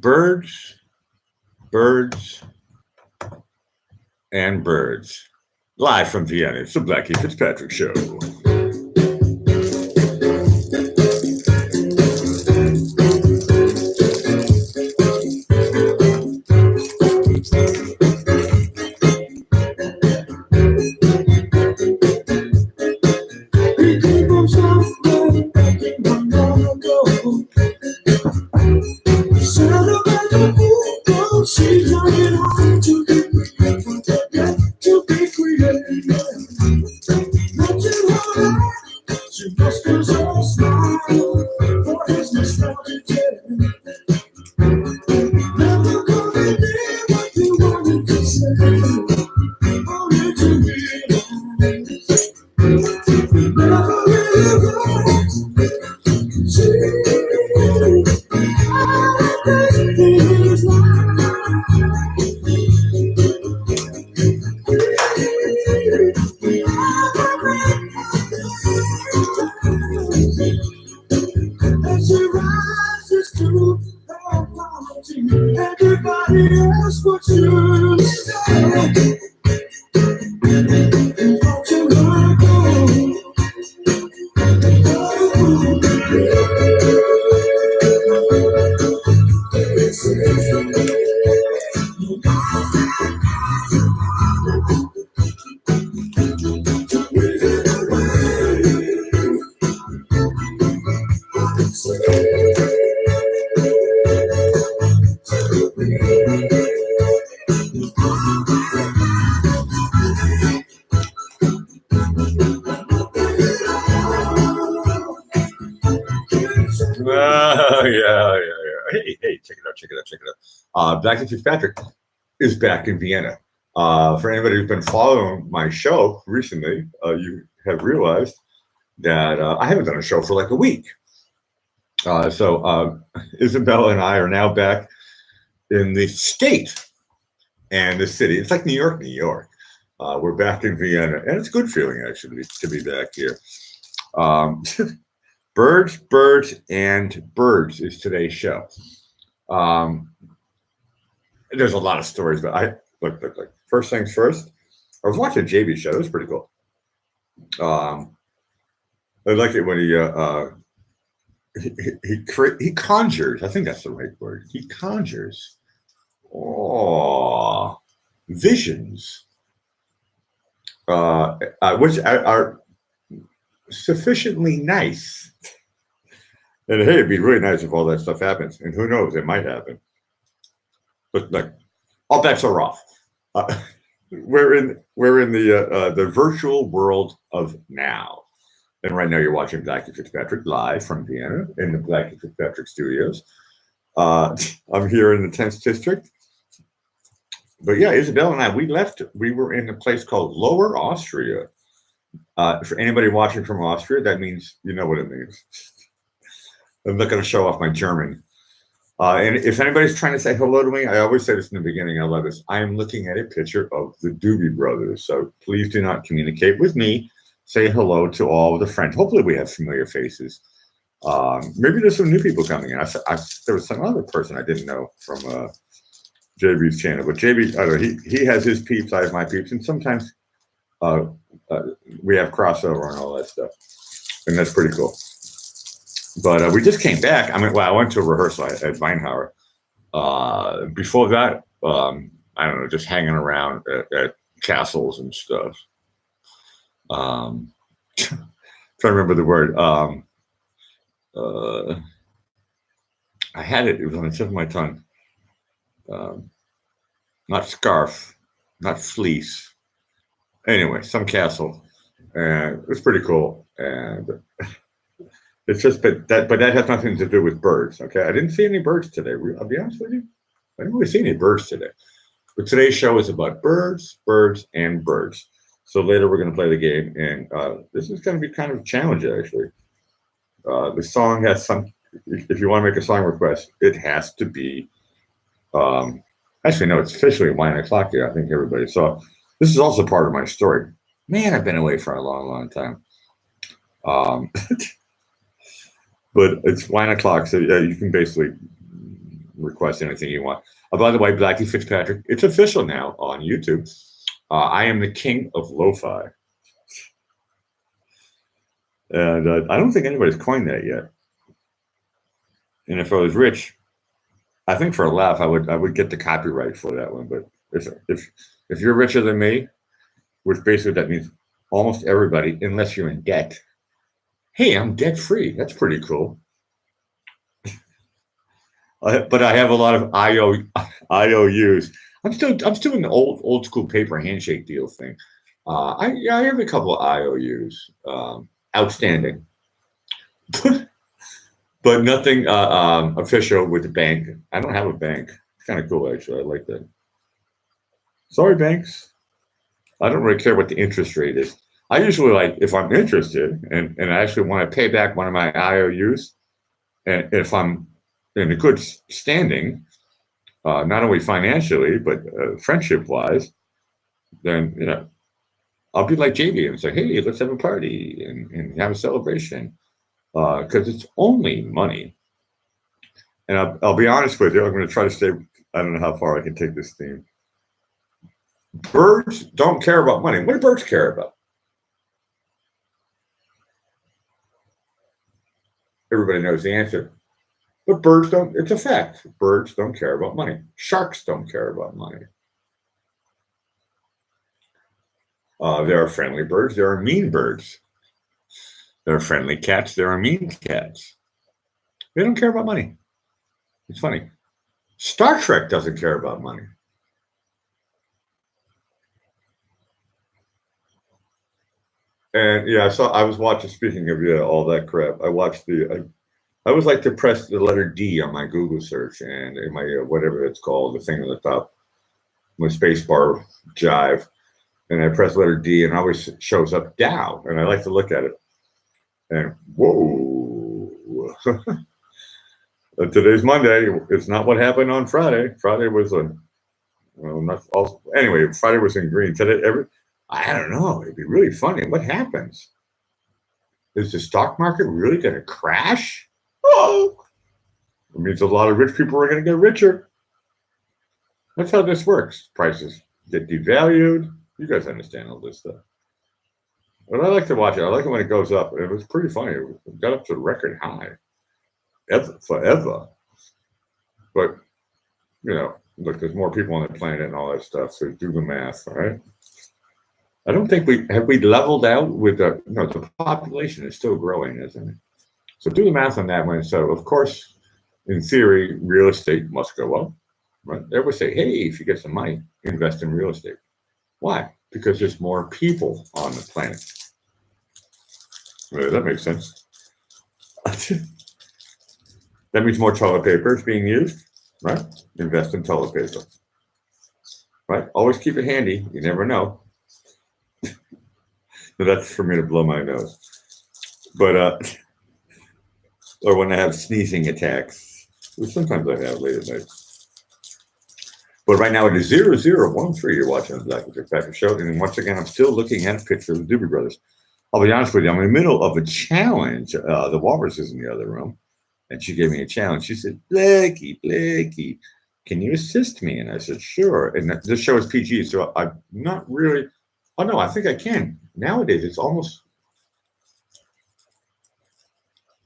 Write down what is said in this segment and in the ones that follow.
Birds, birds, and birds. Live from Vienna, it's the Blackie Fitzpatrick Show. Hey, check it out. Blackie Fitzpatrick is back in Vienna. For anybody who's been following my show recently, you have realized that I haven't done a show for like a week. So Isabella and I are now back in the state and the city. It's like New York, New York. We're back in Vienna, and it's a good feeling actually to be back here. Birds, birds, and birds is today's show. There's a lot of stories, but I look. First things first. I was watching JB's show. It was pretty cool. I like it when he conjures. I think that's the right word. He conjures. Visions, which are sufficiently nice. And hey, it'd be really nice if all that stuff happens. And who knows, it might happen. But like, all bets are off. We're in the virtual world of now. And right now you're watching Blackie Fitzpatrick live from Vienna in the Blackie Fitzpatrick studios. I'm here in the 10th district. But yeah, Isabel and I, we were in a place called Lower Austria. For anybody watching from Austria, that means, you know what it means. I'm not going to show off my German. And if anybody's trying to say hello to me, I always say this in the beginning. I love this. I am looking at a picture of the Doobie Brothers. So please do not communicate with me. Say hello to all of the friends. Hopefully we have familiar faces. Maybe there's some new people coming in. There was some other person I didn't know from JB's channel. But JB, I don't know, he has his peeps, I have my peeps. And sometimes we have crossover and all that stuff. And that's pretty cool. But we just came back. I went to a rehearsal at Weinhauer. Before that, I don't know, just hanging around at castles and stuff. Trying to remember the word. I had it. It was on the tip of my tongue. Not scarf, not fleece. Anyway, some castle, and it was pretty cool. And it's just that has nothing to do with birds. Okay, I didn't see any birds today. I'll be honest with you. I didn't really see any birds today. But today's show is about birds, birds, and birds. So later we're going to play the game, and this is going to be kind of a challenge, actually. The song has some. If you want to make a song request, it has to be. Actually, no, it's officially 9 o'clock here. I think everybody saw. This is also part of my story. Man, I've been away for a long, long time. But it's 9 o'clock, so yeah, you can basically request anything you want. By the way, Blackie Fitzpatrick, it's official now on YouTube. I am the king of lo-fi. And I don't think anybody's coined that yet. And if I was rich, I think for a laugh, I would get the copyright for that one. But if you're richer than me, which basically that means almost everybody, unless you're in debt. Hey, I'm debt free. That's pretty cool. But I have a lot of IOUs. I'm still in the old school paper handshake deal thing. I have a couple of IOUs, outstanding, but nothing official with the bank. I don't have a bank. It's kind of cool, actually. I like that. Sorry, banks. I don't really care what the interest rate is. I usually like, if I'm interested and I actually want to pay back one of my IOUs, and if I'm in a good standing, not only financially, but friendship-wise, then, I'll be like JB and say, hey, let's have a party and have a celebration, because it's only money. And I'll be honest with you, I'm going to try to stay, I don't know how far I can take this theme. Birds don't care about money. What do birds care about? Everybody knows the answer. But birds don't, it's a fact. Birds don't care about money. Sharks don't care about money. There are friendly birds. There are mean birds. There are friendly cats. There are mean cats. They don't care about money. It's funny. Star Trek doesn't care about money. And yeah, I was watching, speaking of all that crap, I watched I always like to press the letter D on my Google search and in my whatever it's called, the thing on the top, my space bar jive, and I press letter D and it always shows up down, and I like to look at it. And whoa, today's Monday. It's not what happened on Friday. Friday was anyway. Friday was in green. Today, I don't know. It'd be really funny. What happens? Is the stock market really going to crash? Oh, it means a lot of rich people are going to get richer. That's how this works. Prices get devalued. You guys understand all this stuff. But I like to watch it. I like it when it goes up. It was pretty funny. It got up to a record high. Forever. But, look, there's more people on the planet and all that stuff. So do the math, all right? I don't think we leveled out with the population is still growing, isn't it? So do the math on that one. So of course, in theory, real estate must go up, right? They would say, hey, if you get some money, invest in real estate. Why? Because there's more people on the planet. Well, that makes sense. That means more toilet paper is being used, right? Invest in toilet paper, right? Always keep it handy. You never know. So that's for me to blow my nose. But, or when I have sneezing attacks, which sometimes I have late at night. But right now it is 0013. You're watching the Blackie Fitzpatrick Show. And once again, I'm still looking at a picture of the Doobie Brothers. I'll be honest with you, I'm in the middle of a challenge. The Walrus is in the other room. And she gave me a challenge. She said, Blackie, can you assist me? And I said, sure. And this show is PG, so I'm not really. Oh, no, I think I can. Nowadays, it's almost.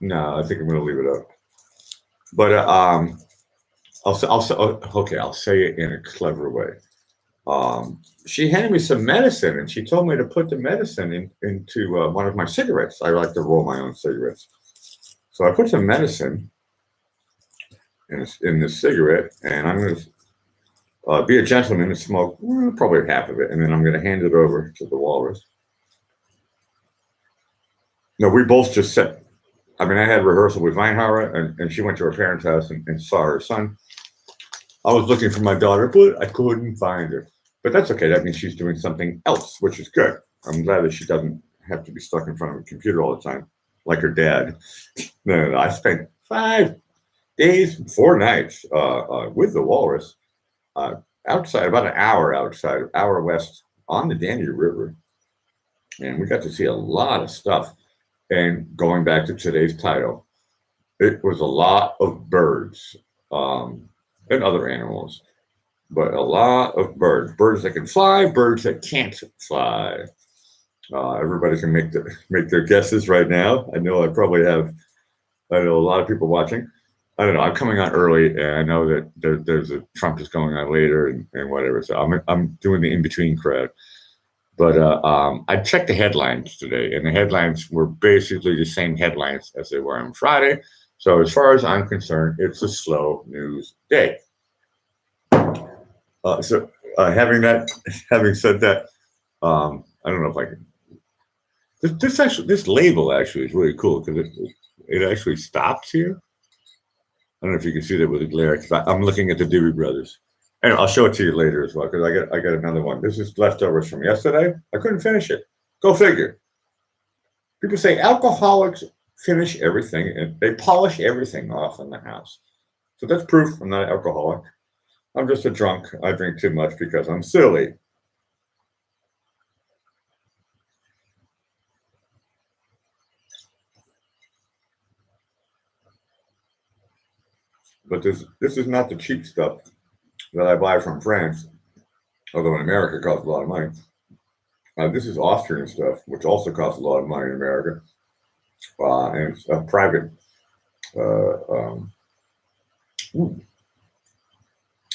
No, I think I'm going to leave it up. But I'll say it in a clever way. She handed me some medicine, and she told me to put the medicine into one of my cigarettes. I like to roll my own cigarettes. So I put some medicine in the cigarette, and I'm going to be a gentleman and smoke probably half of it, and then I'm going to hand it over to the Walrus. No, we both just said, I had rehearsal with Weinhauer, and she went to her parents' house and saw her son. I was looking for my daughter, but I couldn't find her. But that's okay. That means she's doing something else, which is good. I'm glad that she doesn't have to be stuck in front of a computer all the time, like her dad. No, I spent 5 days, 4 nights with the Walrus outside, about an hour outside, hour west on the Danube River. And we got to see a lot of stuff. And going back to today's title, it was a lot of birds. and other animals, but a lot of birds that can fly, birds that can't fly. Everybody can make their guesses right now. I know a lot of people watching. I don't know. I'm coming on early, and I know that there's a Trump is going on later and whatever. So I'm doing the in between crowd. But I checked the headlines today, and the headlines were basically the same headlines as they were on Friday. So as far as I'm concerned, it's a slow news day. Having said that, I don't know if I can. This label actually is really cool because it actually stops here. I don't know if you can see that with the glare. I'm looking at the Doobie Brothers. And I'll show it to you later as well because I got another one. This is leftovers from yesterday. I couldn't finish it. Go figure. People say alcoholics finish everything and they polish everything off in the house. So that's proof I'm not an alcoholic. I'm just a drunk. I drink too much because I'm silly. But this is not the cheap stuff that I buy from France, although in America it costs a lot of money. This is Austrian stuff, which also costs a lot of money in America. And it's a private.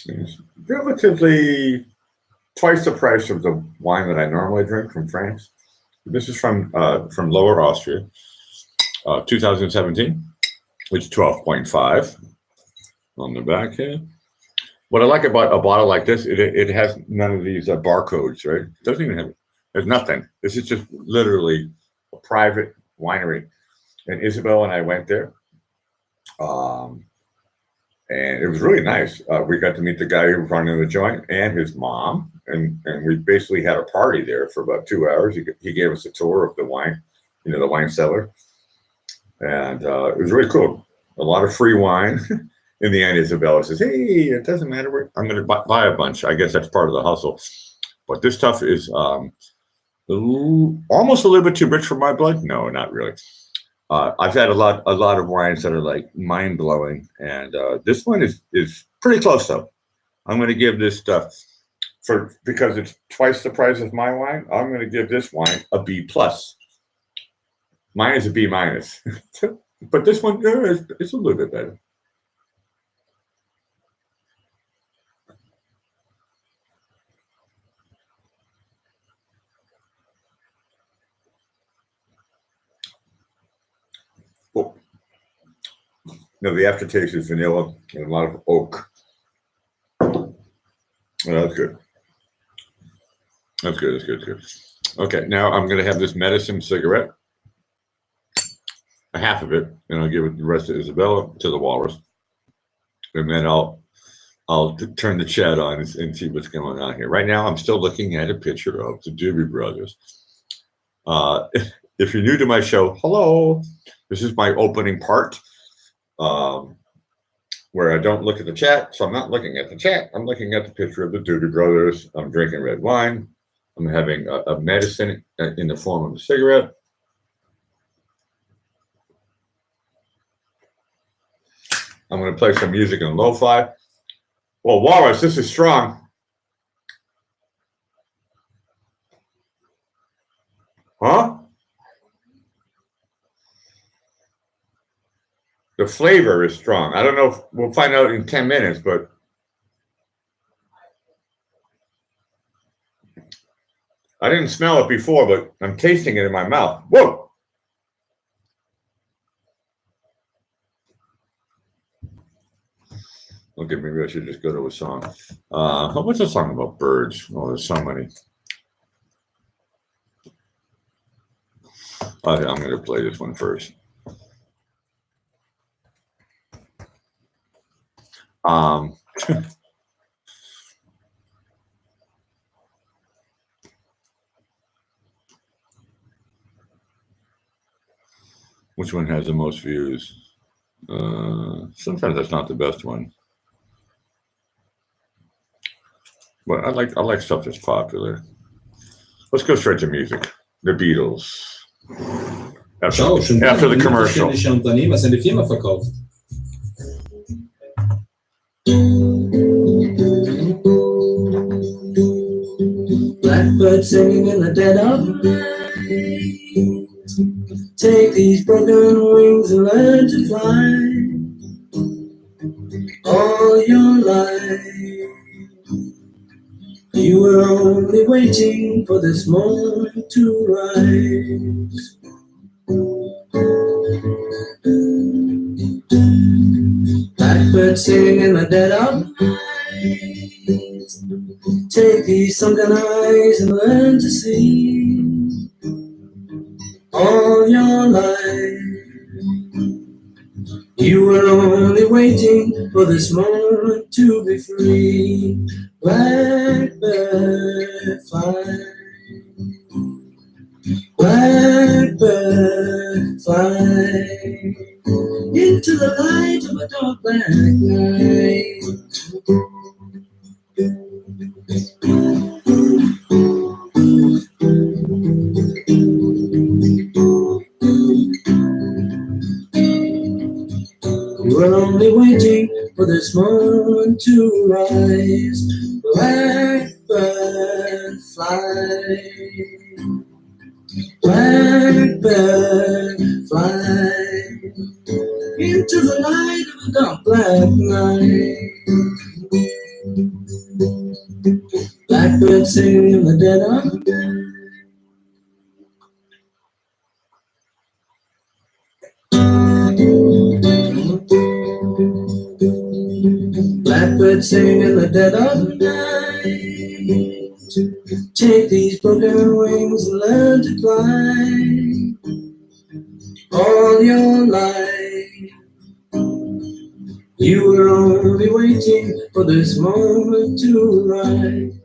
It's relatively twice the price of the wine that I normally drink from France. This is from Lower Austria, 2017. It's 12.5 on the back here. What I like about a bottle like this, it has none of these barcodes, right? It doesn't even have, there's nothing. This is just literally a private winery. And Isabel and I went there. And it was really nice. We got to meet the guy who was running the joint and his mom. And we basically had a party there for about 2 hours. He gave us a tour of the wine, the wine cellar. And it was really cool. A lot of free wine. In the end, Isabella says, hey, it doesn't matter. I'm going to buy a bunch. I guess that's part of the hustle. But this stuff is almost a little bit too rich for my blood. No, not really. I've had a lot of wines that are like mind blowing, and this one is pretty close though. I'm going to give this stuff because it's twice the price of my wine. I'm going to give this wine a B plus. Mine is a B minus, but this one it's a little bit better. Oh. No, the aftertaste is vanilla and a lot of oak. Oh, that's good. That's good. That's good. That's good. Okay, now I'm going to have this medicine cigarette, a half of it, and I'll give it the rest to Isabella to the walrus, and then I'll turn the chat on and see what's going on here. Right now, I'm still looking at a picture of the Doobie Brothers. If you're new to my show, hello. This is my opening part, where I don't look at the chat. So I'm not looking at the chat. I'm looking at the picture of the Doobie Brothers. I'm drinking red wine. I'm having a medicine in the form of a cigarette. I'm going to play some music in lo-fi. Well, Walrus, this is strong. Huh? The flavor is strong. I don't know if we'll find out in 10 minutes, but I didn't smell it before, but I'm tasting it in my mouth. Whoa! Okay, maybe I should just go to a song. What's a song about birds? Oh, there's so many. I'm going to play this one first. Which one has the most views? Sometimes that's not the best one. But I like stuff that's popular. Let's go straight to music. The Beatles. After the commercial. Unternehmen, was eine Firma verkauft. Blackbird singing in the dead of night. Take these broken wings and learn to fly all your life. You were only waiting for this moment to rise. Blackbird singing in the dead of night. Take these sunken eyes and learn to see all your life. You were only waiting for this moment to be free. Blackbird fly, blackbird fly into the light of a dark black night. We're only waiting for this moment to rise. Blackbird fly, blackbird fly into the light of a dark black night. Blackbird singing in the dead of night. Blackbird singing in the dead of night. Take these broken wings and learn to fly all your life. You were only waiting for this moment to rise.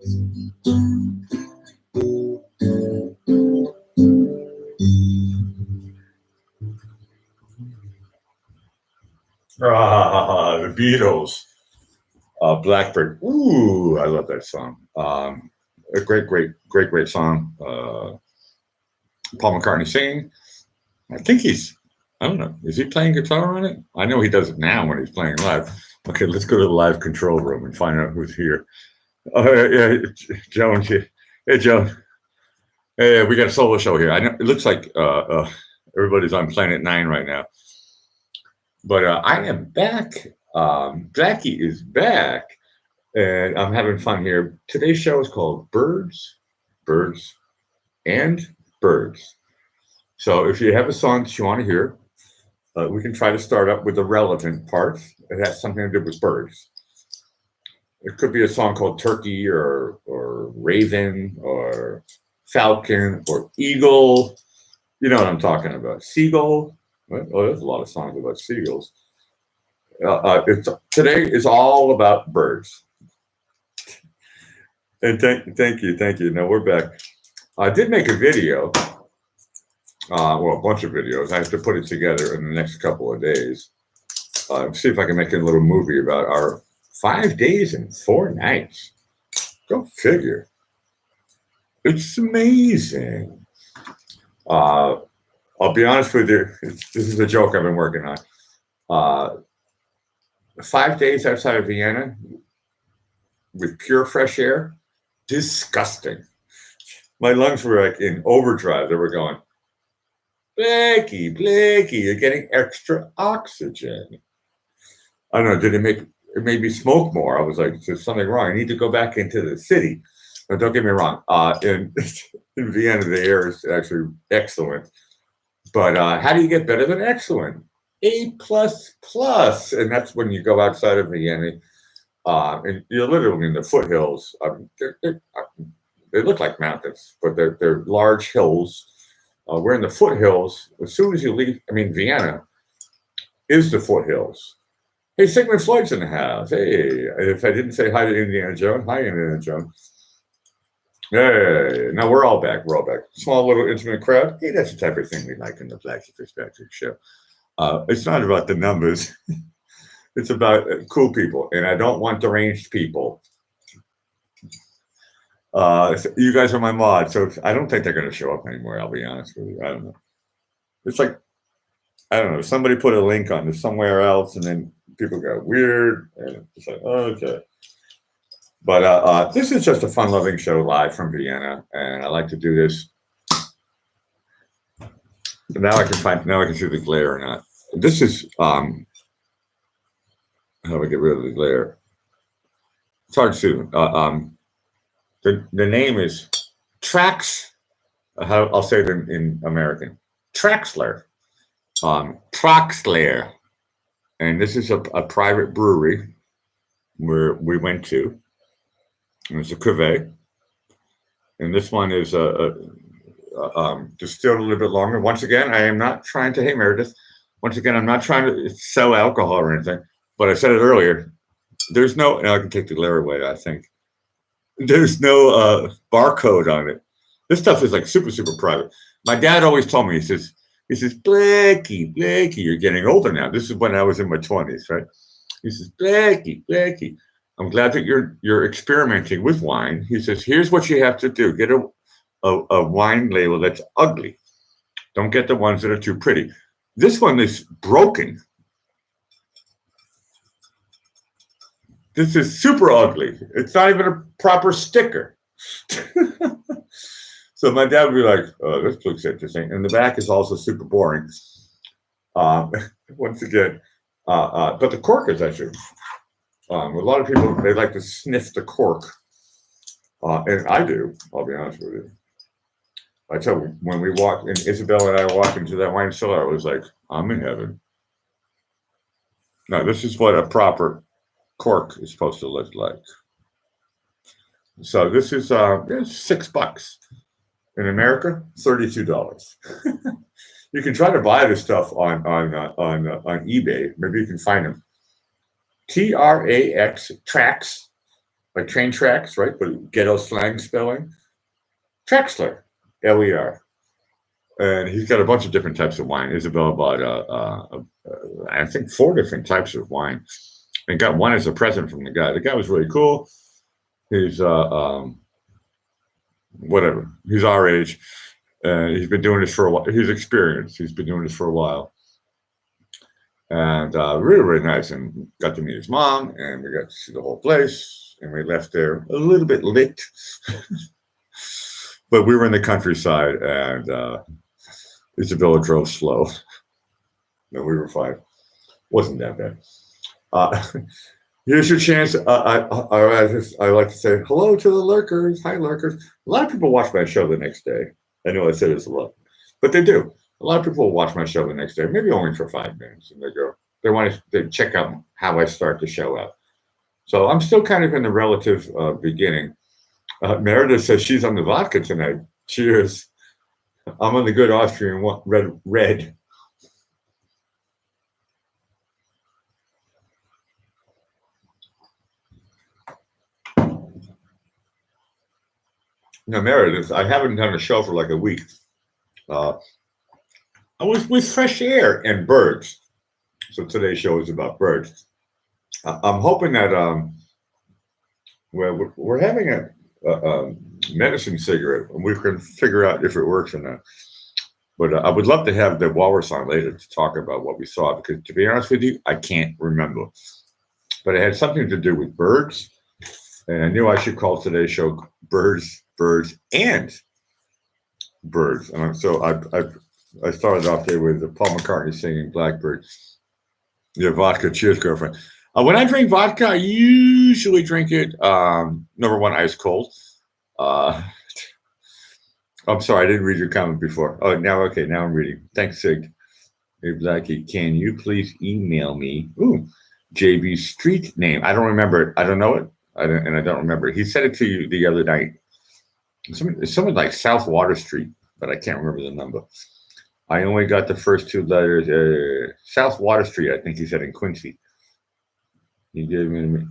The Beatles. Blackbird. Ooh, I love that song. A great song. Paul McCartney singing. I think I don't know. Is he playing guitar on it? I know he does it now when he's playing live. Okay, let's go to the live control room and find out who's here. Yeah, Joan. Hey, Joan. Hey, we got a solo show here. I know it looks like everybody's on Planet 9 right now. But I am back. Jackie is back, and I'm having fun here. Today's show is called Birds, and Birds. So if you have a song that you want to hear, we can try to start up with the relevant part. It has something to do with birds. It could be a song called Turkey or Raven or Falcon or Eagle. You know what I'm talking about. Seagull. Oh, there's a lot of songs about seagulls. Today is all about birds. And thank you. Now we're back. I did make a video. Well, a bunch of videos. I have to put it together in the next couple of days. See if I can make a little movie about our 5 days and 4 nights. Go figure. It's amazing. I'll be honest with you. This is a joke I've been working on. 5 days outside of Vienna with pure fresh air, disgusting. My lungs were like in overdrive. They were going, Blakey, you're getting extra oxygen. I don't know. Did it made me smoke more? I was like, there's something wrong. I need to go back into the city. But don't get me wrong. In Vienna, the air is actually excellent. But how do you get better than excellent? A++. And that's when you go outside of Vienna. And you're literally in the foothills. They look like mountains, but they're large hills. We're in the foothills. As soon as you leave, Vienna is the foothills. Hey, Sigmund Floyd's in the house. Hey, if I didn't say hi to Indiana Jones, hi, Indiana Jones. Hey, now we're all back. Small little intimate crowd. Hey, that's the type of thing we like in the Blackie Fitzpatrick show. It's not about the numbers. It's about cool people, and I don't want deranged people. You guys are my mod, so I don't think they're going to show up anymore. I'll be honest with you. I don't know. It's like, I don't know. Somebody put a link on this somewhere else, and then people got weird, and it's like, oh, okay. But this is just a fun-loving show live from Vienna, and I like to do this. Now I can see the glare or not. This is how do I get rid of the glare? It's hard to see. The name is Trax. I'll say it in American. Traxler. Traxler. And this is a private brewery where we went to. And it's a cuvee. And this one is distilled a little bit longer. Once again, I am not trying to hate Meredith. Once again, I'm not trying to sell alcohol or anything. But I said it earlier. There's no, and I can take the glare away, I think. There's no barcode on it. This stuff is like super, super private. My dad always told me, he says, Blackie, you're getting older now. This is when I was in my 20s, right? He says, Blackie, I'm glad that you're experimenting with wine. He says, here's what you have to do. Get a wine label that's ugly. Don't get the ones that are too pretty. This one is broken. This is super ugly. It's not even a proper sticker. So my dad would be like, oh, this looks interesting. And the back is also super boring. Once again, but the cork is actually, a lot of people, they like to sniff the cork. And I do, I'll be honest with you. I tell you, when we walked, and Isabel and I walked into that wine cellar, I was like, I'm in heaven. Now, this is what a proper cork is supposed to look like. So this is $6. In America, $32. You can try to buy this stuff on eBay. Maybe you can find them. Trax, like train tracks, right? But ghetto slang spelling. Traxler, Ler. And he's got a bunch of different types of wine. Isabel bought, I think, 4 different types of wine. And got one as a present from the guy. The guy was really cool. He's whatever. He's our age. He's been doing this for a while. He's experienced. He's been doing this for a while. And really, really nice. And got to meet his mom, and we got to see the whole place. And we left there a little bit lit. But we were in the countryside, and Isabella drove slow. No, we were fine. Wasn't that bad. Here's your chance. I like to say hello to the lurkers. Hi, lurkers. A lot of people watch my show the next day. I know I said this a lot, but they do. A lot of people watch my show the next day, maybe only for 5 minutes, and they want to check out how I start the show out. So I'm still kind of in the relative beginning. Meredith says she's on the vodka tonight. Cheers. I'm on the good Austrian red. Now, Meredith, I haven't done a show for like a week. I was with fresh air and birds. So today's show is about birds. I'm hoping that we're having a medicine cigarette, and we can figure out if it works or not. But I would love to have the Walrus on later to talk about what we saw, because to be honest with you, I can't remember. But it had something to do with birds, and I knew I should call today's show Birds, and Birds. So I started off there with Paul McCartney singing Blackbird. Yeah, vodka. Cheers, girlfriend. When I drink vodka, I usually drink it, number one, ice cold. I'm sorry, I didn't read your comment before. Oh, now I'm reading. Thanks, Sig. Hey, Blackie, can you please email me? Ooh, JB's street name. I don't remember it. I don't know it. I don't remember it. He said it to you the other night. Something like South Water Street, but I can't remember the number. I only got the first 2 letters. South Water Street, I think he said, in Quincy. He gave me.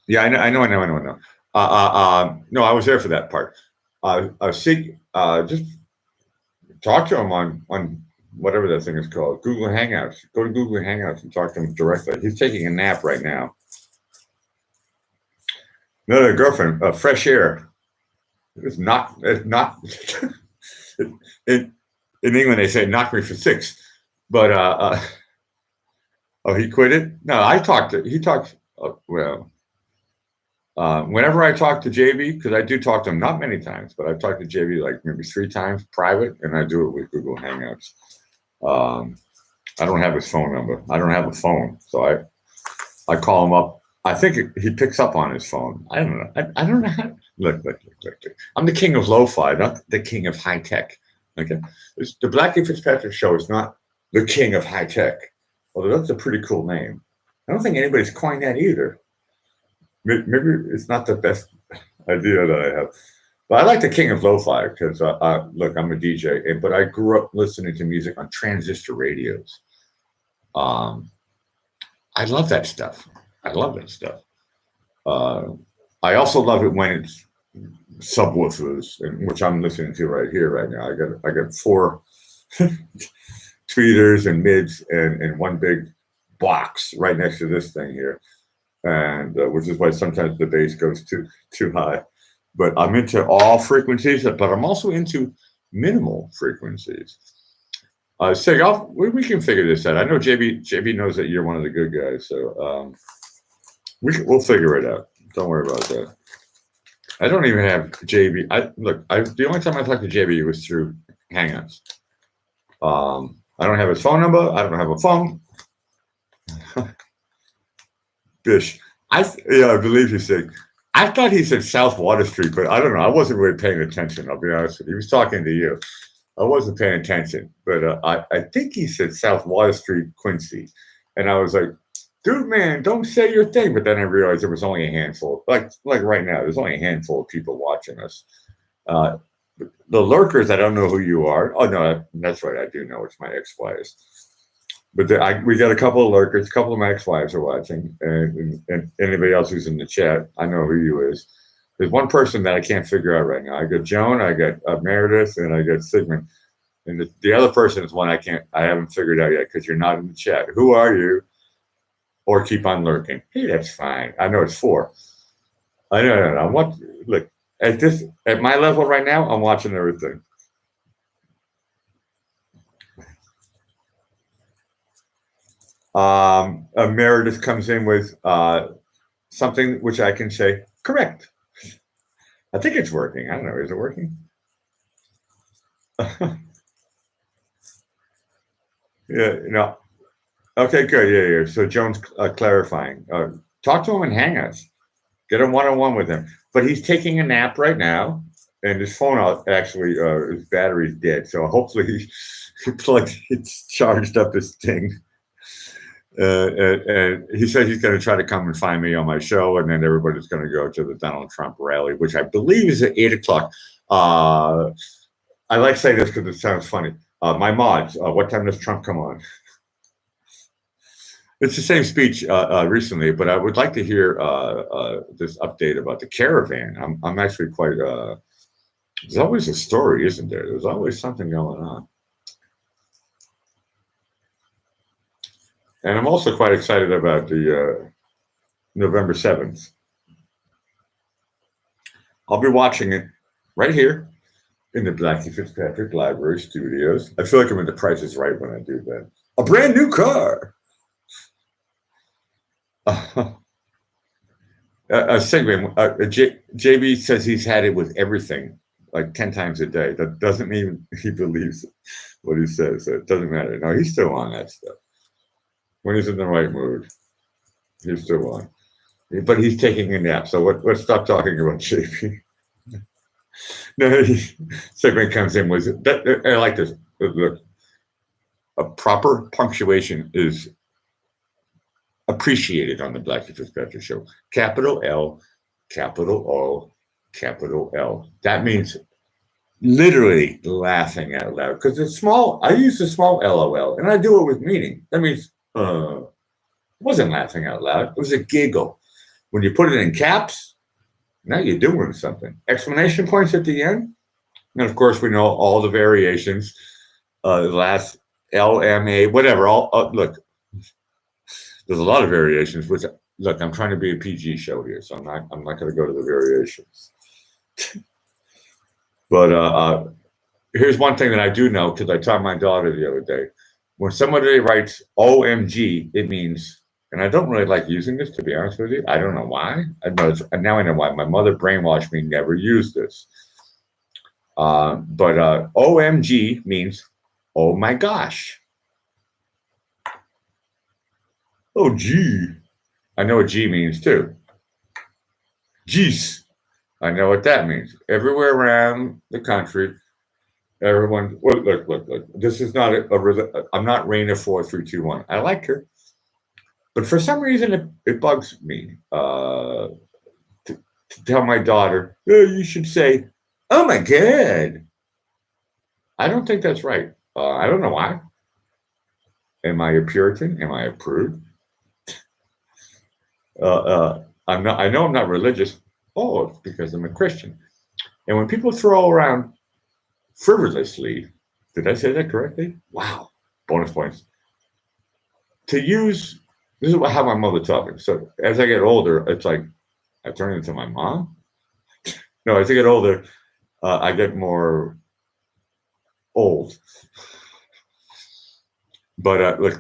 Yeah, I know. No, I was there for that part. Sig, just talk to him on whatever that thing is called, Google Hangouts. Go to Google Hangouts and talk to him directly. He's taking a nap right now. Another girlfriend, fresh air. It's not. In England, they say knock me for 6, but oh, he quit it. No, he talked. Well, Whenever I talk to JB, because I do talk to him not many times, but I've talked to JB like maybe 3 times private, and I do it with Google Hangouts. I don't have his phone number. I don't have a phone, so I call him up. I think he picks up on his phone. I don't know. I don't know how. Look. I'm the king of lo-fi, not the king of high tech. Okay, the Blackie Fitzpatrick Show is not the king of high tech, although that's a pretty cool name. I don't think anybody's coined that either. Maybe it's not the best idea that I have. But I like the king of lo-fi because, look, I'm a DJ, but I grew up listening to music on transistor radios. I love that stuff. I love that stuff. I also love it when it's subwoofers, which I'm listening to right here, right now. I got 4 tweeters and mids and one big box right next to this thing here, and which is why sometimes the bass goes too high. But I'm into all frequencies, but I'm also into minimal frequencies. Sig, we can figure this out. I know JB knows that you're one of the good guys, so we'll figure it out. Don't worry about that. I don't even have JB. The only time I talked to JB was through Hangouts. I don't have his phone number. I don't have a phone. Bish, I believe he said. I thought he said South Water Street, but I don't know. I wasn't really paying attention. I'll be honest with you. He was talking to you. I wasn't paying attention, but I think he said South Water Street, Quincy, and I was like, dude, man, don't say your thing. But then I realized there was only a handful. Like right now, there's only a handful of people watching us. The lurkers, I don't know who you are. Oh no, that's right. I do know it's my ex-wives. But we got a couple of lurkers, a couple of my ex-wives are watching, and anybody else who's in the chat, I know who you is. There's one person that I can't figure out right now. I got Joan, I got Meredith, and I got Sigmund. And the other person is one I haven't figured out yet because you're not in the chat. Who are you? Or keep on lurking. Hey, that's fine. I know it's 4. I know. Look, at my level right now, I'm watching everything. Meredith comes in with something which I can say correct. I think it's working. I don't know. Is it working? Yeah. No. Okay. Good. Yeah. So Joan's clarifying. Talk to him in Hangouts. Get a one-on-one with him. But he's taking a nap right now, and his phone actually his battery's dead. So hopefully it's charged up his thing. And he said he's going to try to come and find me on my show, and then everybody's going to go to the Donald Trump rally, which I believe is at 8 o'clock. I like saying this because it sounds funny. My mods, what time does Trump come on? It's the same speech recently, but I would like to hear this update about the caravan. I'm actually quite. There's always a story, isn't there? There's always something going on. And I'm also quite excited about the November 7th. I'll be watching it right here in the Blackie Fitzpatrick Library Studios. I feel like I'm in The Price is Right when I do that. A brand new car. JB says he's had it with everything like 10 times a day. That doesn't mean he believes what he says. So it doesn't matter. No, he's still on that stuff. When he's in the right mood, he's still on. But he's taking a nap. So let's stop talking about JB. No, segment comes in with that. I like this. Look, a proper punctuation is appreciated on the Blackie Fitzpatrick Show. Capital L, capital O, capital L. That means literally laughing out loud because it's small. I use the small LOL, and I do it with meaning. That means it wasn't laughing out loud. It was a giggle. When you put it in caps, now you're doing something. Exclamation points at the end. And of course, we know all the variations. The last LMA, whatever. Look, there's a lot of variations. Which look, I'm trying to be a PG show here, so I'm not going to go to the variations. But here's one thing that I do know because I taught my daughter the other day. When somebody writes OMG, it means and I don't really like using this, to be honest with you. I don't know why. Now I know why. My mother brainwashed me never use this. But OMG means, oh my gosh. Oh, gee. I know what G means too. Jeez. I know what that means. Everywhere around the country, everyone, look. This is not I'm not Raina 4321. I like her. But for some reason, it bugs me to tell my daughter, oh, you should say, oh my God. I don't think that's right. I don't know why. Am I a Puritan? Am I a prude? I'm not. I know I'm not religious. Oh, it's because I'm a Christian. And when people throw around frivolously, did I say that correctly? Wow, bonus points. To use, this is how my mother taught me. So as I get older, it's like I turn into my mom. No, as I get older, I get more old. But look.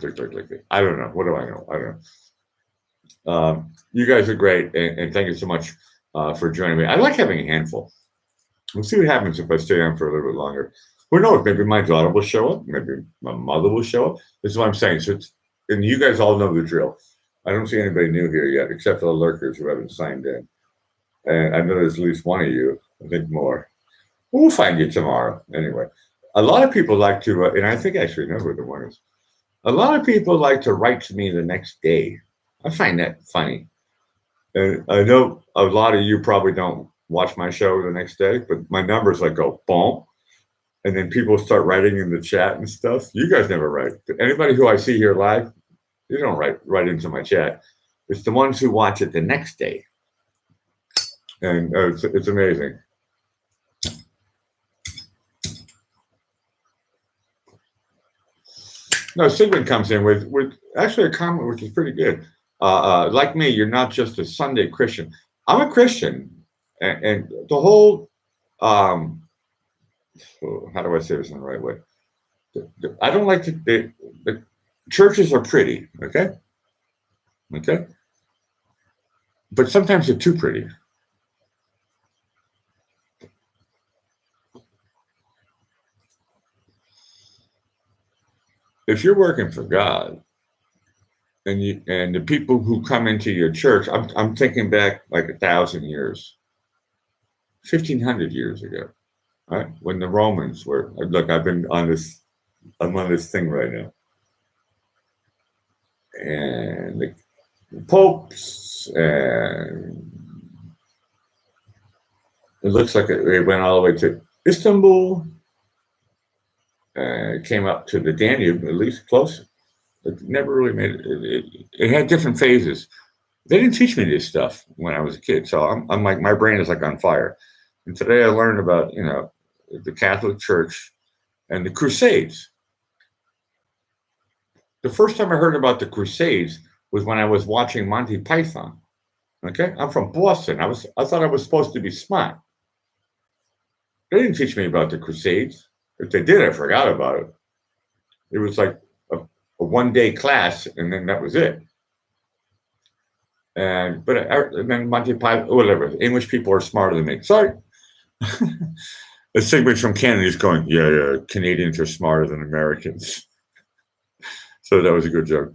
I don't know. What do I know? I don't know. You guys are great, and thank you so much for joining me. I like having a handful. We'll see what happens if I stay on for a little bit longer. Who knows? Maybe my daughter will show up. Maybe my mother will show up. This is what I'm saying. So and you guys all know the drill. I don't see anybody new here yet, except for the lurkers who haven't signed in. And I know there's at least one of you. I think more. We'll find you tomorrow. Anyway, a lot of people like to, and I think I actually know who the one is. A lot of people like to write to me the next day. I find that funny. And I know a lot of you probably don't watch my show the next day, but my numbers like go boom. And then people start writing in the chat and stuff. You guys never write. Anybody who I see here live, you don't write into my chat. It's the ones who watch it the next day. And it's amazing. No, Sigmund comes in with actually a comment which is pretty good. Like me, you're not just a Sunday Christian. I'm a Christian, and the whole how do I say this in the right way? I don't like the churches are pretty, okay, but sometimes they're too pretty. If you're working for God, and the people who come into your church, I'm thinking back like 1,000 years, 1,500 years ago, right? When the Romans were, look, I'm on this thing right now. And the popes, and it looks like it went all the way to Istanbul, came up to the Danube, at least close. It never really made it. It had different phases. They didn't teach me this stuff when I was a kid, so I'm like, my brain is like on fire. And today I learned about, the Catholic Church and the Crusades. The first time I heard about the Crusades was when I was watching Monty Python. Okay, I'm from Boston. I thought I was supposed to be smart. They didn't teach me about the Crusades. If they did, I forgot about it. It was like a one-day class, and then that was it. And then Monty Python, whatever. English people are smarter than me. Sorry. The Sigmund from Canada is going, yeah, Canadians are smarter than Americans. So that was a good joke.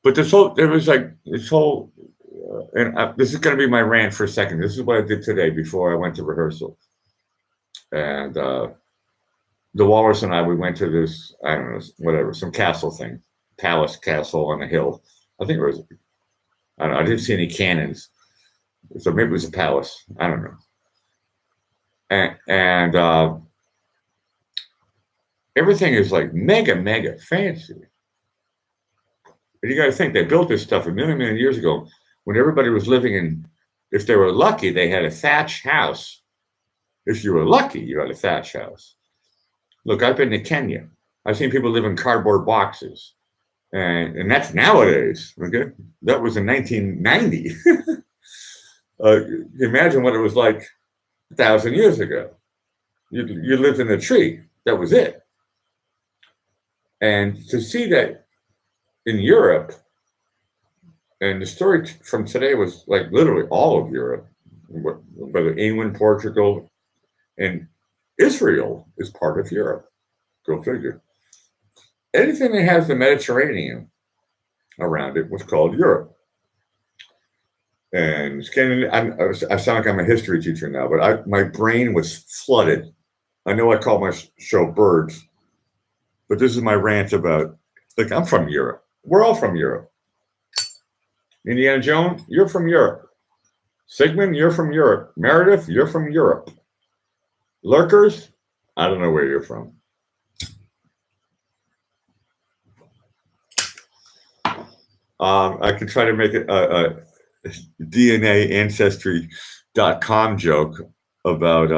But this whole, and this is going to be my rant for a second. This is what I did today before I went to rehearsal. And the Walrus and we went to this, I don't know, whatever, some castle thing, palace castle on a hill. I think it was, I don't know, I didn't see any cannons. So maybe it was a palace. I don't know. And everything is like mega fancy. But you got to think, they built this stuff a million years ago when everybody was living in, if they were lucky, they had a thatch house. If you were lucky, you had a thatch house. Look, I've been to Kenya. I've seen people live in cardboard boxes. And that's nowadays, okay? That was in 1990. Imagine what it was like 1,000 years ago. You lived in a tree. That was it. And to see that in Europe, and the story from today was like literally all of Europe, whether England, Portugal, and Israel is part of Europe. Go figure. Anything that has the Mediterranean around it was called Europe. And I sound like I'm a history teacher now, but my brain was flooded. I know I call my show Birds, but this is my rant about, like, I'm from Europe. We're all from Europe. Indiana Jones, you're from Europe. Sigmund, you're from Europe. Meredith, you're from Europe. Lurkers, I don't know where you're from. I could try to make it a DNA Ancestry.com joke about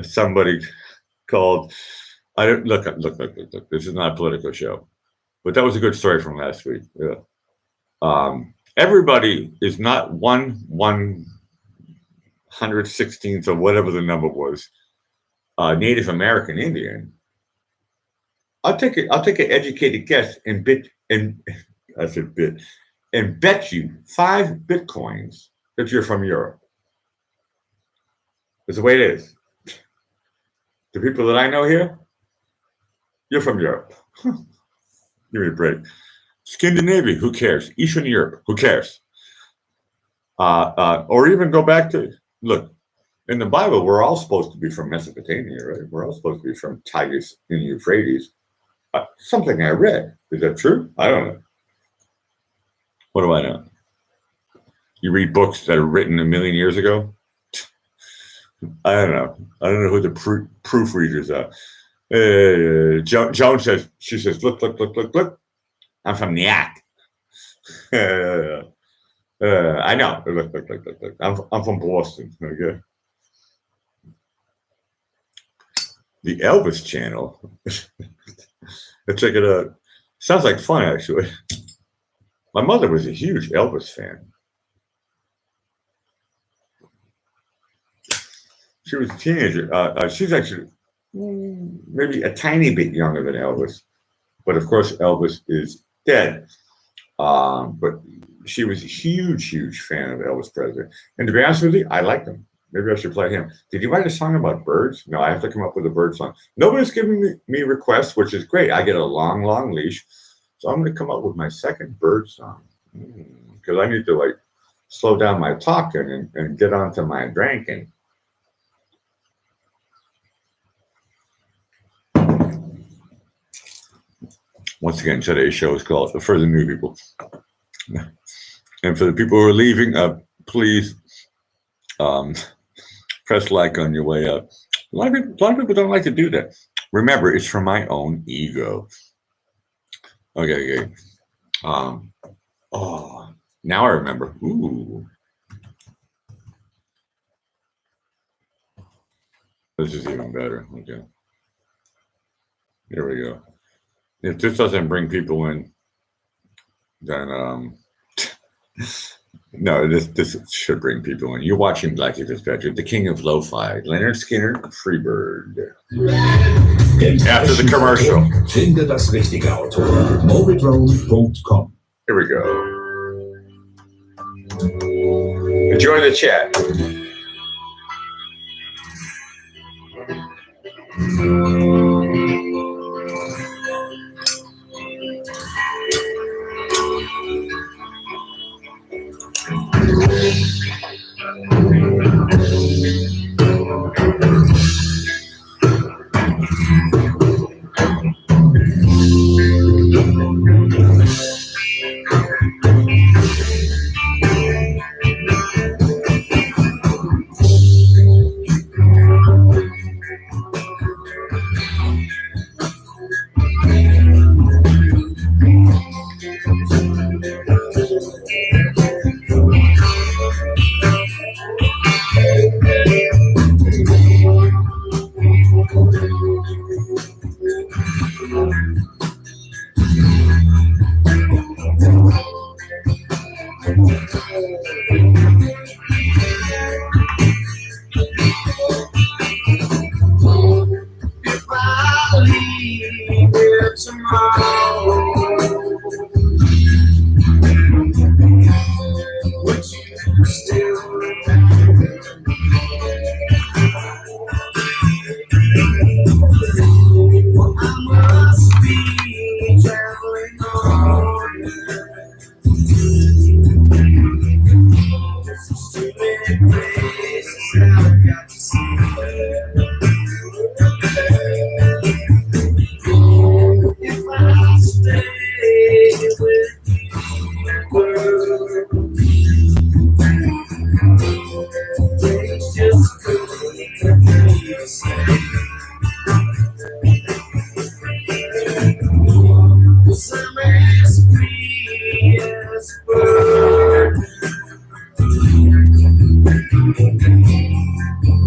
somebody called, I don't look. This is not a political show, but that was a good story from last week. Yeah. Everybody is not 1/116th or whatever the number was, Native American Indian. I'll take an educated guess and bet you 5 Bitcoins that you're from Europe. That's the way it is. The people that I know here, you're from Europe. Give me a break. Scandinavia, who cares? Eastern Europe, who cares? Or even go back to, look, in the Bible, we're all supposed to be from Mesopotamia, right? We're all supposed to be from Tigris and Euphrates. Something I read. Is that true? I don't know. What do I know? You read books that are written a million years ago? I don't know. I don't know who the proofreaders are. Joan says, look. I'm from Nyack. I know. Look. I'm from Boston. Okay. The Elvis Channel. Let's check it out. Sounds like fun, actually. My mother was a huge Elvis fan. She was a teenager. She's actually maybe a tiny bit younger than Elvis. But of course, Elvis is dead. But she was a huge fan of Elvis Presley. And to be honest with you, I like him. Maybe I should play him. Did you write a song about birds? No, I have to come up with a bird song. Nobody's giving me requests, which is great. I get a long leash. So I'm going to come up with my second bird song. Because I need to, like, slow down my talking and get on to my drinking. Once again, today's show is called For the New People. And for the people who are leaving, please press like on your way out. A lot of people don't like to do that. Remember, it's for my own ego. Okay. Oh, now I remember. Ooh. This is even better. Okay. Here we go. If this doesn't bring people in, then no, this should bring people in. You're watching Blackie Dispatcher, the king of lo-fi, Leonard Skinner, Freebird. After the commercial. Finde das richtige Auto. Mobitrone.com. Here we go. Enjoy the chat. stay with you, girl. Things just couldn't be the same. I'm as free as a bird.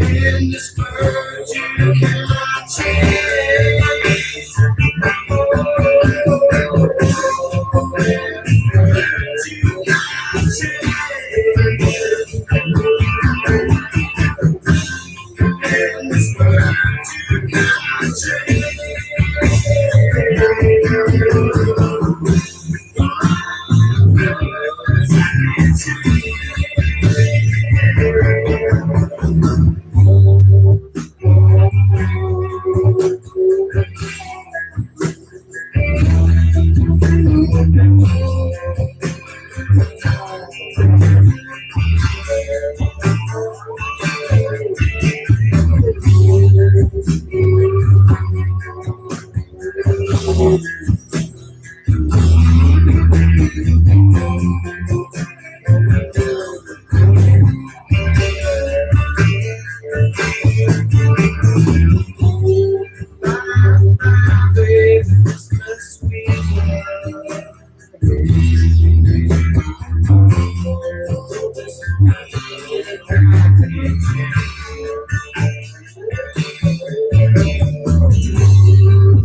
In this world you cannot change. You cannot change. In this world you cannot change.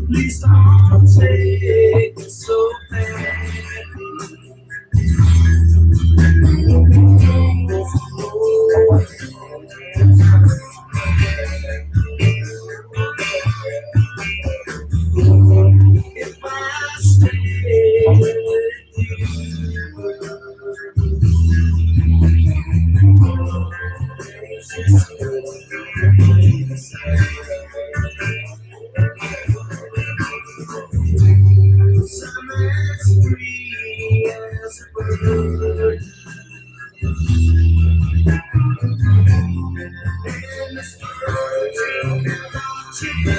Please don't take it so bad. If I stay with you, I'm as free as a bird. In this world you cannot change.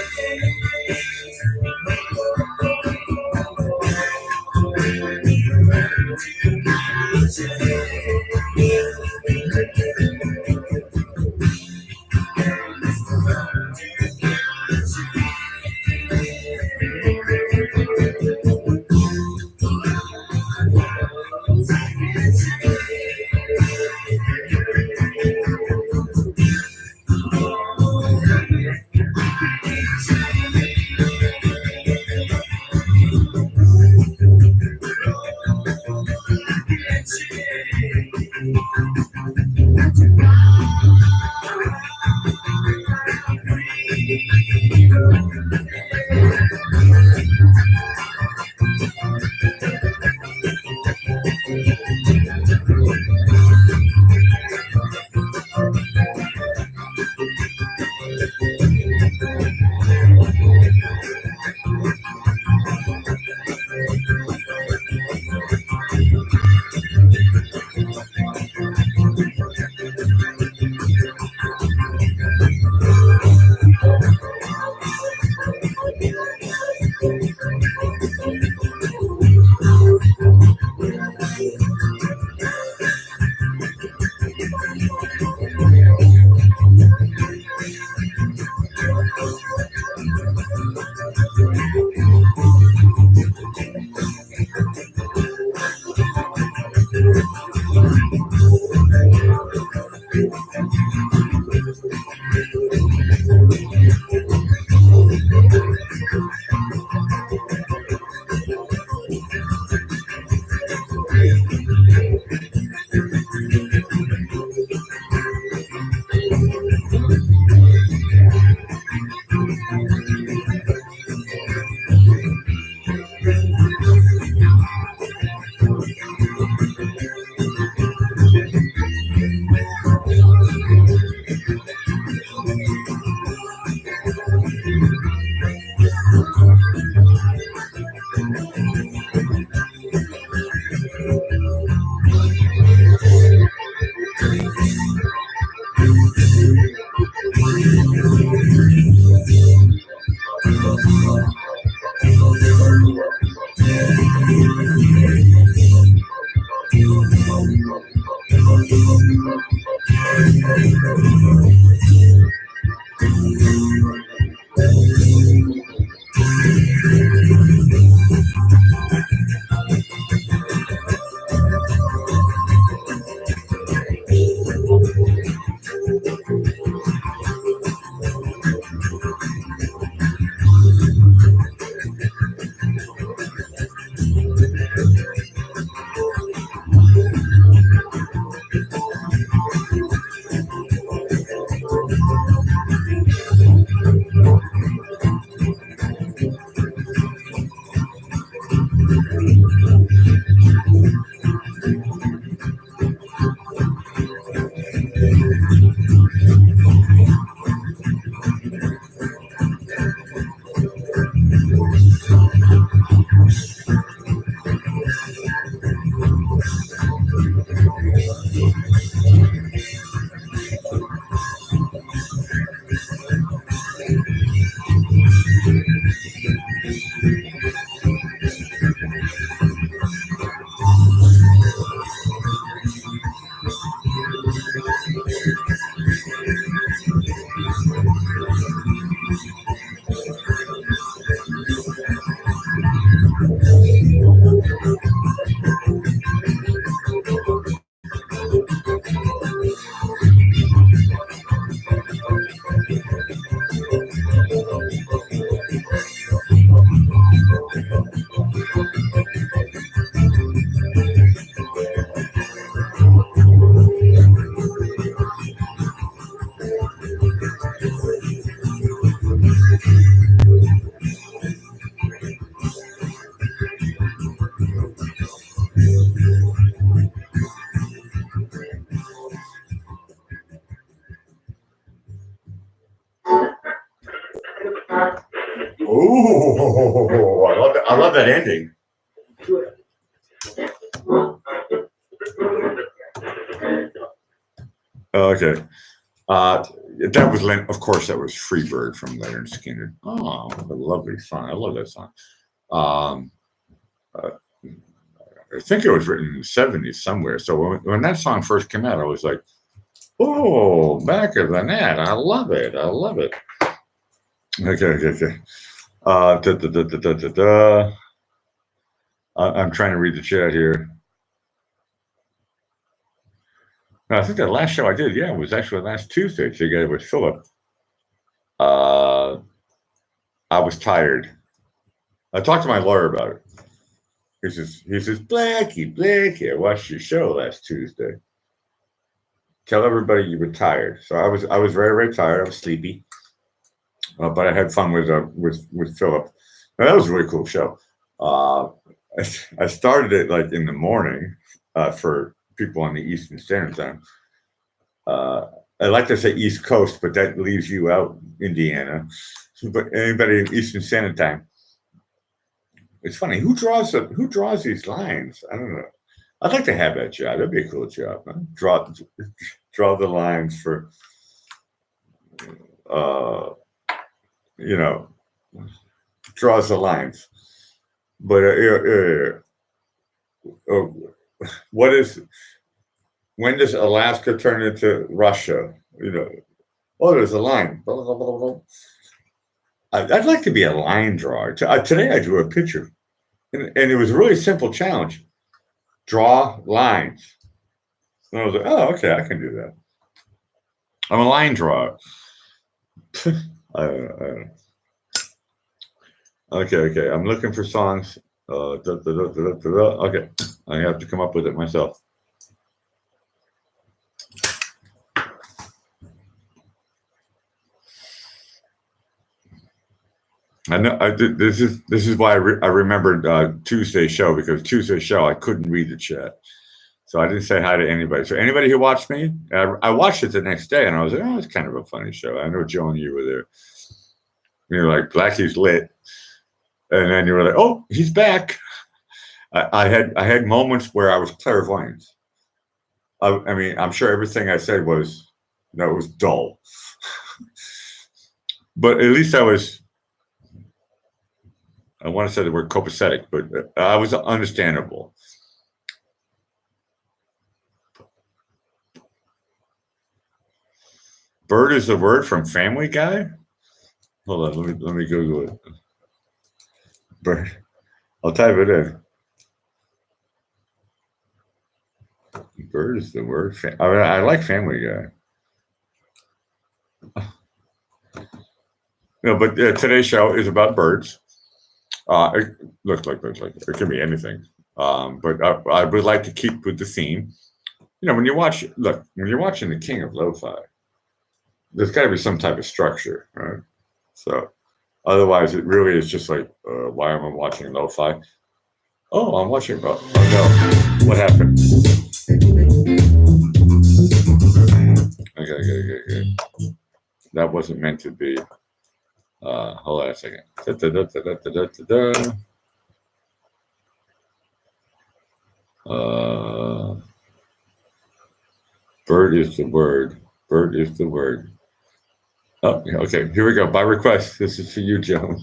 Oh, I love that. I love that ending. Okay. That was of course that was Freebird from Leonard Skinner. Oh, what a lovely song. I love that song. I think it was written in the 70s somewhere. So when that song first came out, I was like, oh, back of the net. I love it. I love it. Okay. I'm trying to read the chat here. I think that last show I did, yeah, was actually last Tuesday together with Philip. I was tired. I talked to my lawyer about it. He says, Blackie, I watched your show last Tuesday. Tell everybody you were tired. So I was very, very tired. I was sleepy, but I had fun with Philip. Now, that was a really cool show. I started it like in the morning for people on the Eastern Standard Time. I like to say East Coast, but that leaves you out, Indiana. But anybody in Eastern Standard Time. It's funny, who draws these lines? I don't know. I'd like to have that job. That'd be a cool job. Huh? Draw the lines for, draws the lines. But when does Alaska turn into Russia? There's a line. Blah, blah, blah, blah. I'd like to be a line drawer. Today I drew a picture, and it was a really simple challenge. Draw lines. And I was like, oh, okay, I can do that. I'm a line drawer. Okay. I'm looking for songs. Okay, I have to come up with it myself. I know. This is why I remembered Tuesday's show, because Tuesday's show I couldn't read the chat, so I didn't say hi to anybody. So anybody who watched me, I watched it the next day, and I was like, oh, it's kind of a funny show. I know Joan, you were there. You were like, Blackie's lit, and then you were like, oh, he's back. I had moments where I was clairvoyant. I mean, I'm sure everything I said was dull, but at least I was. I want to say the word copacetic, but I was understandable. Bird is the word from Family Guy? Hold on, let me Google it. Bird. I'll type it in. Bird is the word. I mean, I like Family Guy. No, but today's show is about birds. Look, it can be anything. But I would like to keep with the theme. You know, when you're watching The King of Lo-Fi, there's got to be some type of structure, right? So otherwise, it really is just like, why am I watching Lo-Fi? Oh, I'm watching. Oh no, what happened? Okay. That wasn't meant to be. Hold on a second. Bird is the word. Bird is the word. Oh, okay. Here we go. By request. This is for you, Joan.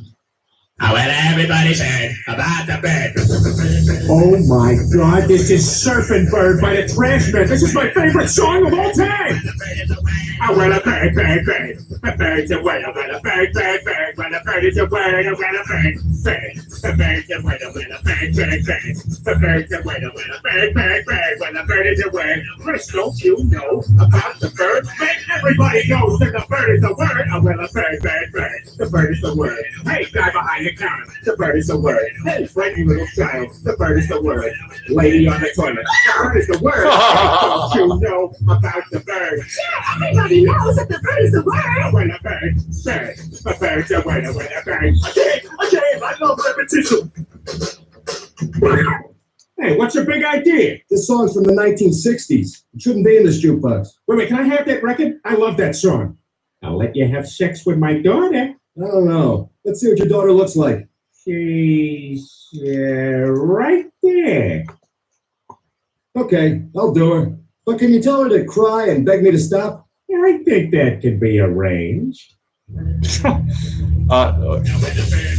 Well, everybody's heard about the bird. Oh my God, this is Surfing Bird by the Trashmen. This is my favorite song of all time. Oh, well, a bird, bird, bird. A bird's a word, well, a bird, bird, bird. Well, a bird is a word, well, a bird, bird. A bird's a word, well, a bird, bird, bird. A bird's a word, well, a bird, bird, bird. Well, a bird is a word. Chris, don't you know about the bird? Man, everybody knows that the bird is a word. Oh, well, a bird, bird, bird. The bird is the word. Hey, guy behind the counter. The bird is the word. Hey, friendly little child. The bird is the word. Lady on the toilet. The bird is the word. Don't you know about the bird? Yeah, everybody knows that the bird is the word. When a bird, bird, a bird's a word. When a bird, I love repetition. Hey, what's your big idea? This song's from the 1960s. It shouldn't be in this jukebox. Wait, can I have that record? I love that song. I'll let you have sex with my daughter. I don't know. Let's see what your daughter looks like. She's right there. Okay, I'll do her. But can you tell her to cry and beg me to stop? Yeah, I think that can be arranged.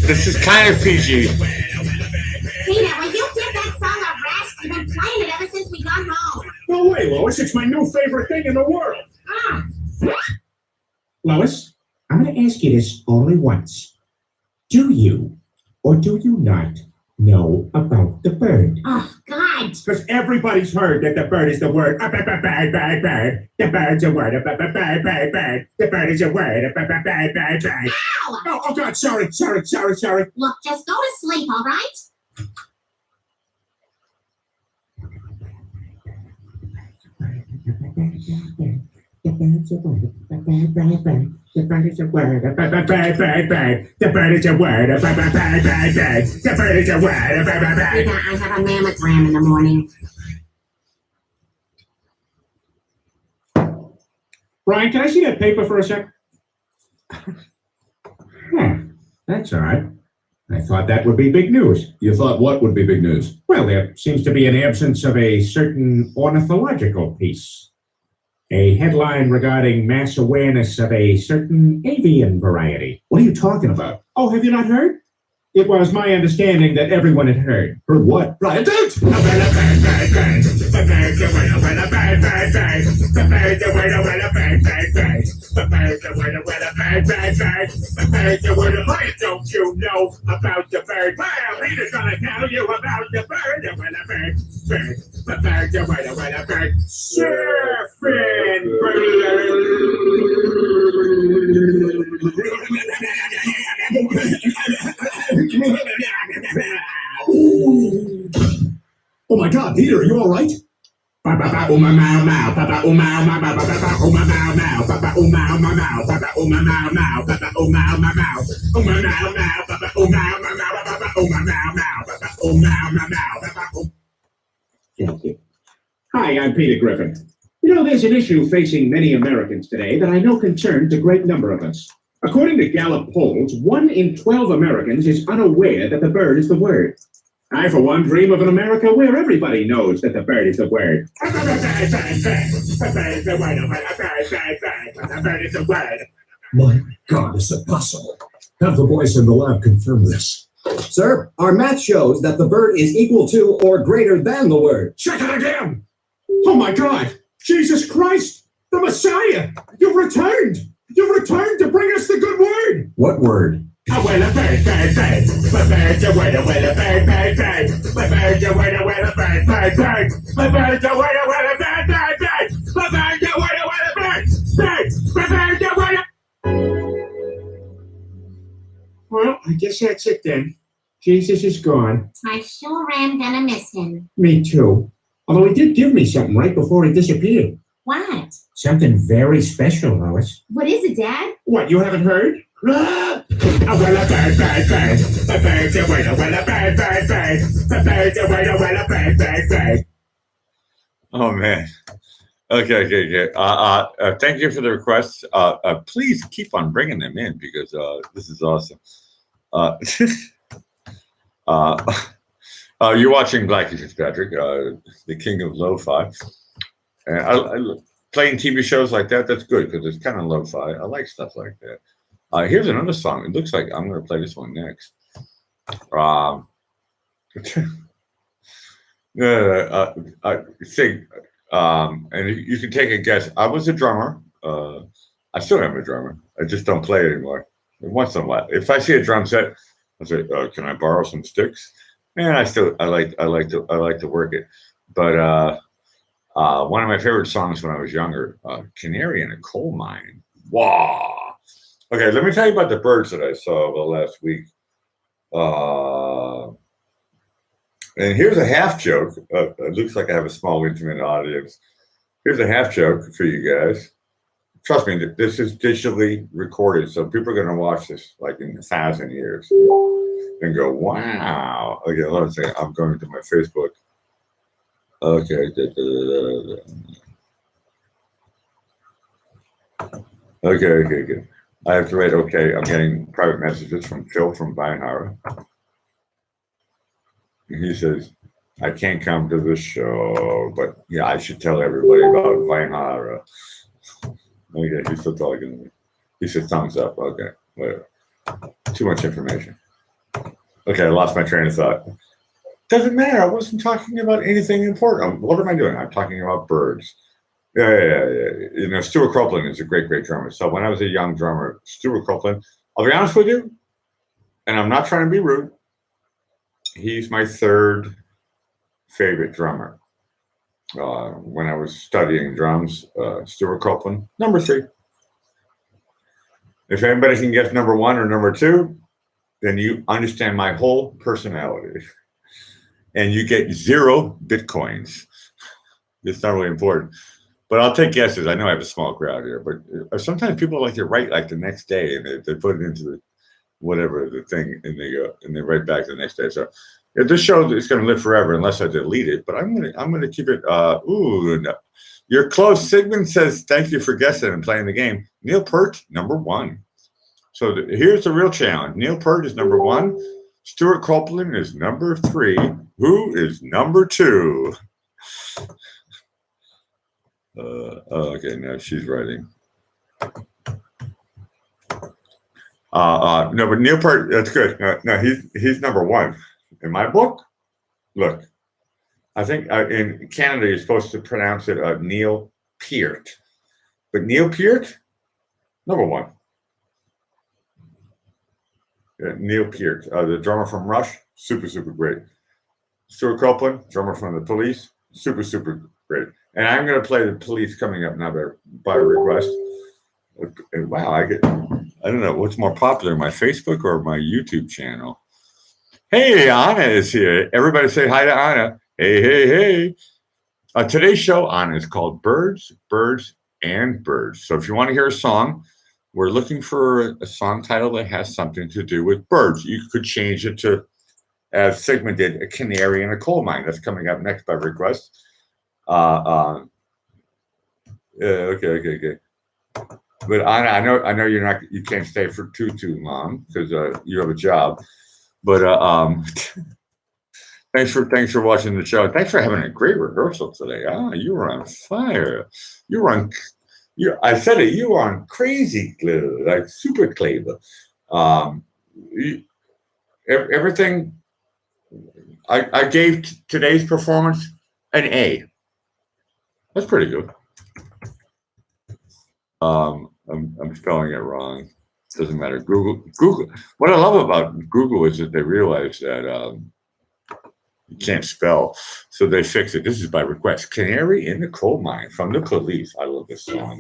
This is kind of PG. Peter, will you give that song a rest? You've been playing it ever since we got home. No way, Lois. It's my new favorite thing in the world. Lois, I'm going to ask you this only once. Do you or do you not know about the bird? Oh, God. Because everybody's heard that the bird is the word. Bird, bird, bird, bird. The bird's a word. Bird, bird, bird, bird. The bird is a word. Bird, bird, bird, bird, bird. Ow! Oh, God, sorry. Look, just go to sleep, all right? The bird's a word. The bird is a word. The bird is a word. The bird is a word. Peter, I have a mammogram in the morning. Brian, can I see that paper for a sec? That's odd. I thought that would be big news. You thought what would be big news? Well, there seems to be an absence of a certain ornithological piece. A headline regarding mass awareness of a certain avian variety. What are you talking about? Oh, have you not heard? It was my understanding that everyone had heard. Heard what? Brian, don't! Don't you know about the bird? Well, Peter's gonna tell you about the bird. The bird. Surfing Oh my God, Peter, are you all right? Papa uma mau mau, papa uma mau mau, papa uma mau mau, papa uma mau mau, papa uma mau mau, papa uma mau mau, uma mau mau, papa uma mau mau, papa uma mau mau, papa uma mau mau, papa. Thank you. Hi, I'm Peter Griffin. You know, there's an issue facing many Americans today that I know concerns a great number of us. According to Gallup polls, 1 in 12 Americans is unaware that the bird is the word. I, for one, dream of an America where everybody knows that the bird is the word. The bird is the word. The bird is the word. My God, is it possible? Have the boys in the lab confirm this. Sir, our math shows that the bird is equal to or greater than the word. Check it again. Oh my God. Jesus Christ. The Messiah. You've returned. You've returned to bring us the good word. What word? A well a bird, bird, bird. A bird, a well a bird, bird, bird. A bird, a well a bird, bird, bird. A bird, a well a bird, bird, bird. A bird, a well a bird, bird. A bird, a well. Well, I guess that's it then. Jesus is gone. I sure am gonna miss him. Me too. Although he did give me something right before he disappeared. What? Something very special, Lois. What is it, Dad? What, you haven't heard? Ah! A well a bird, bird, bird. A bird, a well a bird, bird, bird. A bird, a well a bird, bird, bird. Oh man. Okay. Thank you for the requests. Please keep on bringing them in because this is awesome. You're watching Blackie Fitzpatrick, the king of lo-fi. And I playing TV shows like that. That's good because it's kind of lo-fi. I like stuff like that. Here's another song. It looks like I'm going to play this one next. I think, and you can take a guess. I was a drummer. I still am a drummer. I just don't play anymore. Once in a while, if I see a drum set, I say, "Can I borrow some sticks?" And I like to work it. But one of my favorite songs when I was younger, "Canary in a Coal Mine." Wow. Okay, let me tell you about the birds that I saw the last week. And here's a half joke. It looks like I have a small, intimate audience. Here's a half joke for you guys. Trust me, this is digitally recorded, so people are going to watch this like in 1,000 years and go, "Wow!" Okay, let me say, I'm going to my Facebook. Okay. Okay, good. I have to write. Okay, I'm getting private messages from Phil from Weinhauer. He says, "I can't come to the show, but yeah, I should tell everybody about Weinhauer." Okay, he's still talking to me. He said thumbs up. Okay, whatever. Too much information. Okay, I lost my train of thought. Doesn't matter. I wasn't talking about anything important. What am I doing? I'm talking about birds. Yeah. You know, Stuart Copeland is a great drummer. So when I was a young drummer, Stuart Copeland, I'll be honest with you, and I'm not trying to be rude, he's my third favorite drummer. When I was studying drums, Stuart Copeland, number 3. If anybody can guess number 1 or number 2, then you understand my whole personality. And you get 0 Bitcoins. It's not really important. But I'll take guesses. I know I have a small crowd here, but sometimes people like to write like the next day and they put it into the whatever the thing and they write back the next day. So yeah, this show is going to live forever unless I delete it. But I'm gonna keep it. No. You're close. Sigmund says thank you for guessing and playing the game. Neil Peart, number 1. So here's the real challenge. Neil Peart is number 1. Stuart Copeland is number 3. Who is number 2? Okay, now she's writing. No, but Neil Peart, that's good. No, he's number 1 in my book. Look, I think in Canada you're supposed to pronounce it Neil Peart, but Neil Peart, number 1. Yeah, Neil Peart, the drummer from Rush, super great. Stuart Copeland, drummer from the Police, super great. And I'm going to play the Police coming up now by request. And wow, I don't know what's more popular, my Facebook or my YouTube channel. Hey, Anna is here. Everybody say hi to Anna. Hey. Today's show, Anna, is called Birds, and Birds. So if you want to hear a song, we're looking for a song title that has something to do with birds. You could change it to, as Sigmund did, a canary in a coal mine. That's coming up next by request. Okay. But Anna, I know you can't stay for too long because you have a job. But thanks for watching the show. Thanks for having a great rehearsal today. You were on fire. I said it. You were on crazy glue, like super clever. everything. I gave today's performance an A. That's pretty good. I'm spelling it wrong. Doesn't matter. Google. What I love about Google is that they realize that you can't spell, so they fix it. This is by request. Canary in the Coal Mine from The Police. I love this song.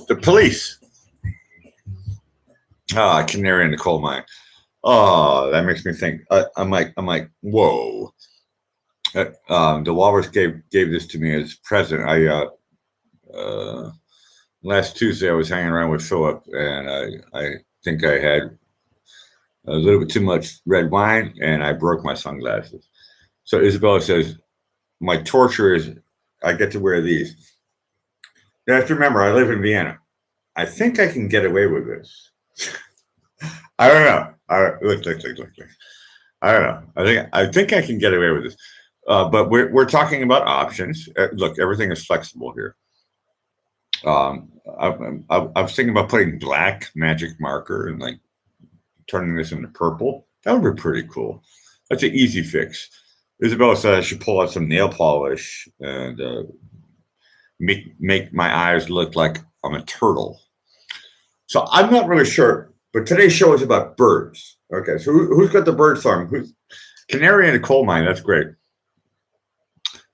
The Police. Canary in the Coal Mine. Oh, that makes me think. I'm like, whoa. The Walrus gave this to me as a present. Last Tuesday I was hanging around with Philip, and I think I had a little bit too much red wine, and I broke my sunglasses. So Isabella says, my torture is I get to wear these. You have to remember, I live in Vienna. I think I can get away with this. I don't know. Look. I don't know. I think I can get away with this. But we're talking about options. Look, everything is flexible here. I was thinking about putting black magic marker and like turning this into purple. That would be pretty cool. That's an easy fix. Isabella said I should pull out some nail polish and make my eyes look like I'm a turtle. So I'm not really sure, but today's show is about birds. Okay, so who's got the bird song? Who's Canary in a Coal Mine? That's great.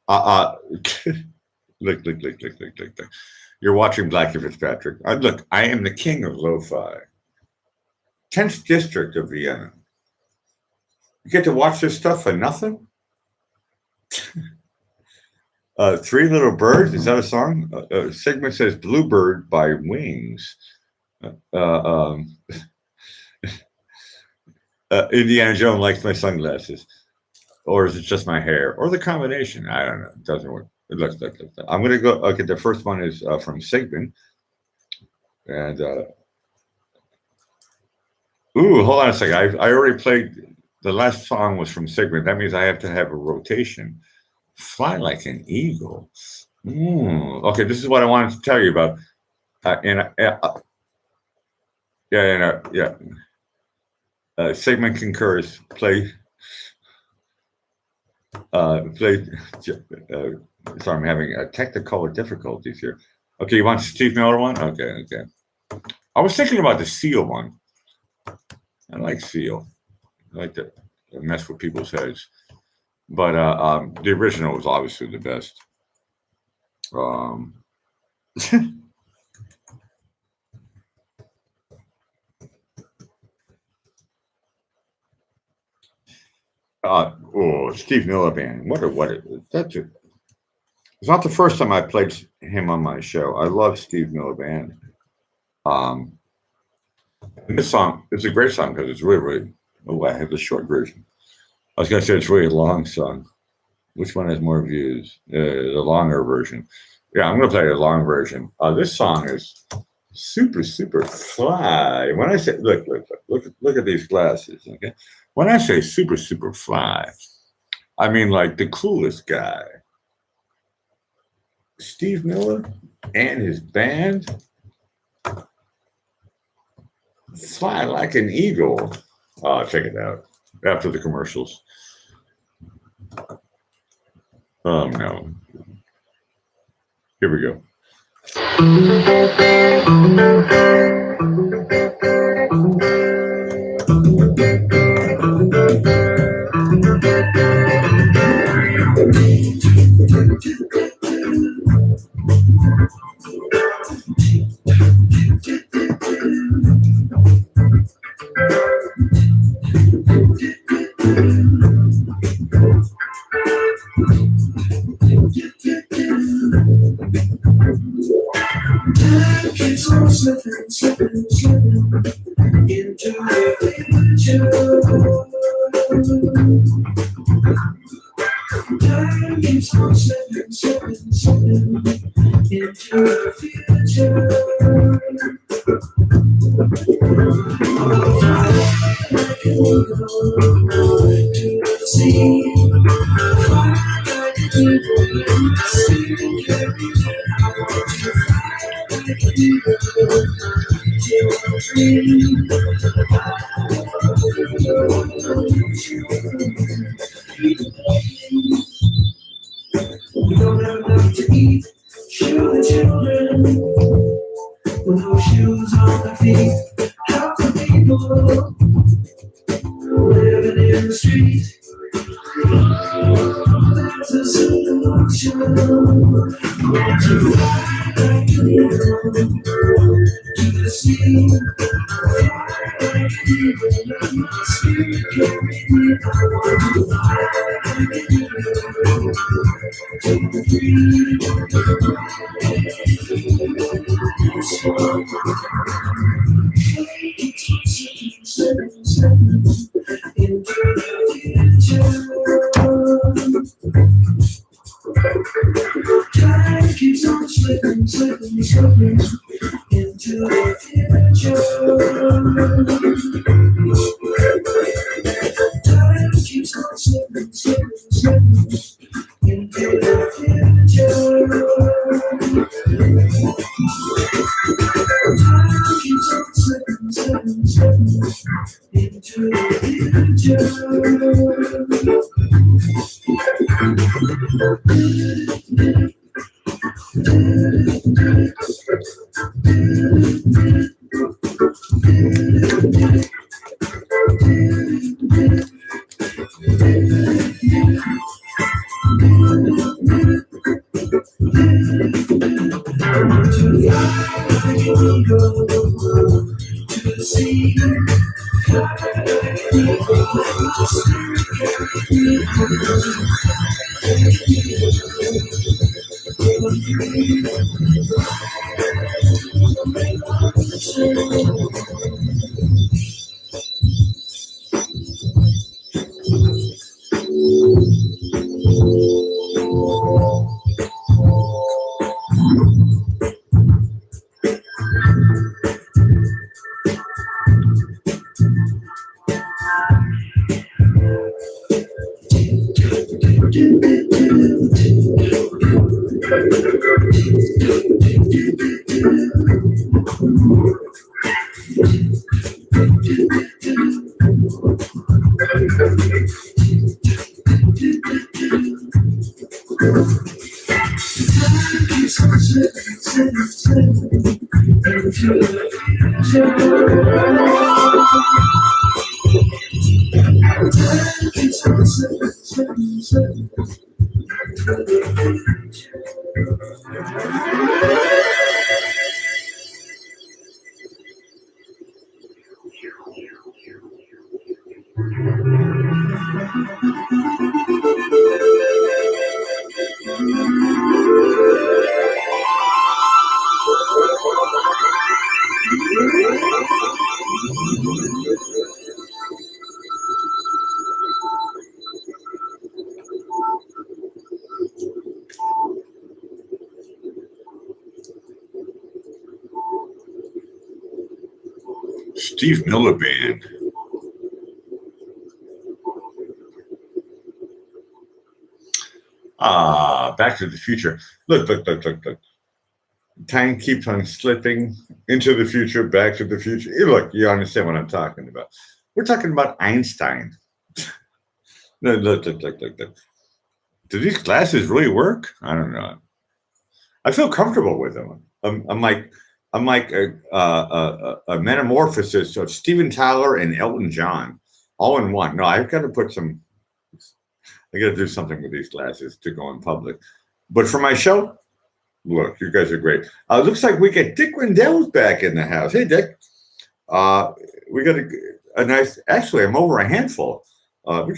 Look. You're watching Blackie Fitzpatrick. Look, I am the king of lo-fi. 10th district of Vienna. You get to watch this stuff for nothing? Three Little Birds, is that a song? Sigmund says Bluebird by Wings. Indiana Jones likes my sunglasses. Or is it just my hair? Or the combination? I don't know. It doesn't work. It looks like that. I'm going to go. Okay, the first one is from Sigmund. And, hold on a second. I already played, the last song was from Sigmund. That means I have to have a rotation. Fly like an eagle. Okay, this is what I wanted to tell you about. Sigmund concurs. Sorry, I'm having technical difficulties here. Okay, you want Steve Miller one? Okay. I was thinking about the Seal one. I like Seal. I like that. mess with people's heads. But the original was obviously the best. Steve Miller Band. It's not the first time I played him on my show. I love Steve Miller Band. And this song, it's a great song because it's really. Oh, I have the short version. I was going to say it's really a long song. Which one has more views? The longer version. Yeah, I'm going to play the long version. This song is super, super fly. When I say, look at these glasses. Okay, when I say super, super fly, I mean like the coolest guy. Steve Miller and his band fly like an eagle. Check it out after the commercials. Oh no. Here we go. Keeps on slipping, slipping, slipping into the future. Time keeps on slipping, slipping, slipping into the future. Like an eagle to the sea. Fly like an eagle in the sea. Carry me, I want to fly. We don't have enough to eat. Show the children with no shoes on their feet. How can people living in the street? There's a solution. Want to fly like an eagle to the sea. Fly like an eagle in my spirit. Carry me. I want to fly like an eagle to the free. Into the future. Time keeps on slipping, slipping, slipping into the future. Time keeps on slipping, slipping, slipping into the future. Time keeps on slipping, slipping, slipping into the future. Steve Miller Band. Back to the Future. Look. Time keeps on slipping into the future, back to the future. Look, you understand what I'm talking about. We're talking about Einstein. Look. Do these glasses really work? I don't know. I feel comfortable with them. I'm like a metamorphosis of Steven Tyler and Elton John, all in one. No, I've got to put some. I got to do something with these glasses to go in public. But for my show, look, you guys are great. Looks like we get Dick Rendell's back in the house. Hey, Dick. We got a nice. Actually, I'm over a handful. We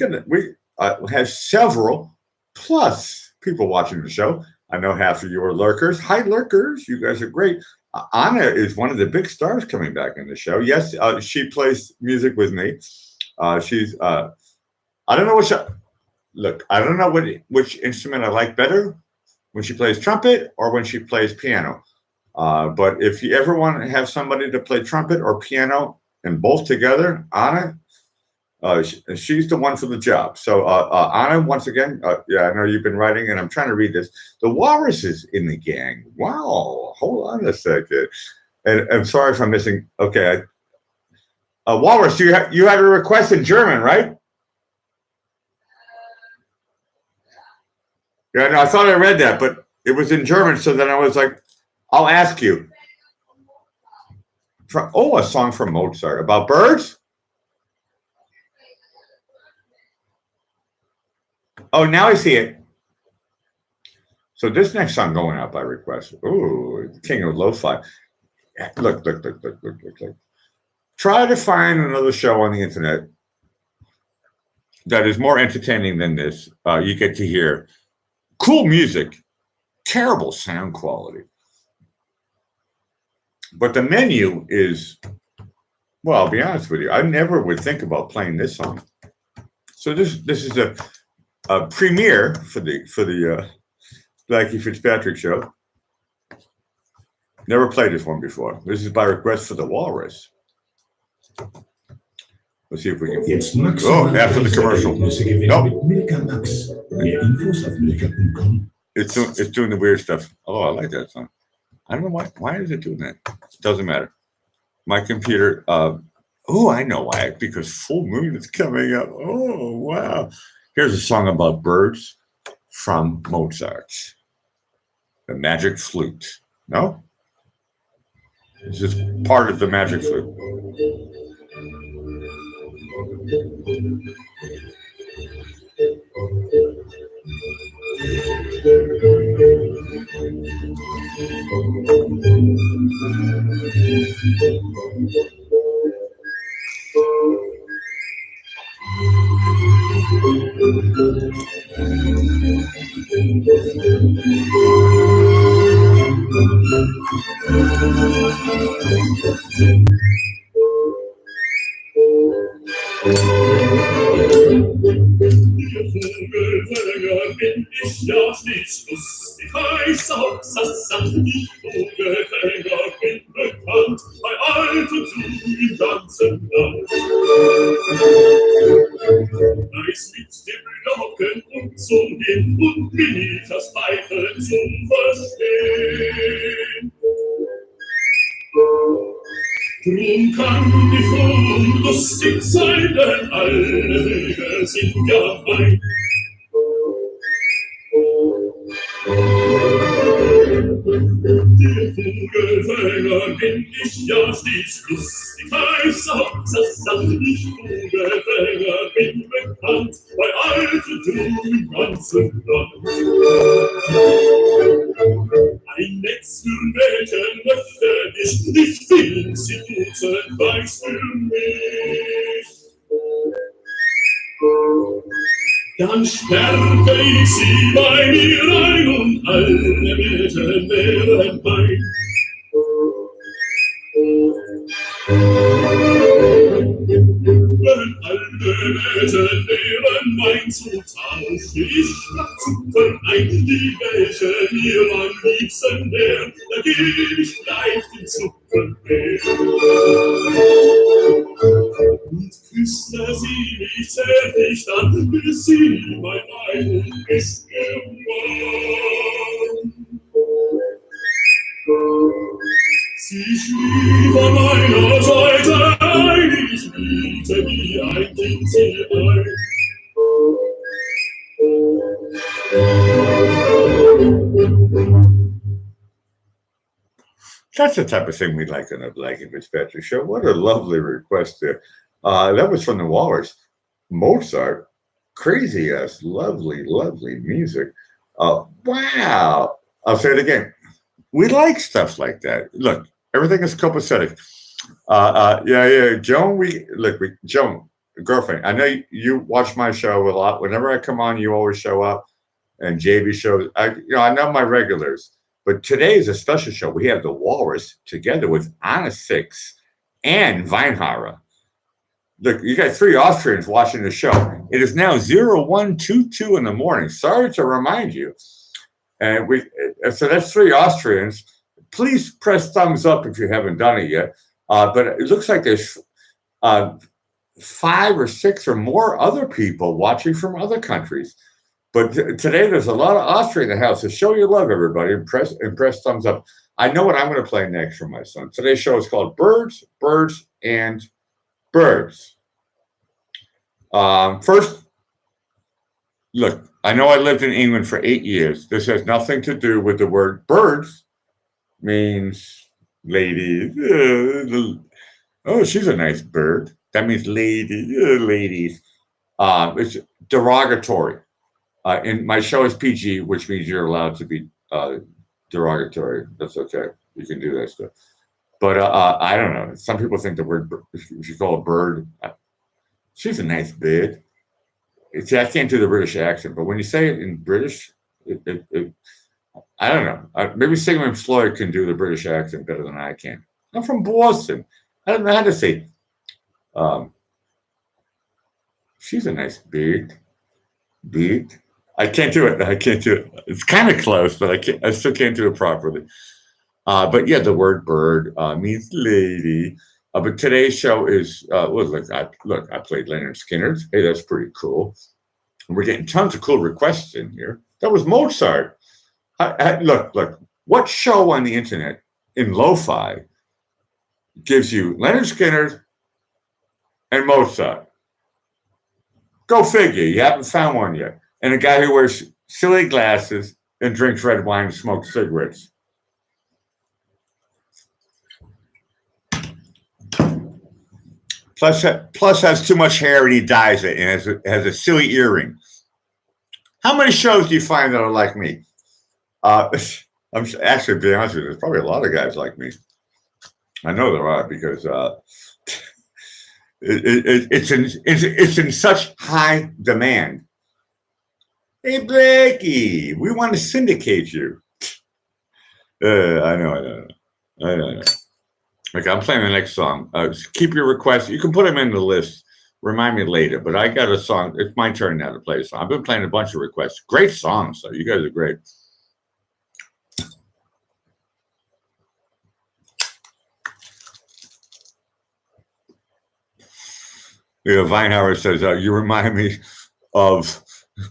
have several plus people watching the show. I know half of you are lurkers. Hi, lurkers. You guys are great. Anna is one of the big stars coming back in the show. Yes, she plays music with me. She's. I don't know what. Look, I don't know which instrument I like better, when she plays trumpet or when she plays piano. But if you ever want to have somebody to play trumpet or piano and both together, Anna, she's the one for the job. So Anna, once again, yeah, I know you've been writing, and I'm trying to read this. The Walrus is in the gang. Wow, hold on a second. And I'm sorry if I'm missing. Okay, Walrus, you had a request in German, right? Yeah, no, I thought I read that, but it was in German. So then I was like, I'll ask you. A song from Mozart about birds? Oh, now I see it. So this next song going out by request. Ooh, King of Lo-Fi. Look. Try to find another show on the internet that is more entertaining than this. You get to hear cool music, terrible sound quality. But the menu is, well, I'll be honest with you, I never would think about playing this song. So this is a premiere for the Blackie Fitzpatrick show. Never played this one before. This is by request for the Walrus. Let's see if we can. Jetzt maximal after the commercial. gewinnen Nope. mit Milka Max. Mehr Infos auf milka.com. It's doing the weird stuff. Oh, I like that song. I don't know why. Why is it doing that? Doesn't matter. My computer. I know why. Because full moon is coming up. Oh, wow. Here's a song about birds from Mozart. The Magic Flute. No? It's just part of the Magic Flute. Vogelfänger bin ich ja stets lustig, heiß auf Sassa. Ich Vogelfänger bin bekannt, bei alt und jung im ganzen Land. Weiß mit dem Locken und zum Hin und mit das Pfeifen zum Verstehen. Drum kann ich wohl lustig sein, denn alle Wege sind ja mein. Der Vogelfänger bin ich ja stets lustig, heiß auf Sassa. Ich Vogelfänger bin bekannt, bei im ganzen Land. Ein Netz für Welten möchte ich will sie nutzen, weißt du mich. Dann sperrte ich sie bei mir ein und alle Welten wären mein. Wenn alle Welten wären mein, so tauschte ich Schnappzuppen ein, die welche mir am liebsten wär, da geb ich gleich den Suppenmeer. Und küsste sie mich zärtlich dann, bis sie mein Leid und mich gewann. Sie schlief an meiner Seite ein, ich liebte wie ein Kind sie ein. That's the type of thing we like on the Blackie Fitzpatrick show. What a lovely request there. That was from the Walrus. Mozart, crazy ass, lovely, lovely music. Wow. I'll say it again. We like stuff like that. Look, everything is copacetic. Joan, Joan, girlfriend, I know you watch my show a lot. Whenever I come on, you always show up. And JV shows, I know my regulars. But today is a special show. We have the Walrus together with Anna Six and Weinhara. Look, you got 3 Austrians watching the show. It is now 0122 in the morning. Sorry to remind you. And so that's 3 Austrians. Please press thumbs up if you haven't done it yet. But it looks like there's 5 or 6 or more other people watching from other countries. But today there's a lot of Austria in the house. So show your love, everybody, and press thumbs up. I know what I'm going to play next for my son. Today's show is called Birds, Birds, and Birds. First, look, I know I lived in England for 8 years. This has nothing to do with the word birds. Means lady. Oh, she's a nice bird. That means lady, ladies. It's derogatory. And my show is PG, which means you're allowed to be derogatory. That's okay. You can do that stuff. But I don't know. Some people think the word, if you call a bird, she's a nice bird. See, I can't do the British accent, but when you say it in British, I don't know. Maybe Sigmund Freud can do the British accent better than I can. I'm from Boston. I don't know how to say. She's a nice bird. Bird. I can't do it. It's kind of close, but I still can't do it properly. But yeah, the word bird means lady. But today's show is, I played Leonard Skinner's. Hey, that's pretty cool. And we're getting tons of cool requests in here. That was Mozart. Look, what show on the internet in lo-fi gives you Leonard Skinner and Mozart? Go figure. You haven't found one yet. And a guy who wears silly glasses and drinks red wine and smokes cigarettes. Plus has too much hair and he dyes it and has a silly earring. How many shows do you find that are like me? I'm actually, to be honest with you, there's probably a lot of guys like me. I know there are because it's in such high demand. Hey, Blackie, we want to syndicate you. I know. Okay, I'm playing the next song. Keep your requests. You can put them in the list. Remind me later. But I got a song. It's my turn now to play a song. I've been playing a bunch of requests. Great songs, though. You guys are great. Yeah, Weinhauer says, you remind me of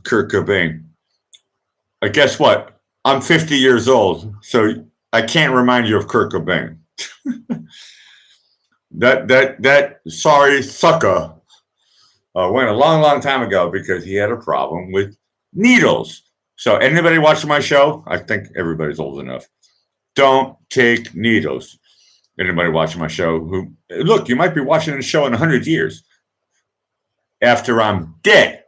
Kurt Cobain. Guess what? I'm 50 years old, so I can't remind you of Kurt Cobain. that sorry sucker went a long time ago because he had a problem with needles. So anybody watching my show? I think everybody's old enough. Don't take needles. Anybody watching my show who, look, you might be watching the show in 100 years after I'm dead.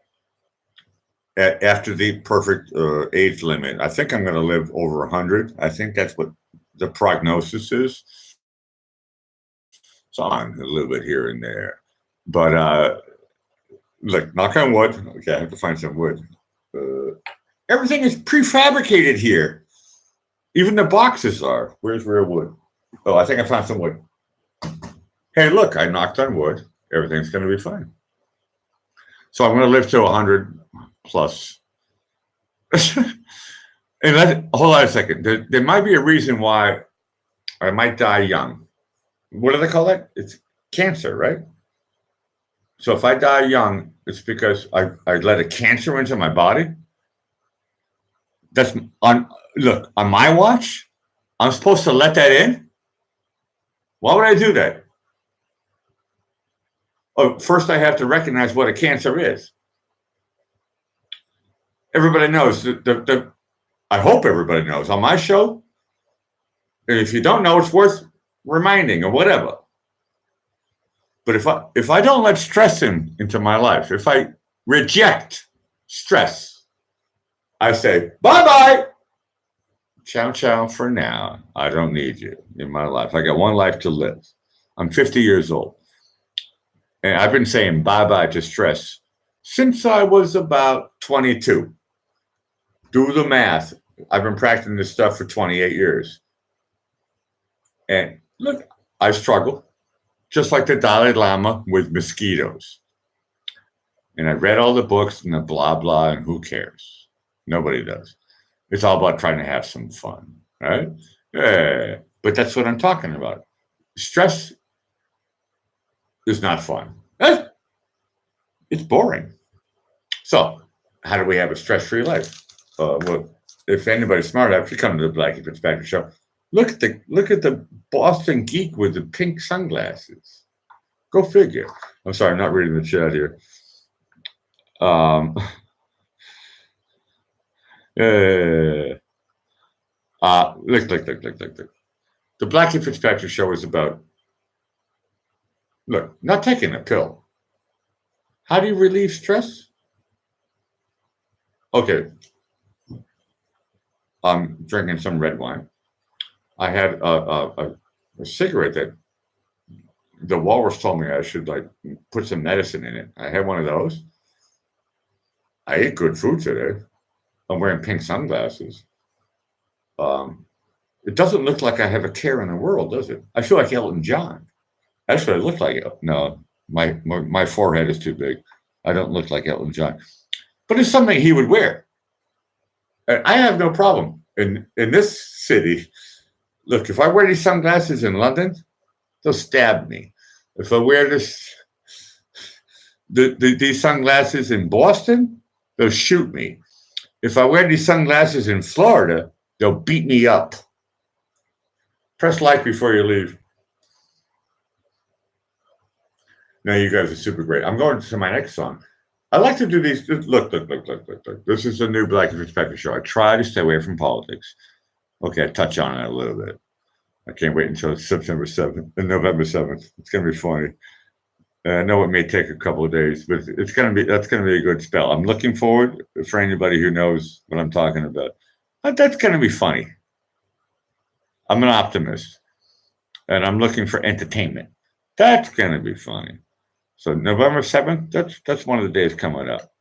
after the perfect age limit. I think I'm going to live over 100. I think that's what the prognosis is. So I'm a little bit here and there, but look, knock on wood. Okay, I have to find some wood. Everything is prefabricated here. Even the boxes are. Where's real wood? Oh, I think I found some wood. Hey, look, I knocked on wood. Everything's going to be fine. So I'm going to live to 100 plus. And hold on a second. There might be a reason why I might die young. What do they call that? It's cancer, right? So if I die young, it's because I let a cancer into my body. That's on. Look, on my watch, I'm supposed to let that in. Why would I do that? Oh, first I have to recognize what a cancer is. Everybody knows. I hope everybody knows on my show. And if you don't know, it's worth reminding or whatever. But if I don't let stress into my life, if I reject stress, I say bye-bye. Ciao, ciao for now. I don't need you in my life. I got one life to live. I'm 50 years old. And I've been saying bye-bye to stress since I was about 22. Do the math. I've been practicing this stuff for 28 years. And look, I struggle, just like the Dalai Lama with mosquitoes. And I read all the books and the blah, blah, and who cares? Nobody does. It's all about trying to have some fun, right? Yeah, but that's what I'm talking about. Stress is not fun. It's boring. So how do we have a stress-free life? Well, if anybody's smart enough, if you come to the Blackie Fitzpatrick show, look at the Boston geek with the pink sunglasses. Go figure. I'm sorry, I'm not reading the chat here. Look. The Blackie Fitzpatrick show is about, look, not taking a pill. How do you relieve stress? Okay. I'm drinking some red wine. I had a cigarette that the walrus told me I should put some medicine in it. I had one of those. I ate good food today. I'm wearing pink sunglasses. It doesn't look like I have a care in the world, does it? I feel like Elton John. That's what I look like. No, my forehead is too big. I don't look like Elton John. But it's something he would wear. And I have no problem. In this city, look, if I wear these sunglasses in London, they'll stab me. If I wear these sunglasses in Boston, they'll shoot me. If I wear these sunglasses in Florida, they'll beat me up. Press like before you leave. Now you guys are super great. I'm going to my next song. I like to do these. Look. This is a new Blackie Fitzpatrick show. I try to stay away from politics. Okay, I touch on it a little bit. I can't wait until September 7th and November 7th. It's going to be funny. I know it may take a couple of days, but that's going to be a good spell. I'm looking forward for anybody who knows what I'm talking about. That's going to be funny. I'm an optimist, and I'm looking for entertainment. That's going to be funny. So November 7th, that's one of the days coming up.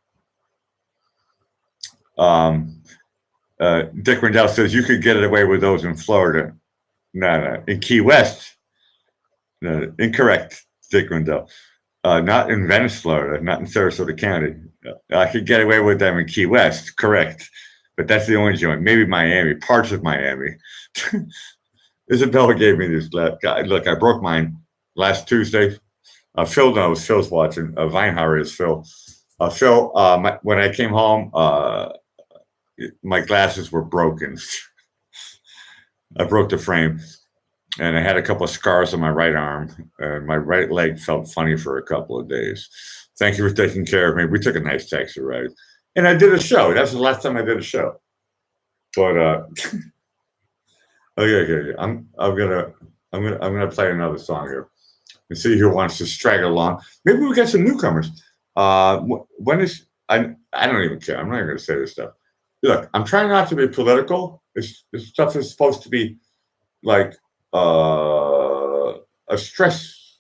Dick Rendell says you could get it away with those in Florida. No. In Key West. No, incorrect, Dick Rendell. Not in Venice, Florida, not in Sarasota County. I could get away with them in Key West, correct. But that's the only joint. Maybe Miami, parts of Miami. Isabella gave me this. Look, I broke mine last Tuesday. Phil knows. Phil's watching. Vinehauer is Phil. Phil, when I came home, my glasses were broken. I broke the frame, and I had a couple of scars on my right arm, and my right leg felt funny for a couple of days. Thank you for taking care of me. We took a nice taxi ride, and I did a show. That's the last time I did a show. But okay. I'm gonna play another song here and see who wants to straggle along. Maybe we got some newcomers. When is I don't even care. I'm not even going to say this stuff. Look, I'm trying not to be political. This stuff is supposed to be like a stress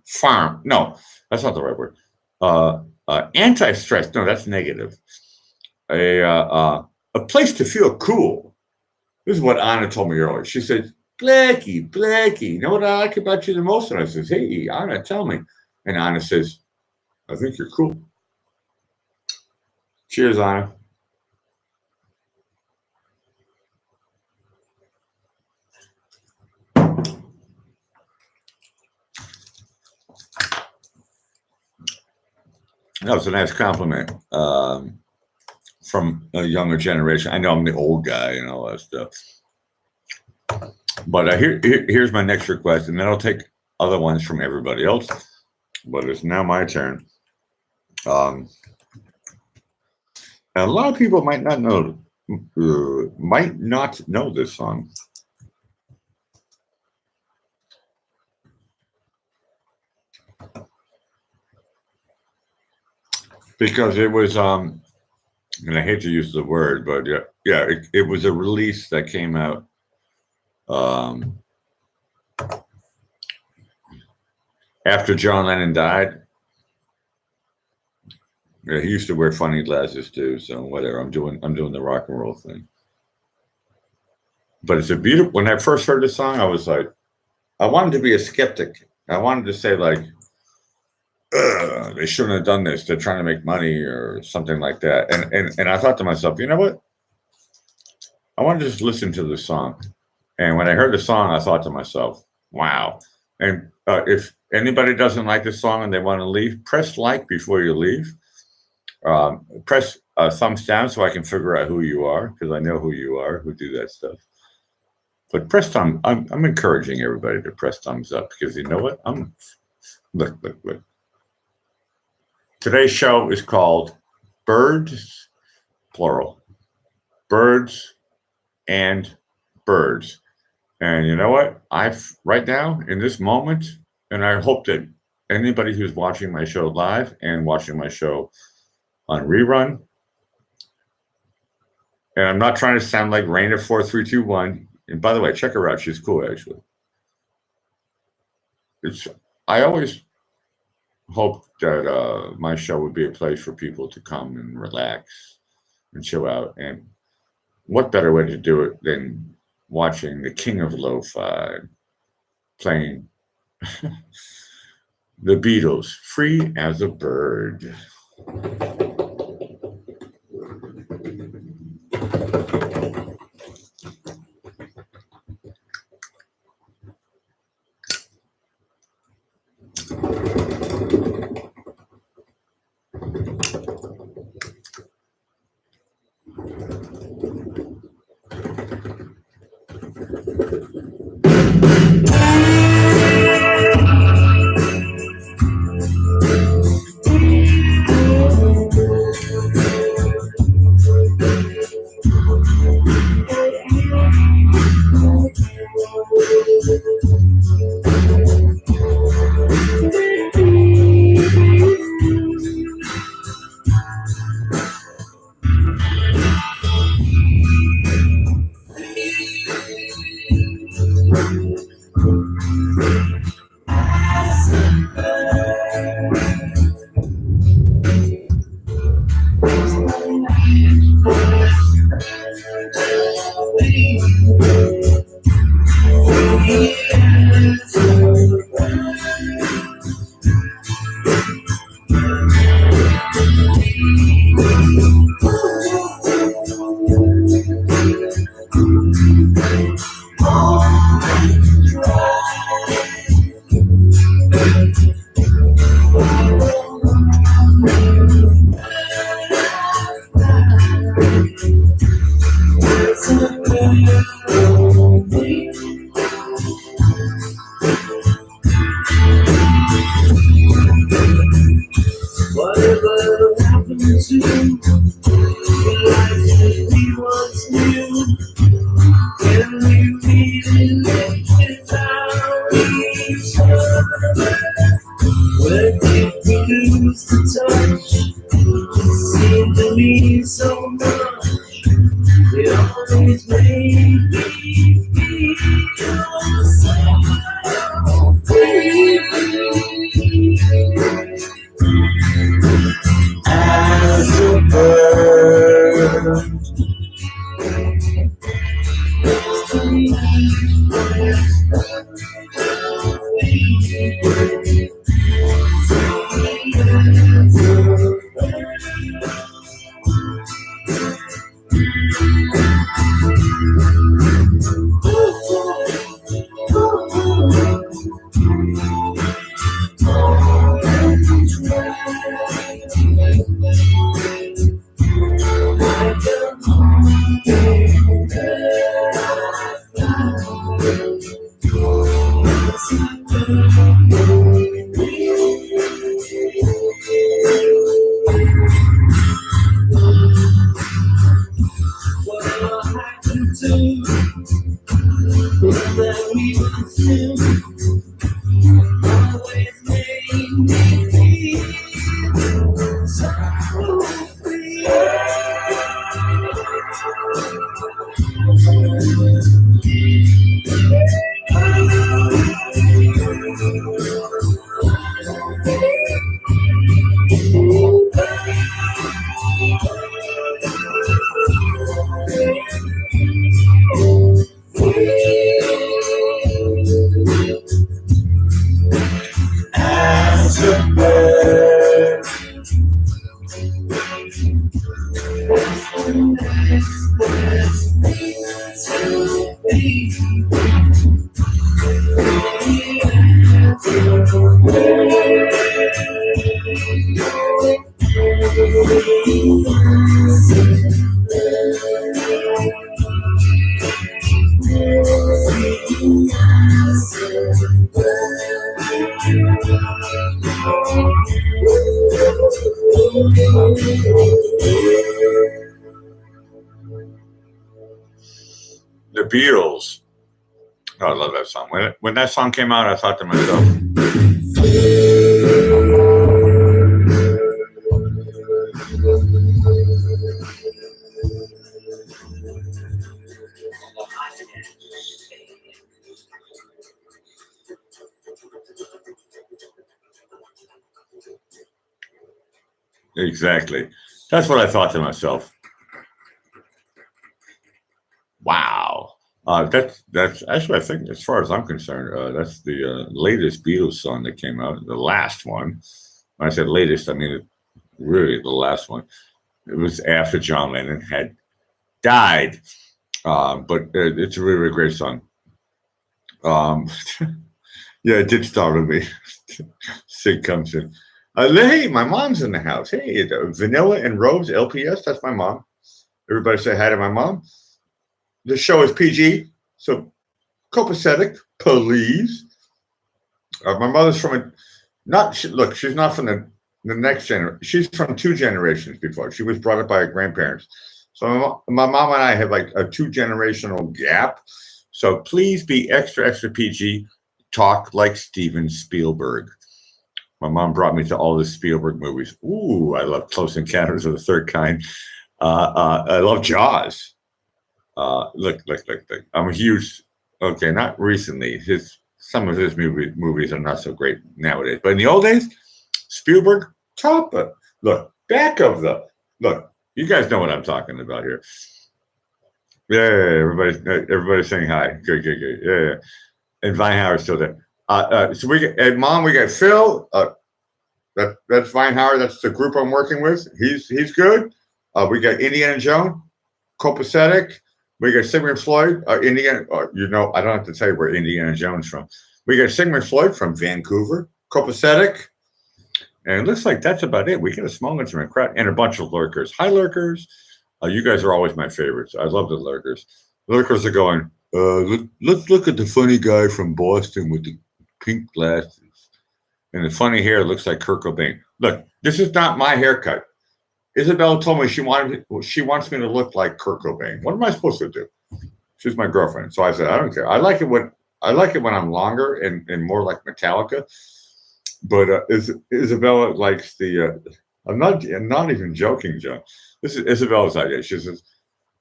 farm. No, that's not the right word. Anti-stress. No, that's negative. A place to feel cool. This is what Anna told me earlier. She said, Blackie, you know what I like about you the most? And I says, hey, Anna, tell me. And Anna says, I think you're cool. Cheers, Anna. That was a nice compliment from a younger generation. I know I'm the old guy and all that stuff. But here's my next request, and then I'll take other ones from everybody else. But it's now my turn. And a lot of people might not know this song. Because it was, and I hate to use the word, but it was a release that came out after John Lennon died. Yeah, he used to wear funny glasses too, so whatever. I'm doing the rock and roll thing. But it's a beautiful. When I first heard the song, I was like, I wanted to be a skeptic. I wanted to say like, they shouldn't have done this. They're trying to make money or something like that. And I thought to myself, you know what? I want to just listen to the song. And when I heard the song, I thought to myself, wow. And if anybody doesn't like the song and they want to leave, press like before you leave. Press thumbs down so I can figure out who you are, because I know who you are who do that stuff. But press thumb. I'm encouraging everybody to press thumbs up, because you know what? Look. Today's show is called Birds, plural. Birds and Birds. And you know what? Right now, in this moment, and I hope that anybody who's watching my show live and watching my show on rerun, and I'm not trying to sound like Raina 4321. And by the way, check her out. She's cool, actually. I always hope that my show would be a place for people to come and relax and chill out. And what better way to do it than watching the king of lo-fi playing the Beatles, Free as a Bird. Whatever happened to the life that we once knew? Can we really live without each other? Where did we lose the touch? As a bird. As a bird. The Beatles. Oh, I love that song. When that song came out, I thought to myself, exactly. That's what I thought to myself. Wow. That's actually, I think, as far as I'm concerned, that's the latest Beatles song that came out, the last one. When I said latest, I mean really the last one. It was after John Lennon had died, but it's a really, really great song. Yeah, it did startle me. Sig comes in. Hey, my mom's in the house. Hey, Vanilla and Rose LPS. That's my mom. Everybody say hi to my mom. The show is PG, so copacetic, please. My mother's from look, she's not from the next generation. She's from 2 generations before. She was brought up by her grandparents. So my mom and I have like a 2-generational gap. So please be extra, extra PG. Talk like Steven Spielberg. My mom brought me to all the Spielberg movies. Ooh, I love Close Encounters of the Third Kind. I love Jaws. Look. I'm a huge, okay, not recently. Some of his movies are not so great nowadays. But in the old days, Spielberg, top of, look, look, you guys know what I'm talking about here. Yeah, everybody's saying hi. Good. Yeah. And Vinehauer's still there. So Mom, we got Phil. That's Vinehauer. That's the group I'm working with. He's good. We got Indiana Jones, copacetic. We got Sigmund Floyd, Indiana. I don't have to tell you where Indiana Jones from. We got Sigmund Floyd from Vancouver, copacetic. And it looks like that's about it. We get a small intimate crowd and a bunch of lurkers. Hi, lurkers. You guys are always my favorites. I love the lurkers. Lurkers are going, let's look at the funny guy from Boston with the pink glasses. And the funny hair looks like Kurt Cobain. Look, this is not my haircut. Isabella told me she wants me to look like Kurt Cobain. What am I supposed to do? She's my girlfriend. So I said, I don't care. I like it when I'm longer and more like Metallica. But Isabella likes the I'm not even joking, John. This is Isabella's idea. She says,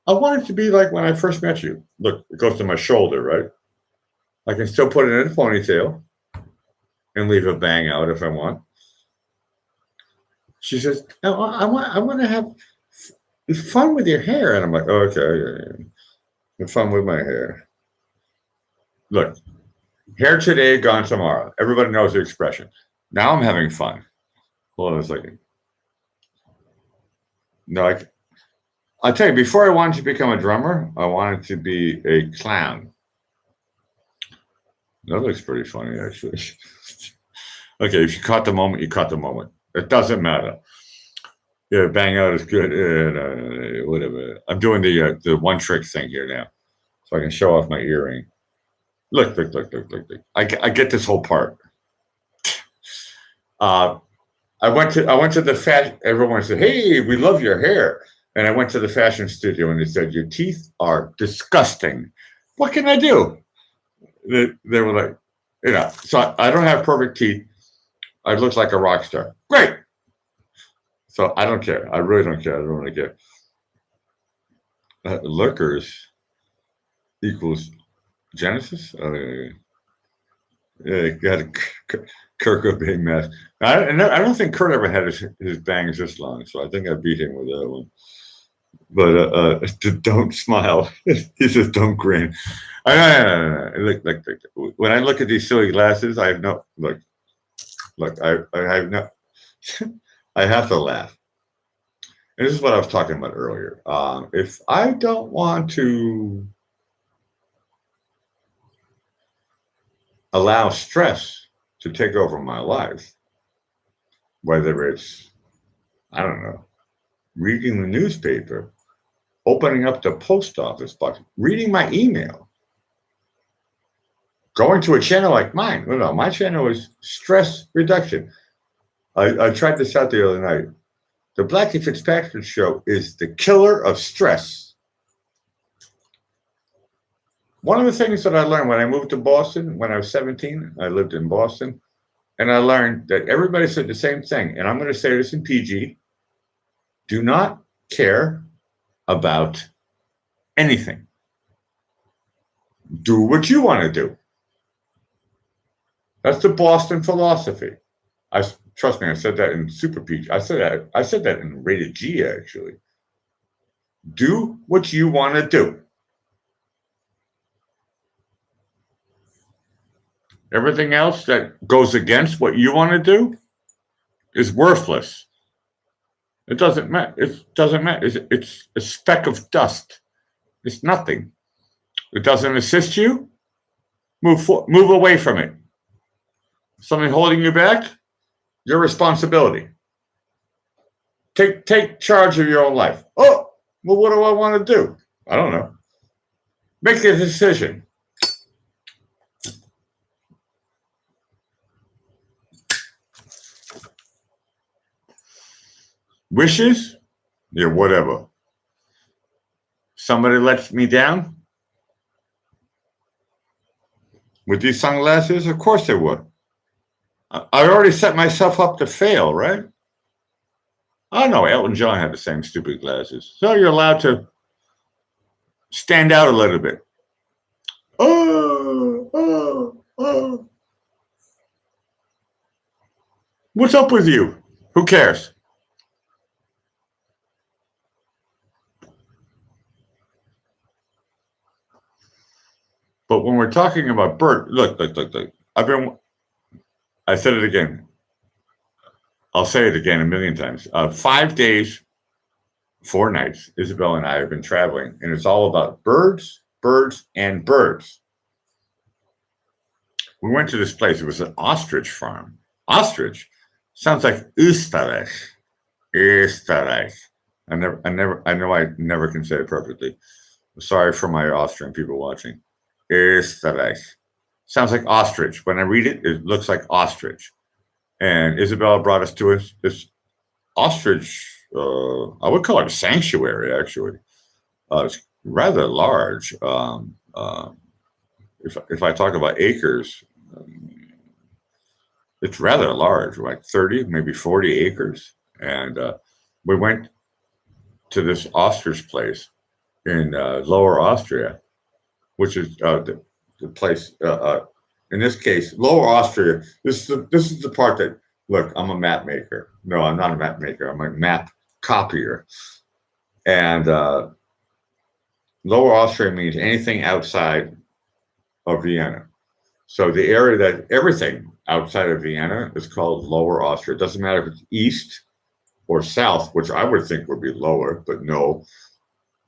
I want it to be like when I first met you. Look, it goes to my shoulder, right? I can still put it in a ponytail and leave a bang out if I want. She says, no, I want to have fun with your hair. And I'm like, oh, okay, have fun with my hair. Look, hair today, gone tomorrow. Everybody knows the expression. Now I'm having fun. Hold on a second. No, I'll tell you, before I wanted to become a drummer, I wanted to be a clown. That looks pretty funny, actually. Okay, if you caught the moment, you caught the moment. It doesn't matter. Yeah, bang out is good. Whatever. I'm doing the one trick thing here now, so I can show off my earring. Look. I get this whole part. I went to the fashion. Everyone said, "Hey, we love your hair." And I went to the fashion studio, and they said, "Your teeth are disgusting." What can I do? They were like, so I don't have perfect teeth. I look like a rock star. Great. So I don't care. I really don't care. I don't really care. Lurkers equals Genesis? Got a Kurt being mad. I don't think Kurt ever had his bangs this long, so I think I beat him with that one. But don't smile. He says, don't grin. Look, when I look at these silly glasses, I have no look. I have no. I have to laugh. And this is what I was talking about earlier. If I don't want to allow stress to take over my life, whether it's, I don't know, reading the newspaper, opening up the post office box, reading my email, going to a channel like mine. No, my channel is stress reduction. I tried this out the other night. The Blackie Fitzpatrick Show is the killer of stress. One of the things that I learned when I moved to Boston, when I was 17, I lived in Boston, and I learned that everybody said the same thing. And I'm going to say this in PG. Do not care about anything. Do what you want to do. That's the Boston philosophy. Trust me, I said that in Super PG. I said that in Rated G, actually. Do what you want to do. Everything else that goes against what you want to do is worthless. It doesn't matter. It doesn't matter. It's a speck of dust. It's nothing. It doesn't assist you. Move away from it. Something holding you back, your responsibility. Take charge of your own life. Oh, well, what do I want to do? I don't know. Make a decision. Wishes? Yeah, whatever. Somebody lets me down? With these sunglasses? Of course they would. I already set myself up to fail, right? Oh no, Elton John had the same stupid glasses. So you're allowed to stand out a little bit. Oh. What's up with you? Who cares? But when we're talking about Bert, look. I said it again. I'll say it again a million times. 5 days, 4 nights, Isabel and I have been traveling, and it's all about birds, and birds. We went to this place. It was an ostrich farm. Ostrich sounds like Österreich. Österreich. I know I never can say it perfectly. Sorry for my Austrian people watching. Österreich. Sounds like ostrich. When I read it, it looks like ostrich. And Isabella brought us to this ostrich, I would call it a sanctuary, actually. It's rather large. If I talk about acres, it's rather large, like 30, maybe 40 acres. And we went to this ostrich place. in Lower Austria, which is the place. In this case, Lower Austria. This is the part that, look. I'm a map maker. No, I'm not a map maker. I'm a map copier. And Lower Austria means anything outside of Vienna. So the area that everything outside of Vienna is called Lower Austria. It doesn't matter if it's east or south, which I would think would be lower, but no,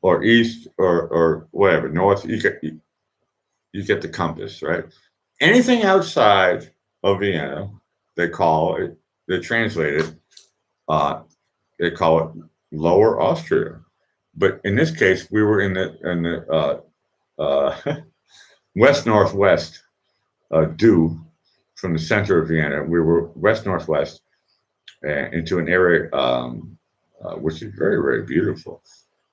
or east or whatever, north. You get the compass, right? Anything outside of Vienna, they translate it, they call it Lower Austria. But in this case, we were in the west northwest, due from the center of Vienna. We were west northwest into an area which is very, very beautiful,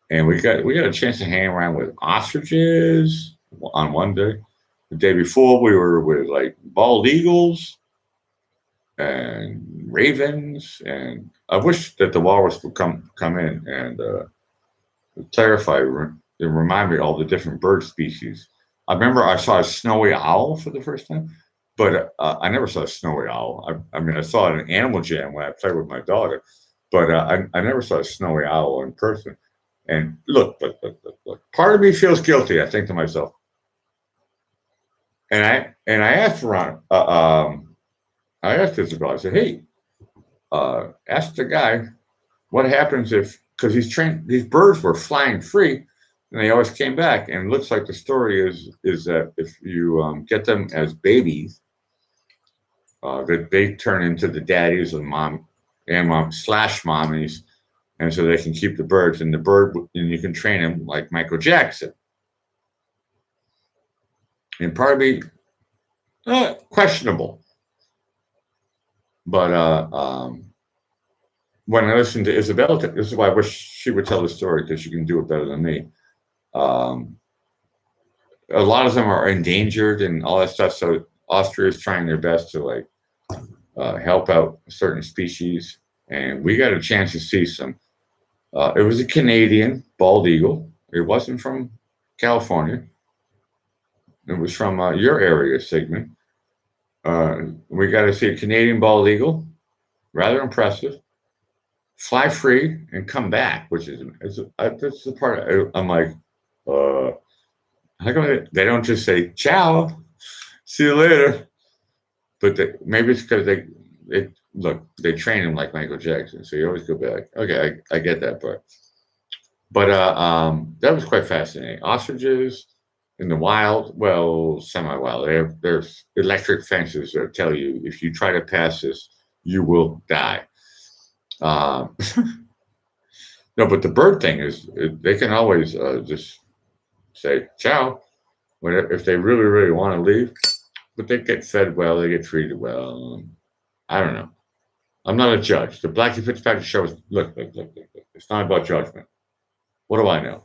and we got a chance to hang around with ostriches on one day. The day before, we were with like bald eagles and ravens, and I wish that the walrus would come in and clarify and remind me all the different bird species. I remember I saw a snowy owl for the first time, but I never saw a snowy owl. I mean, I saw it in Animal Jam when I played with my daughter, but I never saw a snowy owl in person. And look, part of me feels guilty. I think to myself, and I asked Ron, I asked Isabel. I said, "Hey, ask the guy what happens if, because these birds were flying free." And they always came back, and it looks like the story is that if you get them as babies, that they turn into the daddies and mom slash mommies, and so they can keep the birds. And you can train them like Michael Jackson. And part of me, questionable, but when I listened to Isabel, this is why I wish she would tell the story, because she can do it better than me. A lot of them are endangered and all that stuff. So Austria is trying their best to help out certain species. And we got a chance to see some. It was a Canadian bald eagle. It wasn't from California. It was from your area, Sigmund. We got to see a Canadian bald eagle. Rather impressive. Fly free and come back, which that's the part I'm like, how come they don't just say ciao, see you later? But maybe it's because they train him like Michael Jackson, so you always go back. Okay, I get that part. But that was quite fascinating. Ostriches in the wild, well, semi-wild. There's electric fences that tell you if you try to pass this, you will die. No, but the bird thing is they can always just say ciao if they really, really want to leave. But they get fed well, they get treated well. I don't know. I'm not a judge. The Blackie Fitzpatrick show is look. It's not about judgment. What do I know?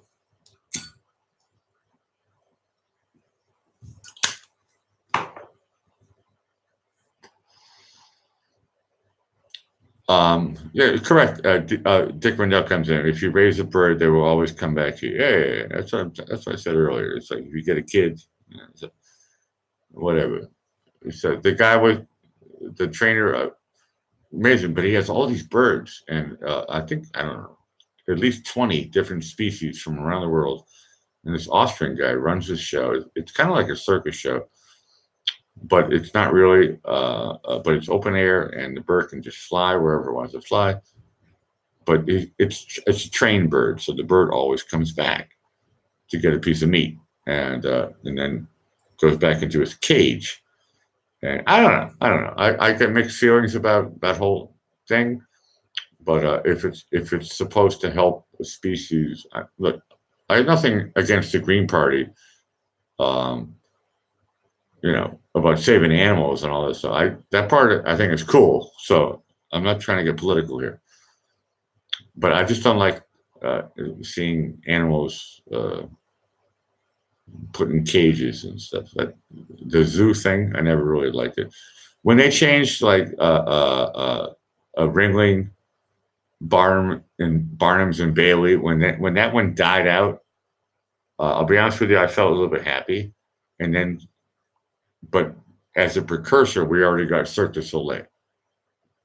Yeah, correct. Dick Rendell comes in. If you raise a bird, they will always come back to you. Yeah. That's what I said earlier. It's like if you get a kid, whatever. So the guy was the trainer, amazing, but he has all these birds, and I don't know, at least 20 different species from around the world. And this Austrian guy runs this show. It's kind of like a circus show, but it's not really. But it's open air, and the bird can just fly wherever it wants to fly. But it's a trained bird, so the bird always comes back to get a piece of meat, and then goes back into his cage. And I don't know. I get mixed feelings about that whole thing. But if it's supposed to help a species, look, I have nothing against the Green Party. About saving animals and all this stuff. That part I think is cool. So I'm not trying to get political here, but I just don't like seeing animals put in cages and stuff. The zoo thing, I never really liked it. When they changed like a Ringling, Barnum's and Bailey, when that one died out, I'll be honest with you, I felt a little bit happy, and then, but as a precursor, we already got Cirque du Soleil.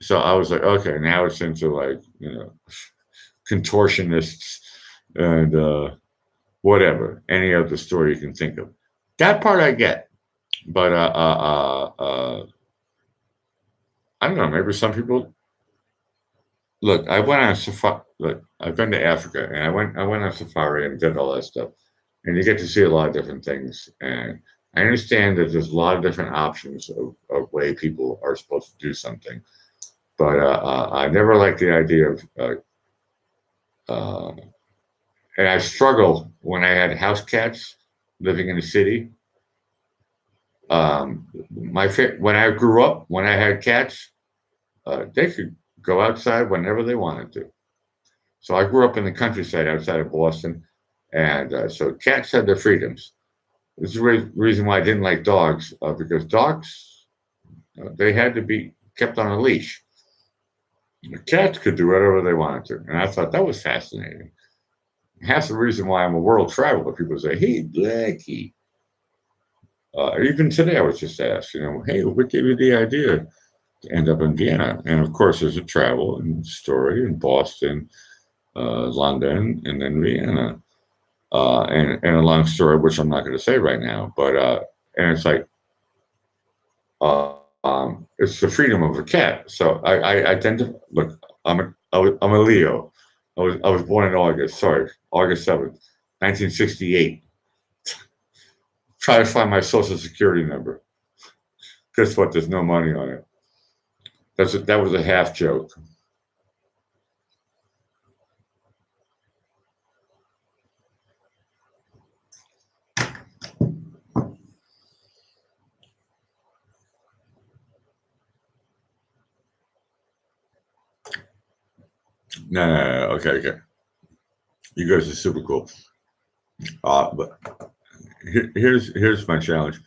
So I was like, okay, now it's into like, contortionists and whatever, any other story you can think of. That part I get, but I don't know. Maybe some people. Look, I went on safari. Look, I've been to Africa, and I went on safari and did all that stuff, and you get to see a lot of different things. And I understand that there's a lot of different options of way people are supposed to do something, but I never liked the idea of. And I struggled when I had house cats living in the city. When I grew up, when I had cats, they could go outside whenever they wanted to. So I grew up in the countryside outside of Boston, and so cats had their freedoms. This is the reason why I didn't like dogs, because dogs, they had to be kept on a leash. The cats could do whatever they wanted to, and I thought that was fascinating. Half the reason why I'm a world traveler, people say, hey, Blackie. Even today I was just asked, hey, what gave you the idea to end up in Vienna? And of course, there's a travel and story in Boston, London, and then Vienna. And a long story, which I'm not going to say right now, but and it's like, it's the freedom of a cat. So I tend to look. I'm a Leo. I was born in August 7th, 1968. Try to find my social security number. Guess what? There's no money on it. That was a half joke. No. Okay. You guys are super cool. But here's my challenge,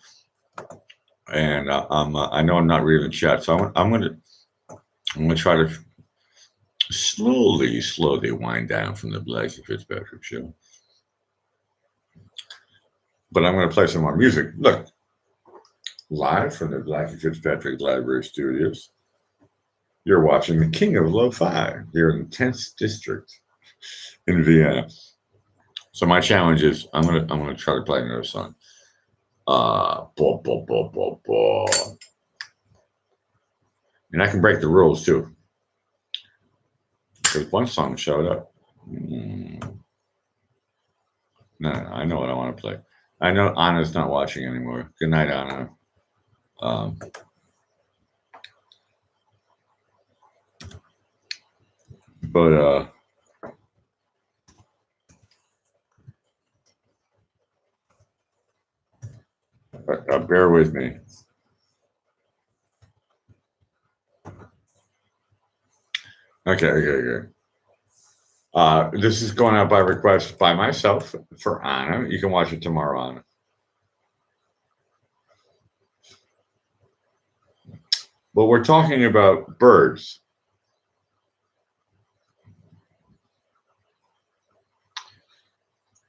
and I know I'm not reading the chat, so I'm gonna try to slowly wind down from the Blackie Fitzpatrick show. But I'm gonna play some more music. Look, live from the Blackie Fitzpatrick Library Studios. You're watching the King of Lo-Fi here in the 10th District in Vienna. So my challenge is I'm gonna try to play another song. And I can break the rules too. Because one song showed up. No, I know what I want to play. I know Anna's not watching anymore. Good night, Anna. Bear with me. Okay. This is going out by request by myself for Anna. You can watch it tomorrow, Anna. But we're talking about birds.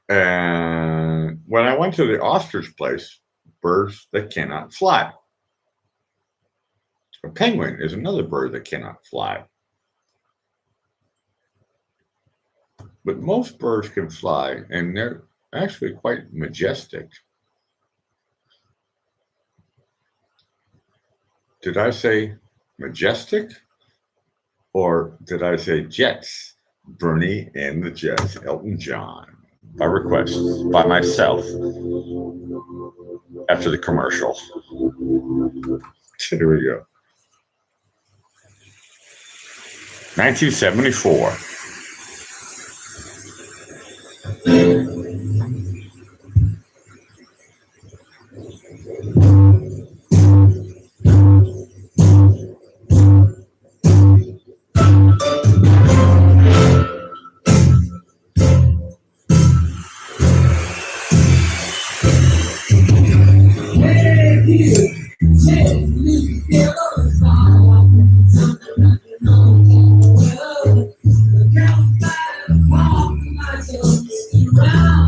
And when I went to the ostrich place, birds that cannot fly. A penguin is another bird that cannot fly. But most birds can fly, and they're actually quite majestic. Did I say majestic? Or did I say Jets? Bernie and the Jets, Elton John. By request, by myself, after the commercial. Here we go. 1974. Wow.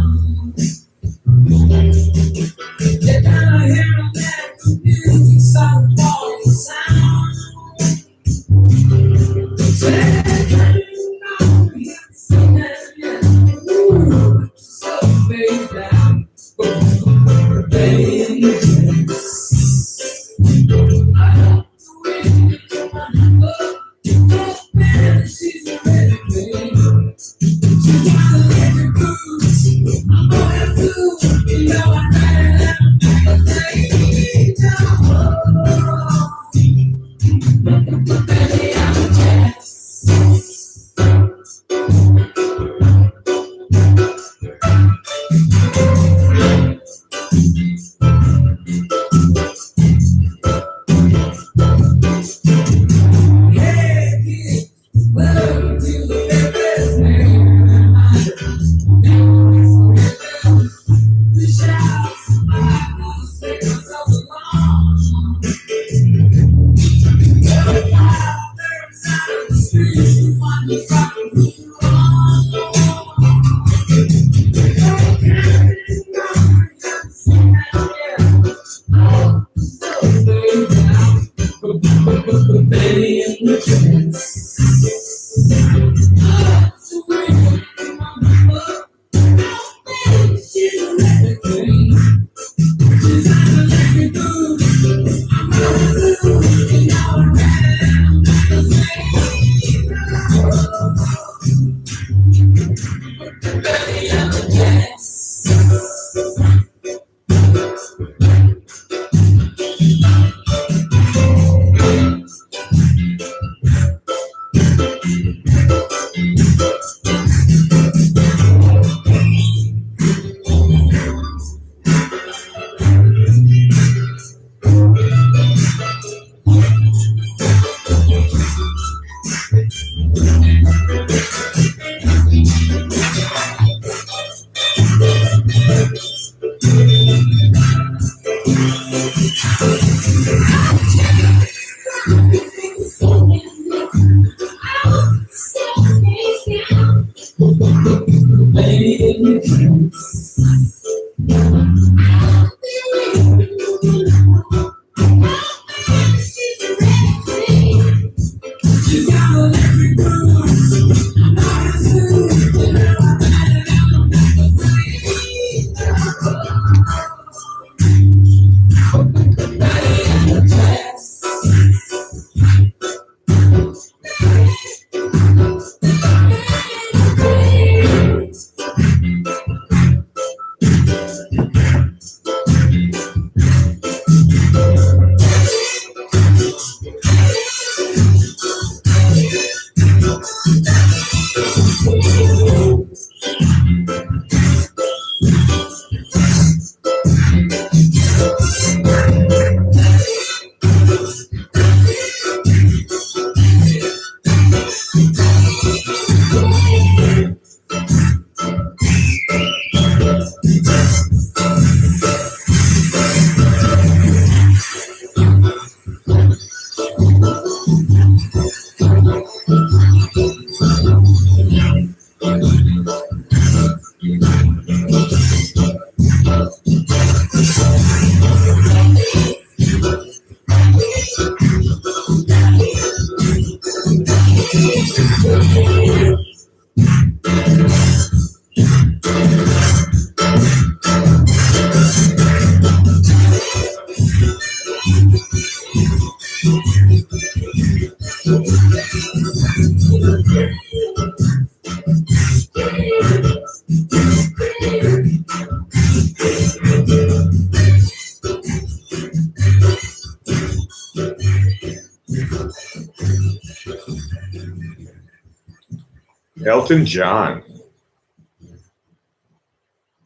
Elton John.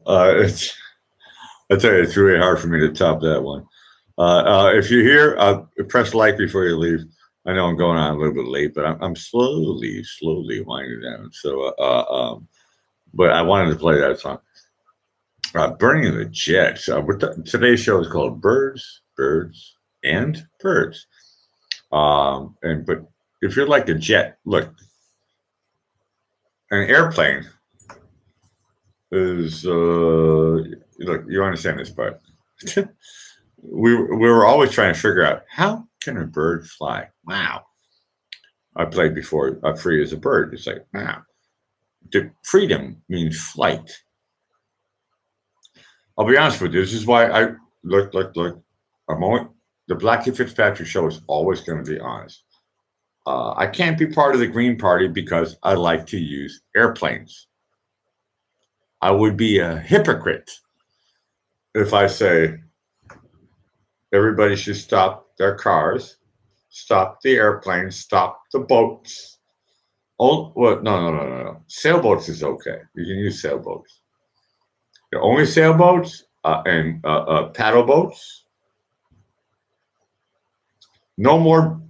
I tell you, it's really hard for me to top that one. If you're here, press like before you leave. I know I'm going on a little bit late, but I'm slowly winding down. So, but I wanted to play that song. Burning the Jets. Today's show is called Birds, and Birds. But if you're like a jet, look, an airplane is look, you understand this part. we were always trying to figure out, how can a bird fly? Wow. I played before, free as a bird. It's like, wow. The freedom means flight. I'll be honest with you. This is why I look. I'm only, the Blackie Fitzpatrick show is always going to be honest. I can't be part of the Green Party because I like to use airplanes. I would be a hypocrite if I say everybody should stop their cars, stop the airplanes, stop the boats. Oh, well, no. Sailboats is okay. You can use sailboats. The only sailboats and paddle boats. No more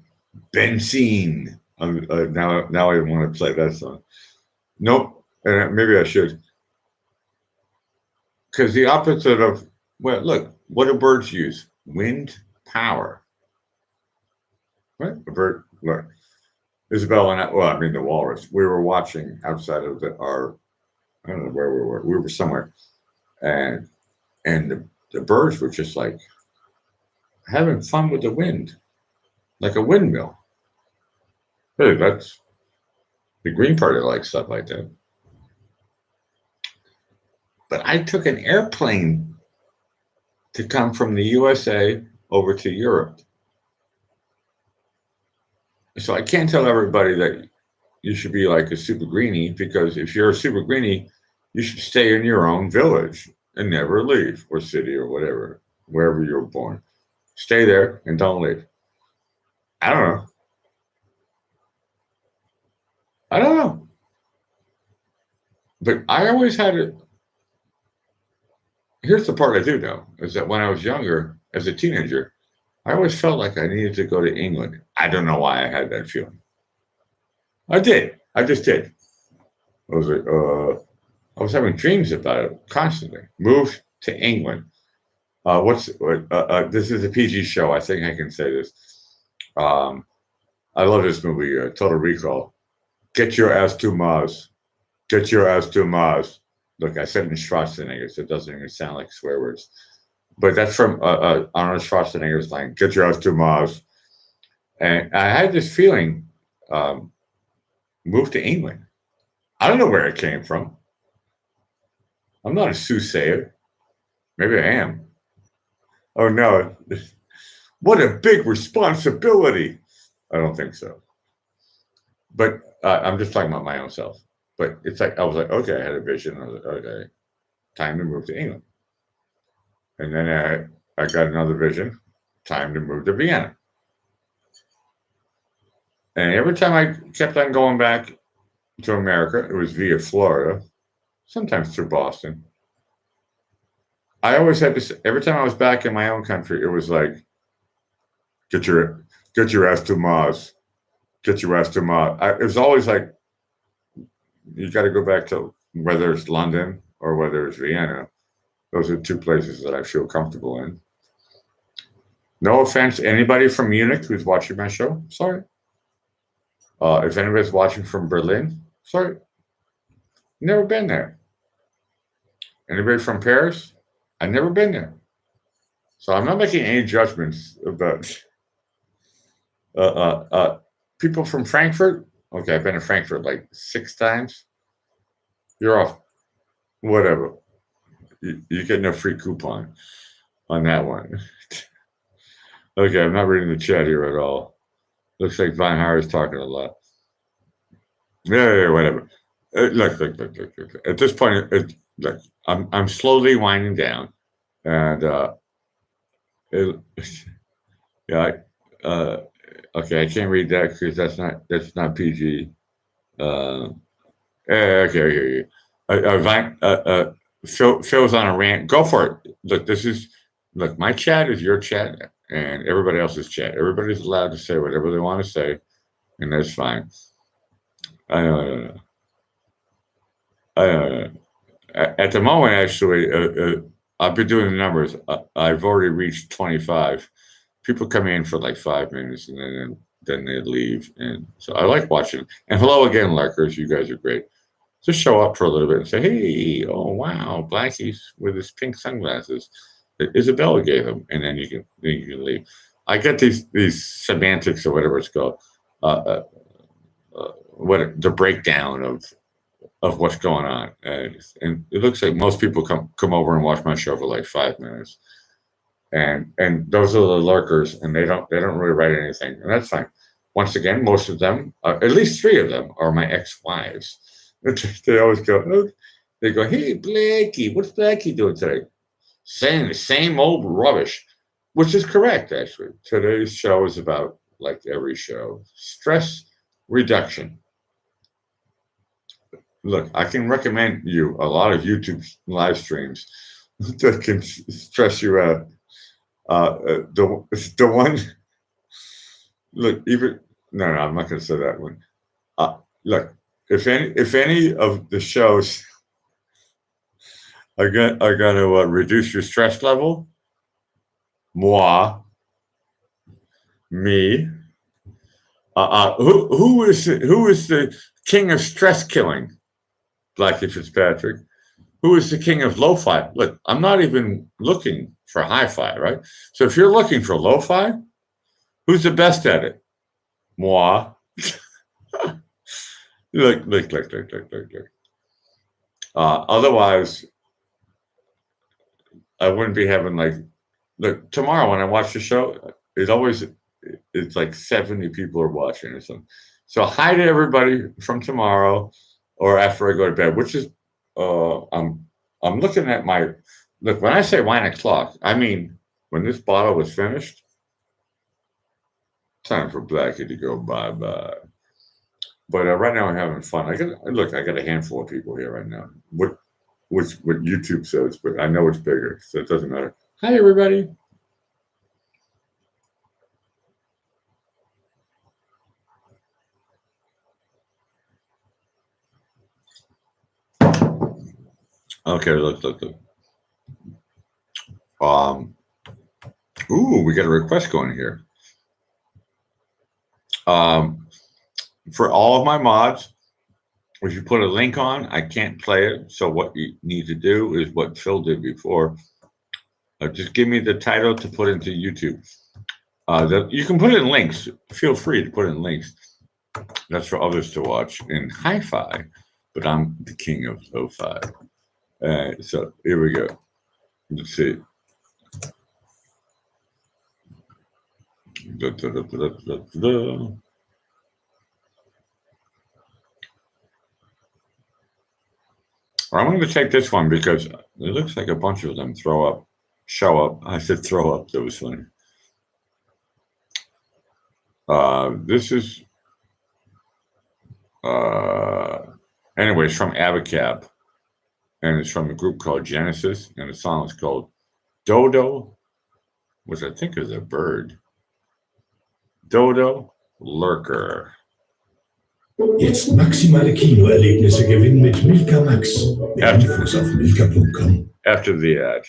benzene. Now I want to play that song. Nope, and maybe I should. Because the opposite of, well, look, what do birds use? Wind power. Right? A bird, look. Isabel and I, well, I mean, the walrus, we were watching outside of our, I don't know where we were. We were somewhere. And the birds were just like having fun with the wind, like a windmill. Hey, that's the Green Party likes stuff like that. But I took an airplane to come from the USA over to Europe. So I can't tell everybody that you should be like a super greenie, because if you're a super greenie, you should stay in your own village and never leave, or city, or whatever, wherever you were born. Stay there and don't leave. I don't know. But I always had it. Here's the part I do know, is that when I was younger, as a teenager, I always felt like I needed to go to England. I don't know why I had that feeling. I did. I just did. I was like, I was having dreams about it constantly. Moved to England. This is a PG show. I think I can say this. I love this movie, Total Recall. Get your ass to Mars. Get your ass to Mars. Look, I said it in Schwarzenegger, so it doesn't even sound like swear words. But that's from Arnold Schwarzenegger's line, get your ass to Mars. And I had this feeling, move to England. I don't know where it came from. I'm not a soothsayer. Maybe I am. Oh, no. What a big responsibility. I don't think so. But I'm just talking about my own self. But it's like, I was like, okay, I had a vision. I was like, okay, time to move to England. And then I got another vision, time to move to Vienna. And every time I kept on going back to America, it was via Florida, sometimes through Boston. I always had this, every time I was back in my own country, it was like, get your ass to Mars. Get your ass to Mars. It was always like, you got to go back to, whether it's London or whether it's Vienna. Those are two places that I feel comfortable in. No offense to anybody from Munich who's watching my show. Sorry. If anybody's watching from Berlin, sorry. Never been there. Anybody from Paris? I've never been there. So I'm not making any judgments about people from Frankfurt. Okay, I've been to Frankfurt like 6 times. You're off. Whatever. You get no free coupon on that one. Okay, I'm not reading the chat here at all. Looks like Von Harris talking a lot. Yeah, whatever. Look. At this point, look, I'm slowly winding down, and okay, I can't read that because that's not PG. Okay, I hear you. Phil's on a rant. Go for it. Look, my chat is your chat and everybody else's chat. Everybody's allowed to say whatever they want to say, and that's fine. I don't know. At the moment, actually, I've been doing the numbers. I've already reached 25. People come in for like 5 minutes and then they leave. And so I like watching. And hello again, lurkers. You guys are great. Just show up for a little bit and say, hey, oh, wow, Blackie's with his pink sunglasses that Isabella gave him. And then you can leave. I get these semantics or whatever it's called, the breakdown of what's going on. And it looks like most people come over and watch my show for like 5 minutes. And those are the lurkers, and they don't really write anything. And that's fine. Once again, most of them, at least 3 of them, are my ex-wives. They always go, oh, they go, hey, Blackie, what's Blackie doing today? Saying the same old rubbish, which is correct, actually. Today's show is about, like every show, stress reduction. Look, I can recommend you a lot of YouTube live streams that can stress you out. The one, look, even no, I'm not going to say that one. Look, if any of the shows are going to reduce your stress level, moi, me. Who is the king of stress killing? Blackie Fitzpatrick. Who is the king of lo-fi? Look, I'm not even looking for hi-fi, right? So if you're looking for lo-fi, who's the best at it? Moi. Look. Otherwise, I wouldn't be having look, tomorrow when I watch the show, it's like 70 people are watching or something. So hi to everybody from tomorrow or after I go to bed, which is, I'm looking at look, when I say 9 o'clock, I mean, when this bottle was finished, time for Blackie to go bye-bye. But right now I'm having fun. I got a handful of people here right now. What YouTube says, but I know it's bigger, so it doesn't matter. Hi, everybody. Okay, look. Ooh, we got a request going here. For all of my mods, if you put a link on, I can't play it. So what you need to do is what Phil did before. Just give me the title to put into YouTube. You can put it in links. Feel free to put it in links. That's for others to watch in hi-fi, but I'm the king of lo-fi. So here we go. Let's see. I'm going to take this one because it looks like a bunch of them show up. I said throw up. That was funny. This is, anyways, from Abacab. And it's from a group called Genesis. And the song is called Dodo, which I think is a bird. Dodo Lurker. Jetzt maximale Kinoerlebnisse gewinnen mit Milka Max. Mehr Infos auf milka.com. After the ad.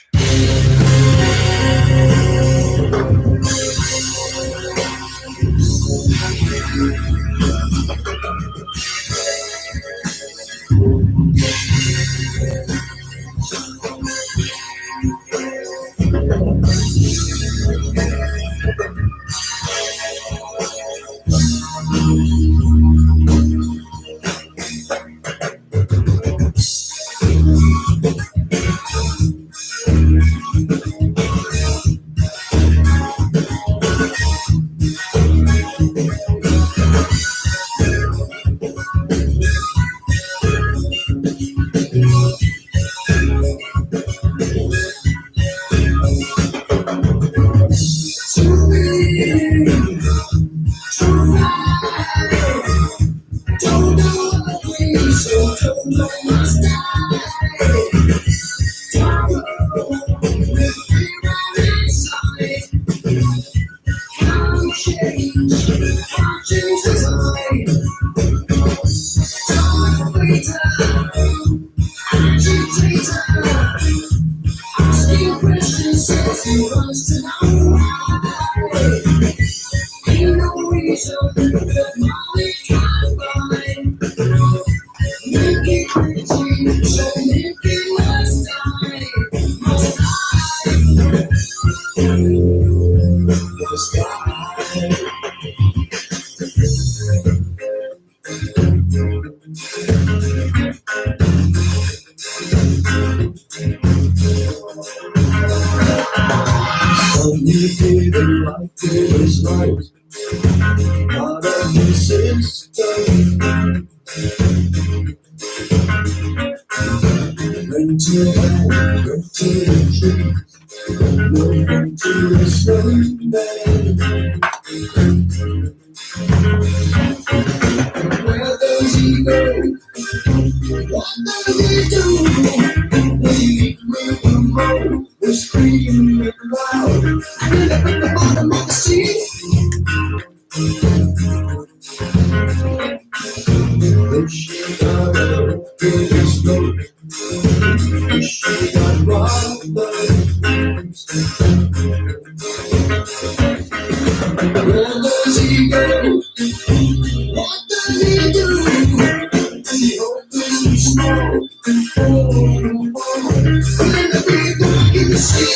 What does he do? was screaming loud. I ended up at the bottom of the sea. Then she got up in the smoke. She got robbed by the where does he go? What does he do? He opens the smoke. Oh, let the people in the sea.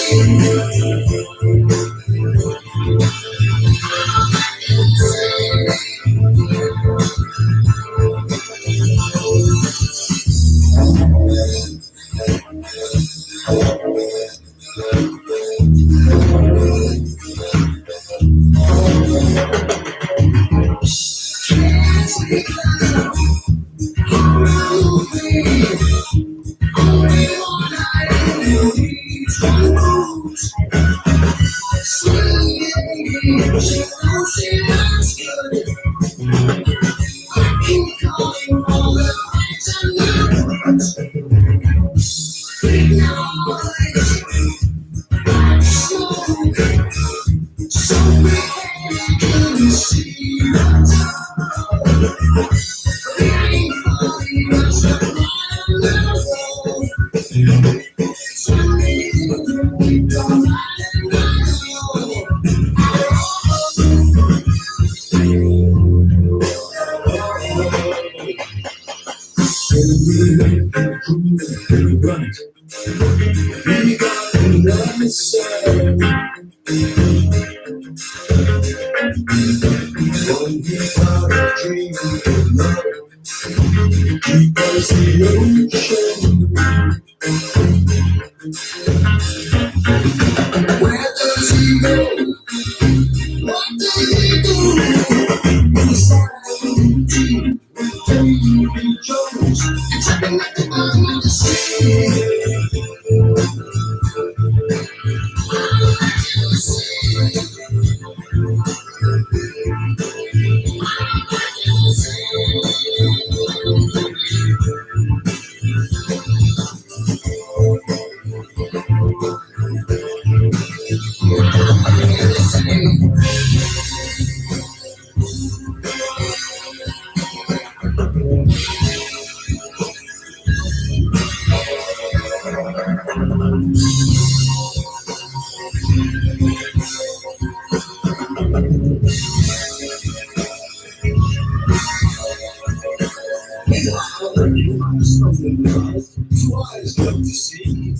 Two eyes looked to see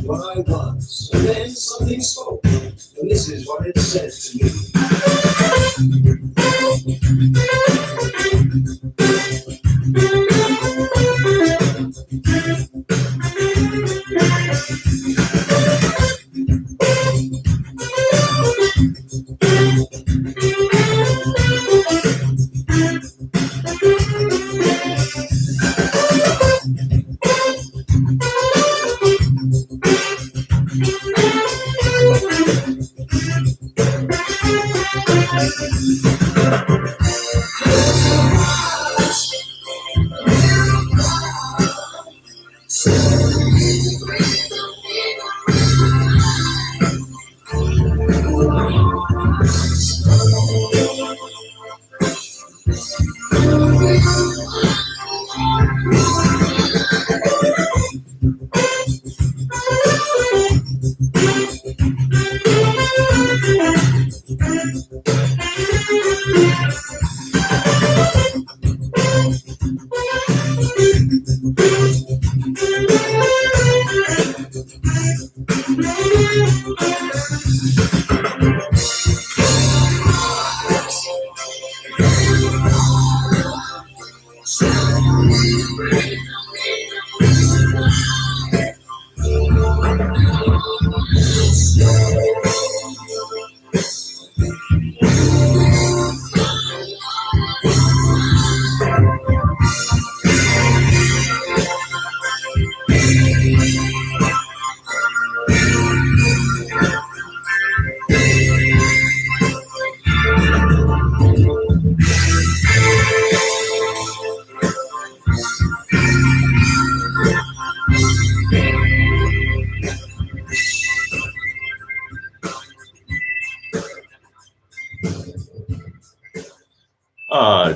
what I was, and then something spoke, and this is what it said to me.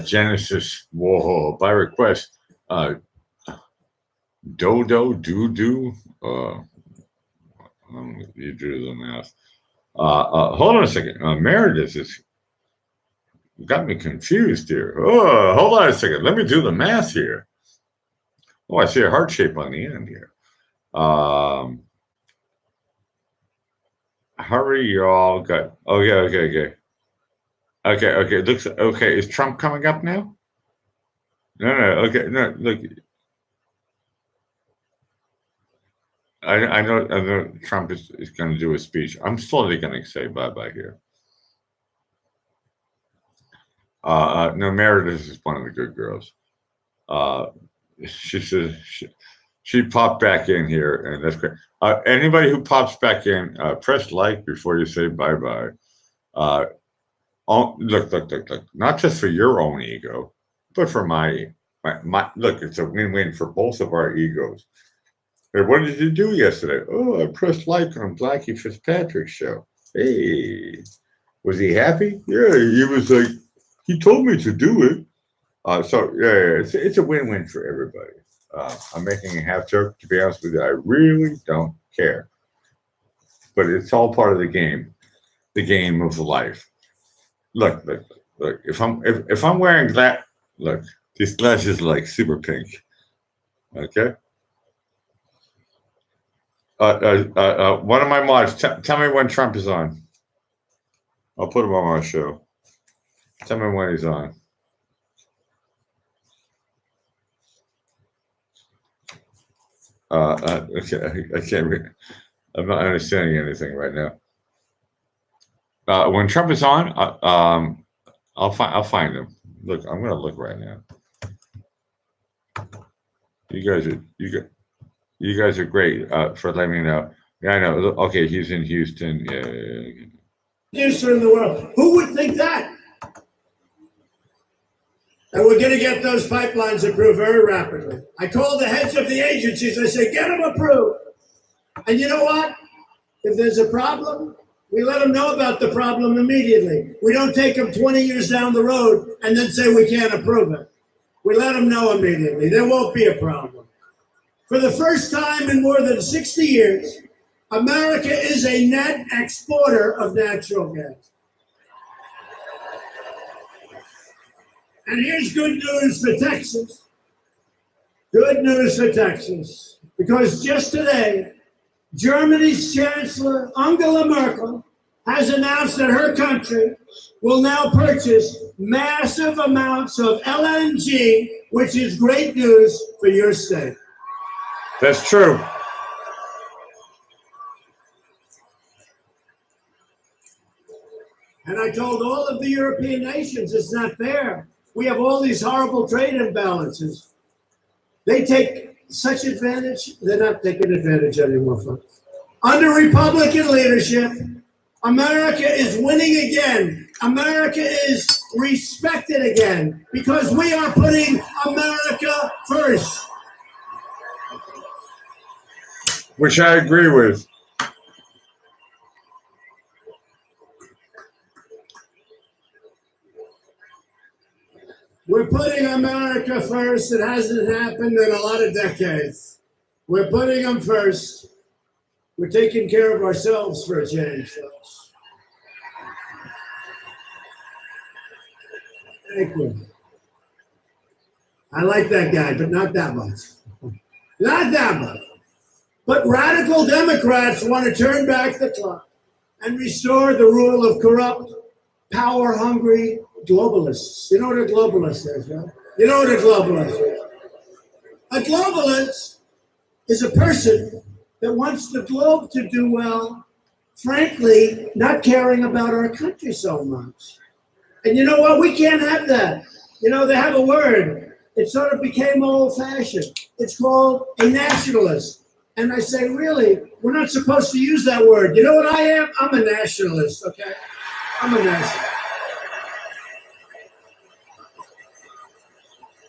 Genesis, whoa, by request, Dodo, Doo. You do the math. Hold on a second. Meredith has got me confused here. Oh, hold on a second. Let me do the math here. Oh, I see a heart shape on the end here. Hurry, y'all. Got. Okay. Okay. Looks okay. Is Trump coming up now? No. Okay. No. Look. I know Trump is going to do a speech. I'm slowly going to say bye here. No, Meredith is one of the good girls. She says she popped back in here, and that's great. Anybody who pops back in, press like before you say bye. Look. Not just for your own ego, but for my look. It's a win-win for both of our egos. Hey, what did you do yesterday? Oh, I pressed like on Blackie Fitzpatrick's show. Hey, was he happy? Yeah, he was like, he told me to do it. So yeah, it's a win-win for everybody. I'm making a half joke. To be honest with you, I really don't care. But it's all part of the game of life. Look. If I'm wearing that, look, these glasses are like super pink. Okay. One of my mods, tell me when Trump is on. I'll put him on my show. Tell me when he's on. Okay, I can't read. I'm not understanding anything right now. When Trump is on, I'll find him. Look, I'm gonna look right now. You guys are great for letting me know. Yeah, I know. Okay, he's in Houston. Yeah. Producer in the world. Who would think that? And we're going to get those pipelines approved very rapidly. I called the heads of the agencies. I said, get them approved. And you know what? If there's a problem, we let them know about the problem immediately. We don't take them 20 years down the road and then say we can't approve it. We let them know immediately. There won't be a problem. For the first time in more than 60 years, America is a net exporter of natural gas. And here's good news for Texas. Good news for Texas. Because just today, Germany's Chancellor Angela Merkel has announced that her country will now purchase massive amounts of LNG, which is great news for your state. That's true. And I told all of the European nations it's not fair. We have all these horrible trade imbalances. They take such advantage, they're not taking advantage anymore, folks. Under Republican leadership, America is winning again. America is respected again because we are putting America first. Which I agree with. We're putting America first. It hasn't happened in a lot of decades. We're putting them first. We're taking care of ourselves for a change, folks. Thank you. I like that guy, but not that much. Not that much. But radical Democrats want to turn back the clock and restore the rule of corrupt, power-hungry globalists. You know what a globalist is, right? You know what a globalist is? A globalist is a person that wants the globe to do well, frankly, not caring about our country so much. And you know what? We can't have that. You know, they have a word. It sort of became old-fashioned. It's called a nationalist. And I say, really, we're not supposed to use that word. You know what I am? I'm a nationalist, okay? I'm a nationalist.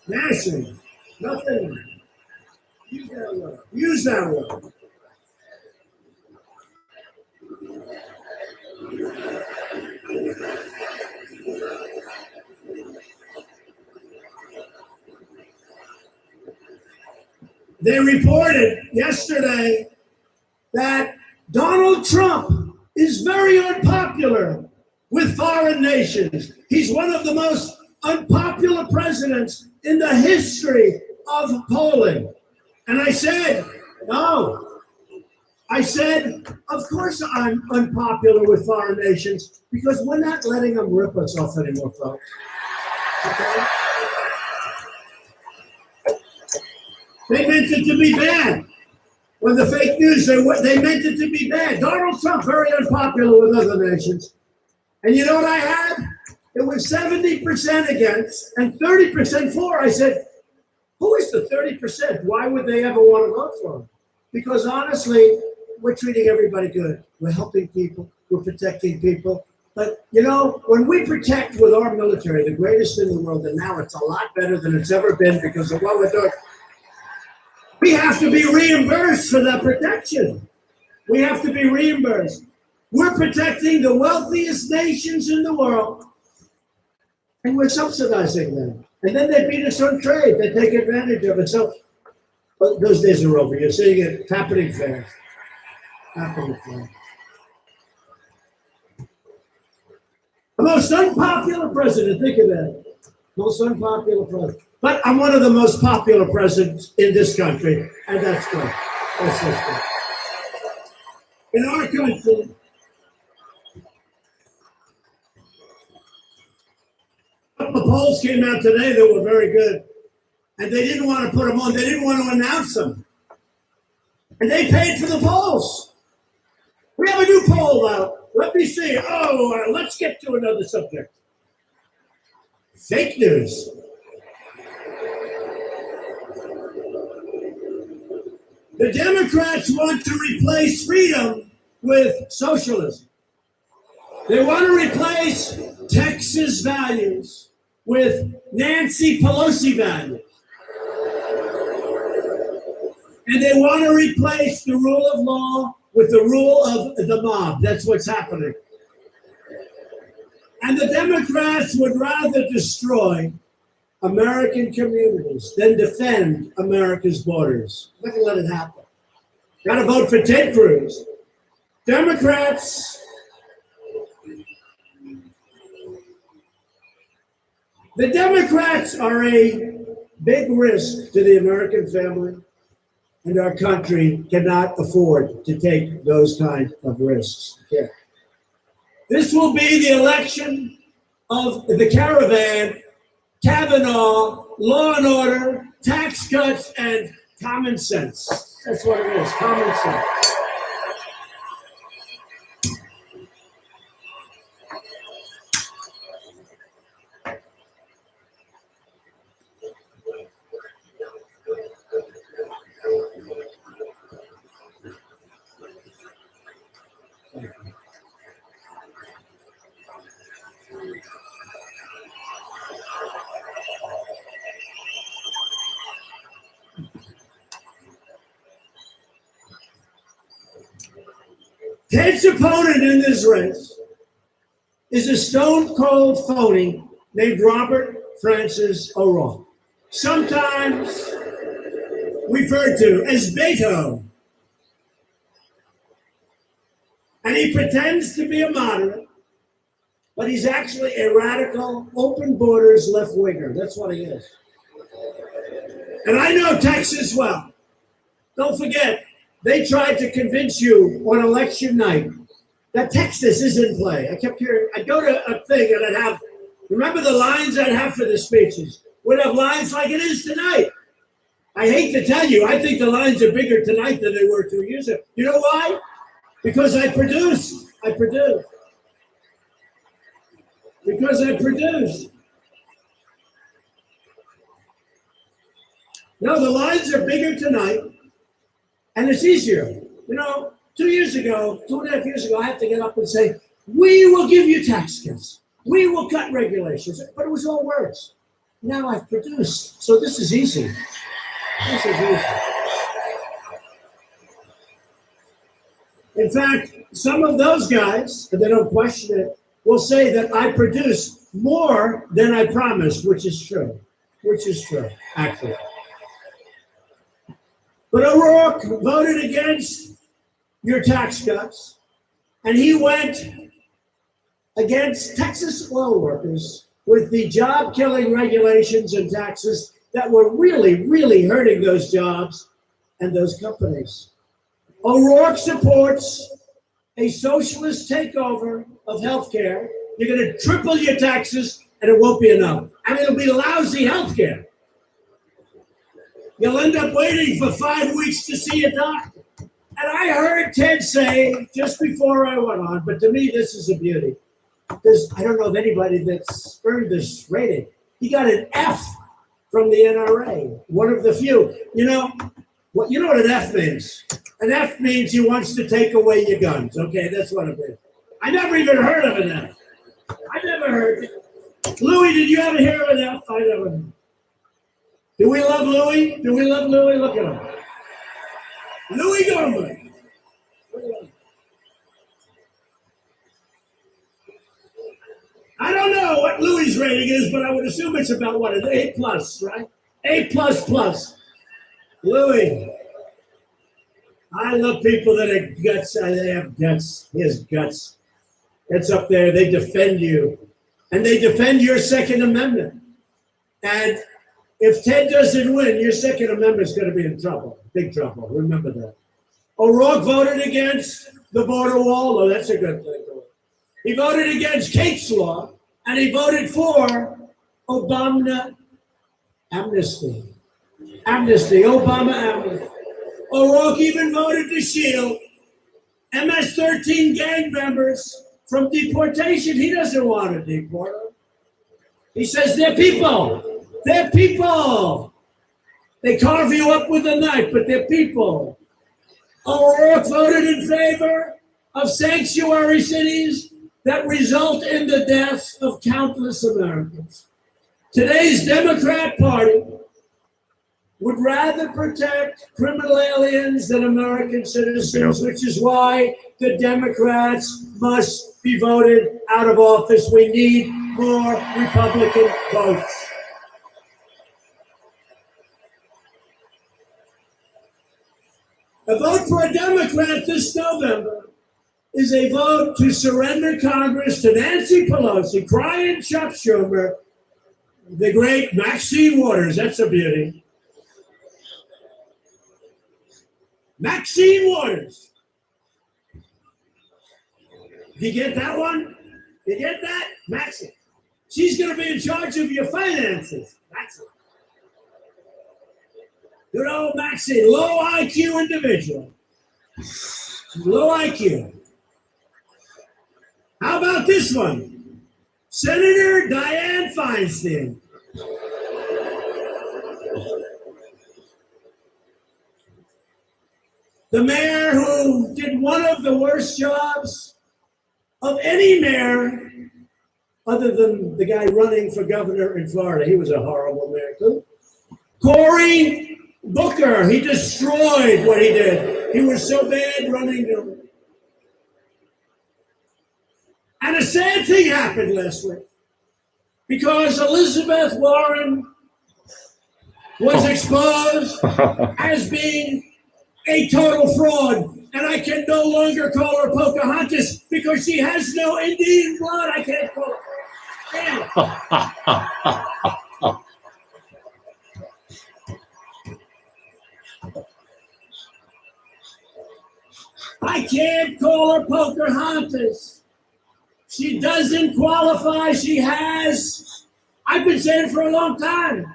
National. Nothing. Use that word. Use that word. they reported yesterday that Donald Trump is very unpopular with foreign nations. He's one of the most unpopular presidents in the history of polling. And I said, no. I said, of course I'm unpopular with foreign nations because we're not letting them rip us off anymore, folks. Okay? They meant it to be bad. When the fake news, they meant it to be bad. Donald Trump, very unpopular with other nations. And you know what I had? It was 70% against and 30% for. I said, who is the 30%? Why would they ever want to vote for him? Because honestly, we're treating everybody good. We're helping people. We're protecting people. But, you know, when we protect with our military, the greatest in the world, and now it's a lot better than it's ever been because of what we're doing, we have to be reimbursed for that protection. We have to be reimbursed. We're protecting the wealthiest nations in the world, and we're subsidizing them. And then they beat us on trade. They take advantage of it. So those days are over. You're seeing it happening fast. Happening fast. The most unpopular president, think of that. Most unpopular president. But I'm one of the most popular presidents in this country, and that's good. That's good. In our country, the polls came out today that were very good, and they didn't want to put them on. They didn't want to announce them, and they paid for the polls. We have a new poll out. Let me see. Let's get to another subject. Fake news. The Democrats want to replace freedom with socialism. They want to replace Texas values with Nancy Pelosi values. And they want to replace the rule of law with the rule of the mob. That's what's happening. And the Democrats would rather destroy American communities than defend America's borders. Not gonna let it happen. Gotta vote for Ted Cruz. Democrats are a big risk to the American family, and our country cannot afford to take those kinds of risks. Yeah. This will be the election of the caravan, Kavanaugh, law and order, tax cuts, and common sense. That's what it is, common sense. Ted's opponent in this race is a stone-cold phony named Robert Francis O'Rourke, sometimes referred to as Beto. And he pretends to be a moderate, but he's actually a radical, open borders left-winger. That's what he is. And I know Texas well. Don't forget, they tried to convince you on election night that Texas is in play. I kept hearing, I'd go to a thing and I'd have, remember the lines I'd have for the speeches? Would have lines like it is tonight. I hate to tell you, I think the lines are bigger tonight than they were 2 years ago. You know why? Because I produce. Because I produce. No, the lines are bigger tonight. And it's easier. You know, 2 years ago, 2.5 years ago, I had to get up and say, we will give you tax cuts. We will cut regulations. But it was all words. Now I've produced. So this is easy. This is easy. In fact, some of those guys, and they don't question it, will say that I produce more than I promised, which is true. Which is true, actually. But O'Rourke voted against your tax cuts, and he went against Texas oil workers with the job-killing regulations and taxes that were really, really hurting those jobs and those companies. O'Rourke supports a socialist takeover of healthcare. You're going to triple your taxes, and it won't be enough. And it'll be lousy healthcare. You'll end up waiting for 5 weeks to see a doctor. And I heard Ted say just before I went on, but to me, this is a beauty. Because I don't know of anybody that's earned this rating. He got an F from the NRA, one of the few. You know what an F means? An F means he wants to take away your guns. Okay, that's what it means. I never even heard of an F. I never heard it. Louis, did you ever hear of an F? I never. Do we love Louis? Do we love Louis? Look at him. Louis Gohmert. Look at him. I don't know what Louis' rating is, but I would assume it's about what, an A+, right? A++. Louis. I love people that have guts. They have guts. He has guts. That's up there. They defend you. And they defend your Second Amendment. And if Ted doesn't win, your Second Amendment is going to be in trouble. Big trouble. Remember that. O'Rourke voted against the border wall. Oh, that's a good thing. He voted against Kate's law, and he voted for Obama amnesty. Obama amnesty. O'Rourke even voted to shield MS-13 gang members from deportation. He doesn't want to deport them. He says they're people. They're people. They carve you up with a knife, but they're people. O'Rourke voted in favor of sanctuary cities that result in the deaths of countless Americans. Today's Democrat Party would rather protect criminal aliens than American citizens, which is why the Democrats must be voted out of office. We need more Republican votes. A vote for a Democrat this November is a vote to surrender Congress to Nancy Pelosi, crying Chuck Schumer, the great Maxine Waters. That's a beauty. Maxine Waters. You get that one? You get that? Maxine. She's going to be in charge of your finances. That's it. Good old Maxine, low IQ individual. Low IQ. How about this one? Senator Dianne Feinstein. The mayor who did one of the worst jobs of any mayor other than the guy running for governor in Florida. He was a horrible mayor too. Cory Booker, he destroyed what he did. He was so bad running governor. And a sad thing happened last week because Elizabeth Warren was exposed as being a total fraud. And I can no longer call her Pocahontas because she has no Indian blood. I can't call her. Damn. I can't call her Pocahontas. She doesn't qualify. She has. I've been saying it for a long time.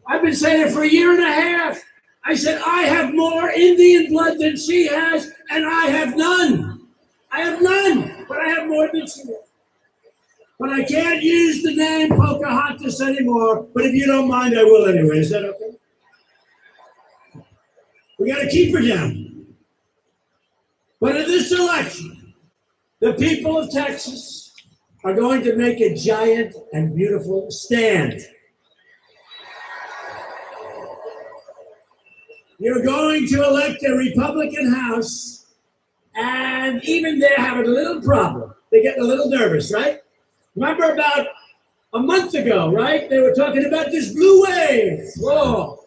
I've been saying it for a year and a half. I said, I have more Indian blood than she has, and I have none. I have none, but I have more than she has. But I can't use the name Pocahontas anymore, but if you don't mind, I will anyway. Is that okay? We got to keep her down. But in this election, the people of Texas are going to make a giant and beautiful stand. You're going to elect a Republican House, and even they're having a little problem. They're getting a little nervous, right? Remember about a month ago, right? They were talking about this blue wave. Whoa.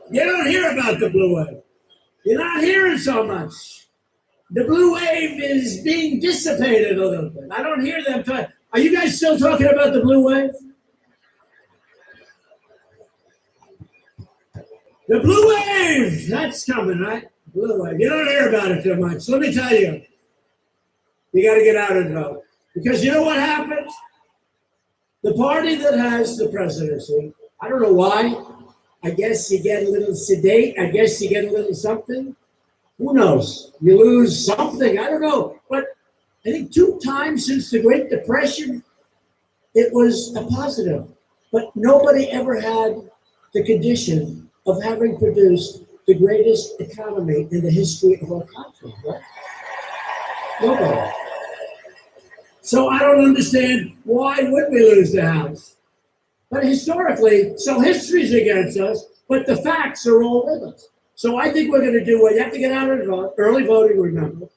You don't hear about the blue wave. You're not hearing so much. The blue wave is being dissipated a little bit. I don't hear them talk. Are you guys still talking about the blue wave? The blue wave, that's coming, right? Blue wave. You don't hear about it too much. Let me tell you, you got to get out and vote. Because you know what happens? The party that has the presidency, I don't know why. I guess you get a little sedate. I guess you get a little something. Who knows? You lose something. I don't know. But I think 2 times since the Great Depression, it was a positive. But nobody ever had the condition of having produced the greatest economy in the history of our country, right? Nobody. So I don't understand why would we lose the House? But historically, so history's against us, but the facts are all with us. So I think we're going to do well. You have to get out and vote. Early voting, remember.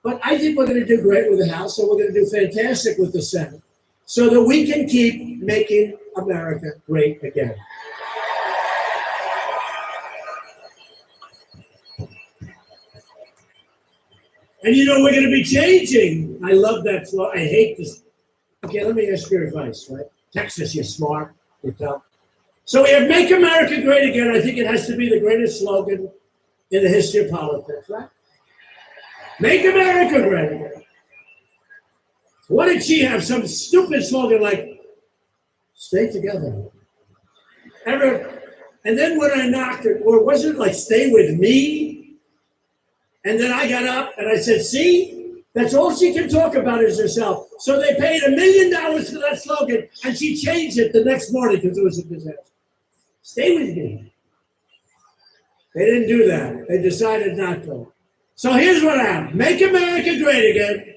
But I think we're going to do great with the House, and we're going to do fantastic with the Senate, so that we can keep making America great again. And you know, we're going to be changing. I love that flow. I hate this. Okay, let me ask your advice, right? Texas, you're smart. You tell. So we have Make America Great Again. I think it has to be the greatest slogan in the history of politics, right? Make America Great Again. What did she have? Some stupid slogan like, stay together. And then when I knocked it, or was it like, stay with me? And then I got up and I said, see, that's all she can talk about is herself. So they paid $1 million for that slogan, and she changed it the next morning because it was a disaster. Stay with me. They didn't do that. They decided not to. So here's what happened. Make America Great Again.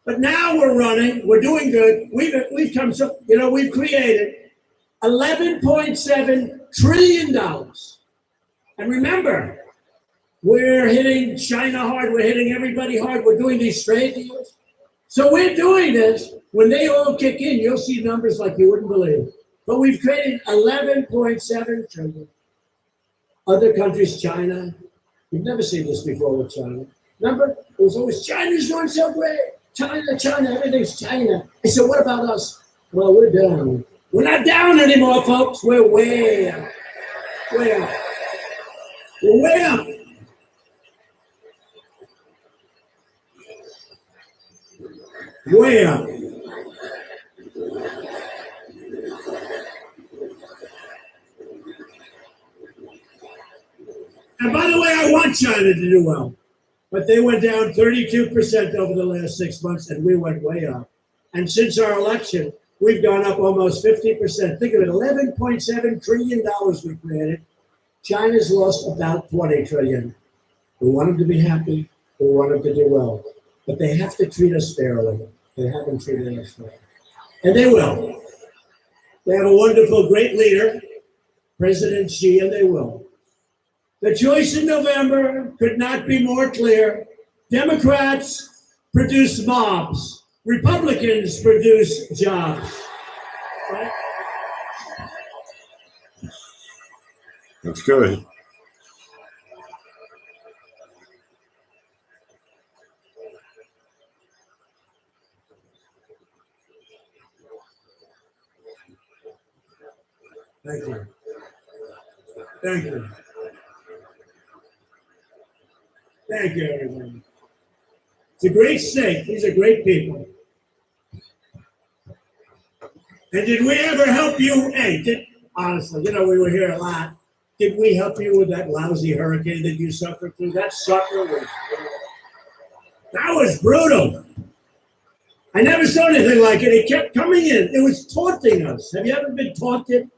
But now we're running. We're doing good. We've come so, we've created $11.7 trillion. And remember, we're hitting China hard. We're hitting everybody hard. We're doing these trade deals. So we're doing this. When they all kick in, you'll see numbers like you wouldn't believe. But we've created 11.7 trillion. Other countries, China, you've never seen this before with China. Remember, it was always China's doing so great. China, everything's China. I said, what about us? Well, we're down. We're not down anymore, folks. We're way up. Way up. We're way up. Way up. And by the way, I want China to do well. But they went down 32% over the last 6 months, and we went way up. And since our election, we've gone up almost 50%. Think of it, $11.7 trillion we created. China's lost about 20 trillion. We want them to be happy. We want them to do well. But they have to treat us fairly. They haven't treated us fairly. And they will. They have a wonderful, great leader, President Xi, and they will. The choice in November could not be more clear. Democrats produce mobs. Republicans produce jobs. Right? That's good. Thank you. Thank you. Thank you, everyone. It's a great state. These are great people. And did we ever help you? Hey, honestly, we were here a lot. Did we help you with that lousy hurricane that you suffered through? That sucker was brutal. I never saw anything like it. It kept coming in. It was taunting us. Have you ever been taunted?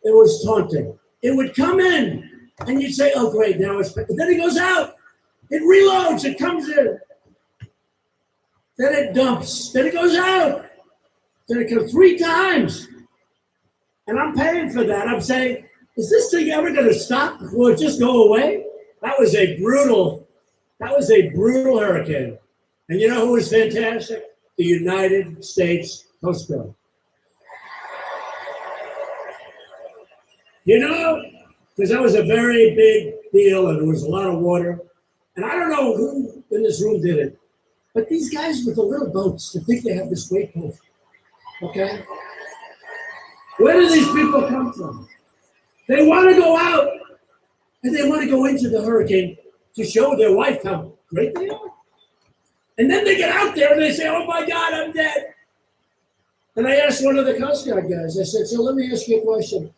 It was taunting. It would come in, and you'd say, oh, great, now it's... But then it goes out. It reloads. It comes in. Then it dumps. Then it goes out. Then it comes 3 times. And I'm paying for that. I'm saying, is this thing ever going to stop? Will it just go away? That was a brutal hurricane. And you know who was fantastic? The United States Coast Guard. because that was a very big deal and there was a lot of water. And I don't know who in this room did it, but these guys with the little boats that think they have this great boat, okay? Where do these people come from? They want to go out and they want to go into the hurricane to show their wife how great they are. And then they get out there and they say, oh my God, I'm dead. And I asked one of the Coast Guard guys, I said, so let me ask you a question.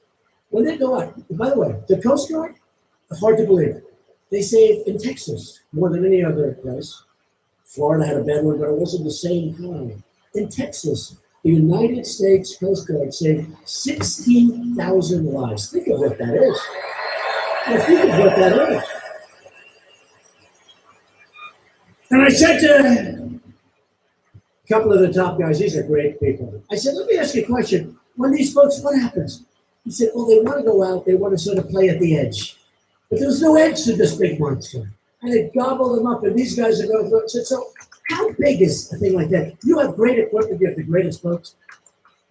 When they go out, by the way, the Coast Guard, hard to believe, they saved in Texas more than any other place. Florida had a bad one, but it wasn't the same kind. In Texas, the United States Coast Guard saved 16,000 lives. Think of what that is. Now think of what that is. And I said to a couple of the top guys, these are great people. I said, let me ask you a question. When these folks, what happens? He said, well, they want to go out. They want to sort of play at the edge. But there's no edge to this big monster. And they gobble them up, and these guys are going through it. I said, so how big is a thing like that? You have great equipment. You have the greatest boats.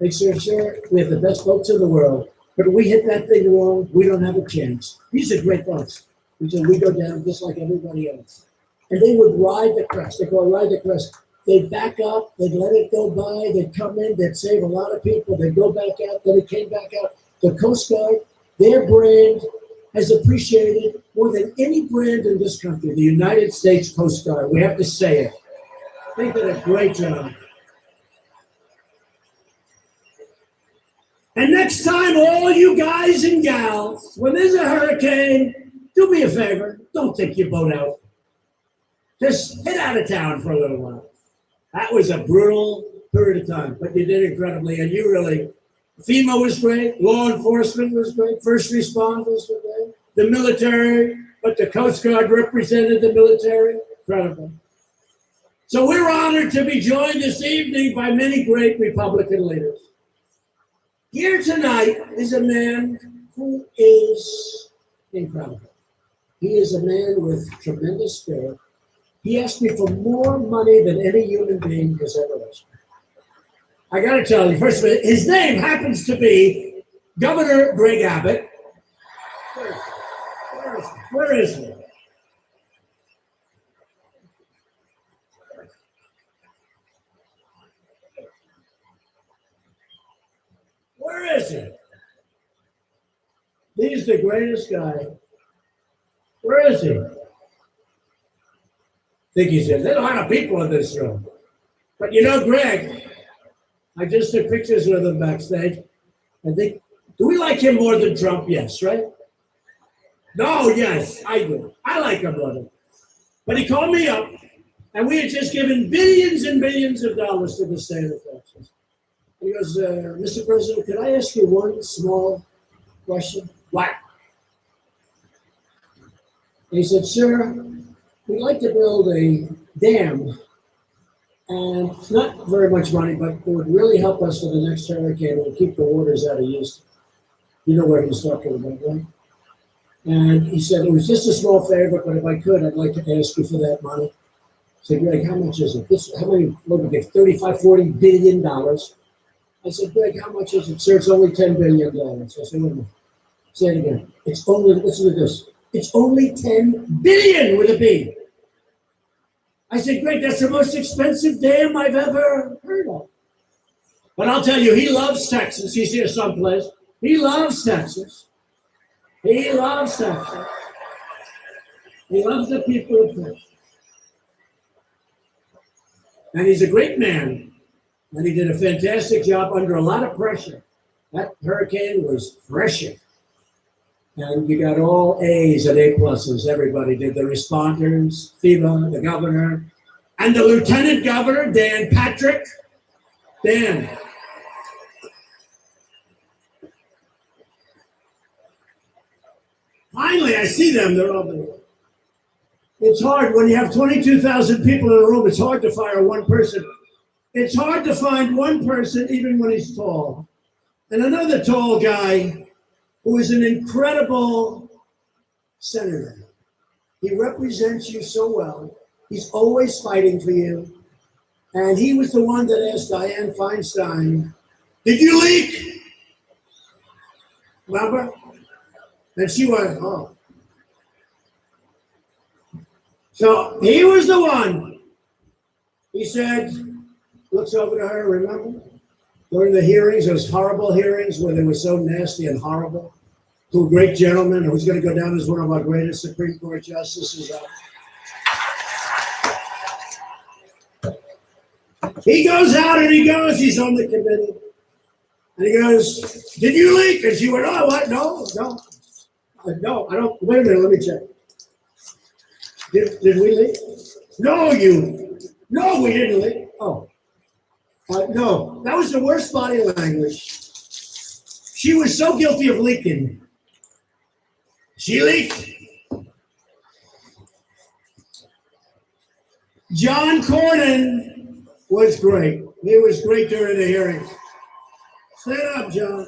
They said, sure, we have the best boats in the world. But if we hit that thing wrong, we don't have a chance. These are great boats. He said, we go down just like everybody else. And they would ride the crest. They go ride the crest. They'd back up. They'd let it go by. They'd come in. They'd save a lot of people. They'd go back out. Then it came back out. The Coast Guard, their brand has appreciated more than any brand in this country, the United States Coast Guard. We have to say it. They did a great job. And next time, all you guys and gals, when there's a hurricane, do me a favor. Don't take your boat out. Just head out of town for a little while. That was a brutal period of time, but you did incredibly, and you really, FEMA was great, law enforcement was great, first responders were great, the military, but the Coast Guard represented the military, incredible. So we're honored to be joined this evening by many great Republican leaders. Here tonight is a man who is incredible. He is a man with tremendous spirit. He asked me for more money than any human being has ever asked me. I got to tell you, first of all, his name happens to be Governor Greg Abbott. Where is he? Where is he? He's the greatest guy. Where is he? I think he's in. There's a lot of people in this room. But you know, Greg, I just took pictures with him backstage. I think, do we like him more than Trump? Yes, right? No, yes, I do. I like him more than. But he called me up, and we had just given billions and billions of dollars to the state of Texas. He goes, Mr. President, could I ask you one small question? What? He said, sir, we'd like to build a dam, and it's not very much money, but it would really help us for the next hurricane and keep the waters out of Houston. You know where he's talking about, right? And he said, it was just a small favor, but if I could, I'd like to ask you for that money. I said, Greg, how much is it? How many, what did we get, $35, $40 billion? I said, Greg, how much is it? Sir, it's only $10 billion. I said, wait a minute. Say it again. It's only, listen to this. It's only 10 billion with a B. I said, Greg, that's the most expensive dam I've ever heard of. But I'll tell you, he loves Texas. He's here someplace. He loves Texas. He loves Texas. He loves the people of Texas. And he's a great man. And he did a fantastic job under a lot of pressure. That hurricane was pressure. And you got all A's and A pluses. Everybody did. The responders, FEMA, the governor, and the lieutenant governor, Dan Patrick. Dan. Finally, I see them. They're all there. It's hard when you have 22,000 people in a room. It's hard to fire one person. It's hard to find one person, even when he's tall. And another tall guy who is an incredible senator. He represents you so well. He's always fighting for you. And he was the one that asked Dianne Feinstein, did you leak? Remember? And she went, oh. So he was the one. He said, looks over to her, remember? During the hearings, those horrible hearings where they were so nasty and horrible, to a great gentleman who's going to go down as one of our greatest Supreme Court justices. He goes out and he's on the committee. And he goes, did you leak? And she went, oh, what? No. No, I don't. Wait a minute, let me check. Did we leak? No, we didn't leak. Oh. No, that was the worst body language. She was so guilty of leaking. She leaked. John Cornyn was great. He was great during the hearings. Stand up, John.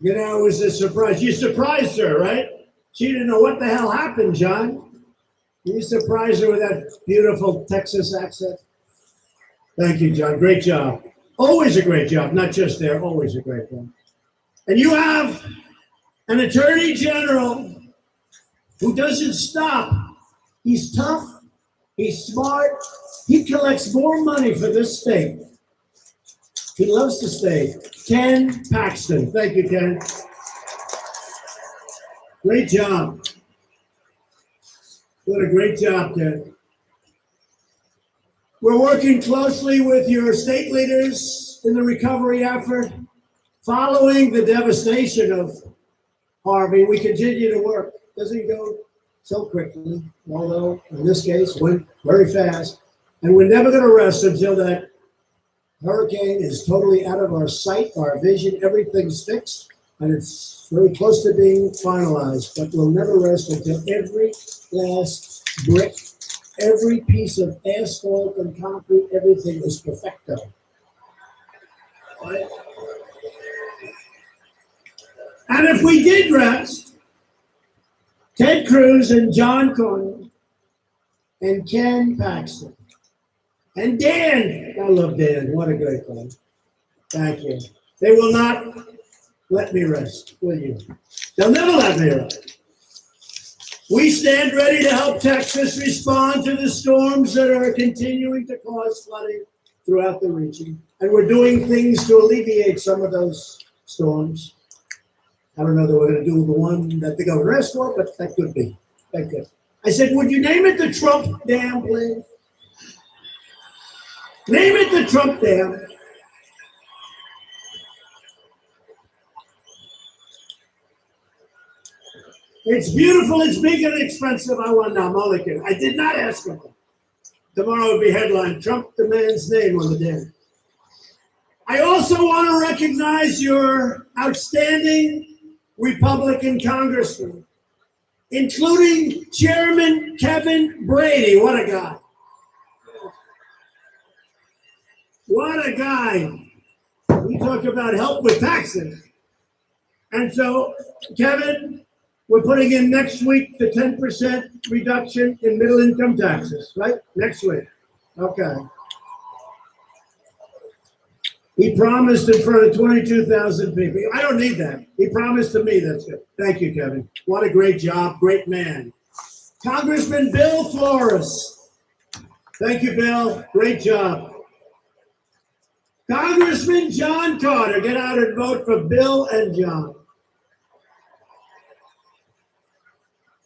You know, it was a surprise. You surprised her, right? She didn't know what the hell happened, John. You surprised her with that beautiful Texas accent. Thank you, John. Great job. Always a great job. Not just there, always a great job. And you have an attorney general who doesn't stop. He's tough. He's smart. He collects more money for this state. He loves the state. Ken Paxton. Thank you, Ken. Great job. What a great job, Ken. We're working closely with your state leaders in the recovery effort. Following the devastation of Harvey, we continue to work. Doesn't go so quickly, although in this case went very fast. And we're never going to rest until that hurricane is totally out of our sight, our vision, everything's fixed, and it's very close to being finalized. But we'll never rest until every last brick, every piece of asphalt and concrete, everything is perfecto. Right? And if we did rest, Ted Cruz and John Cornyn and Ken Paxton and Dan, I love Dan, what a great guy. Thank you. They will not let me rest, will you? They'll never let me rest. We stand ready to help Texas respond to the storms that are continuing to cause flooding throughout the region. And we're doing things to alleviate some of those storms. I don't know that we're going to do the one that the governor asked for, but that could be. That could. I said, would you name it the Trump Dam, please? Name it the Trump Dam. It's beautiful, it's big and expensive. I want now, Mulligan. I did not ask him. Tomorrow would be headline, Trump demands name on the dam. I also want to recognize your outstanding Republican congressman, including Chairman Kevin Brady. What a guy. What a guy. We talk about help with taxes. And so, Kevin, we're putting in next week the 10% reduction in middle income taxes, right? Next week. Okay. He promised in front of 22,000 people. I don't need that. He promised to me. That's good. Thank you, Kevin. What a great job. Great man. Congressman Bill Flores. Thank you, Bill. Great job. Congressman John Carter. Get out and vote for Bill and John.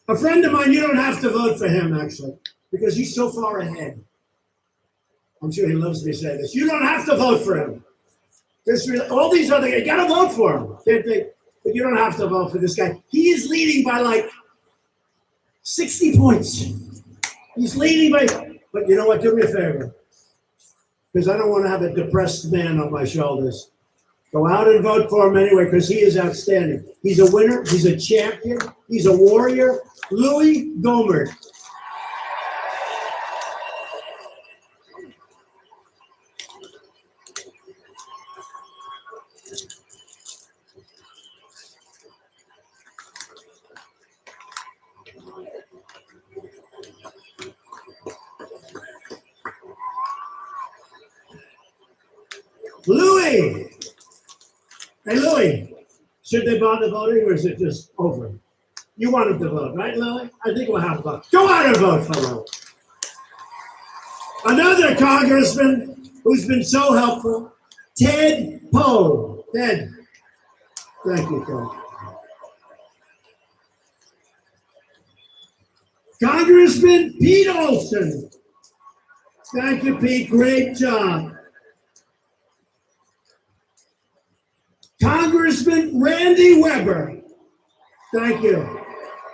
A friend of mine, you don't have to vote for him, actually, because he's so far ahead. I'm sure he loves me saying this. You don't have to vote for him. All these other guys, you got to vote for him. But you don't have to vote for this guy. He is leading by like 60 points. He's leading by, but you know what? Do me a favor, because I don't want to have a depressed man on my shoulders. Go out and vote for him anyway, because he is outstanding. He's a winner. He's a champion. He's a warrior. Louis Gohmert. Louis Louis. Hey, Louis, should they bother voting or is it just over? You want them to vote, right, Louis? I think we'll have a vote. Go out and vote for Louis. Another congressman who's been so helpful, Ted Poe. Ted, thank you, Ted. Congressman Pete Olson. Thank you, Pete. Great job. Congressman Randy Weber. Thank you.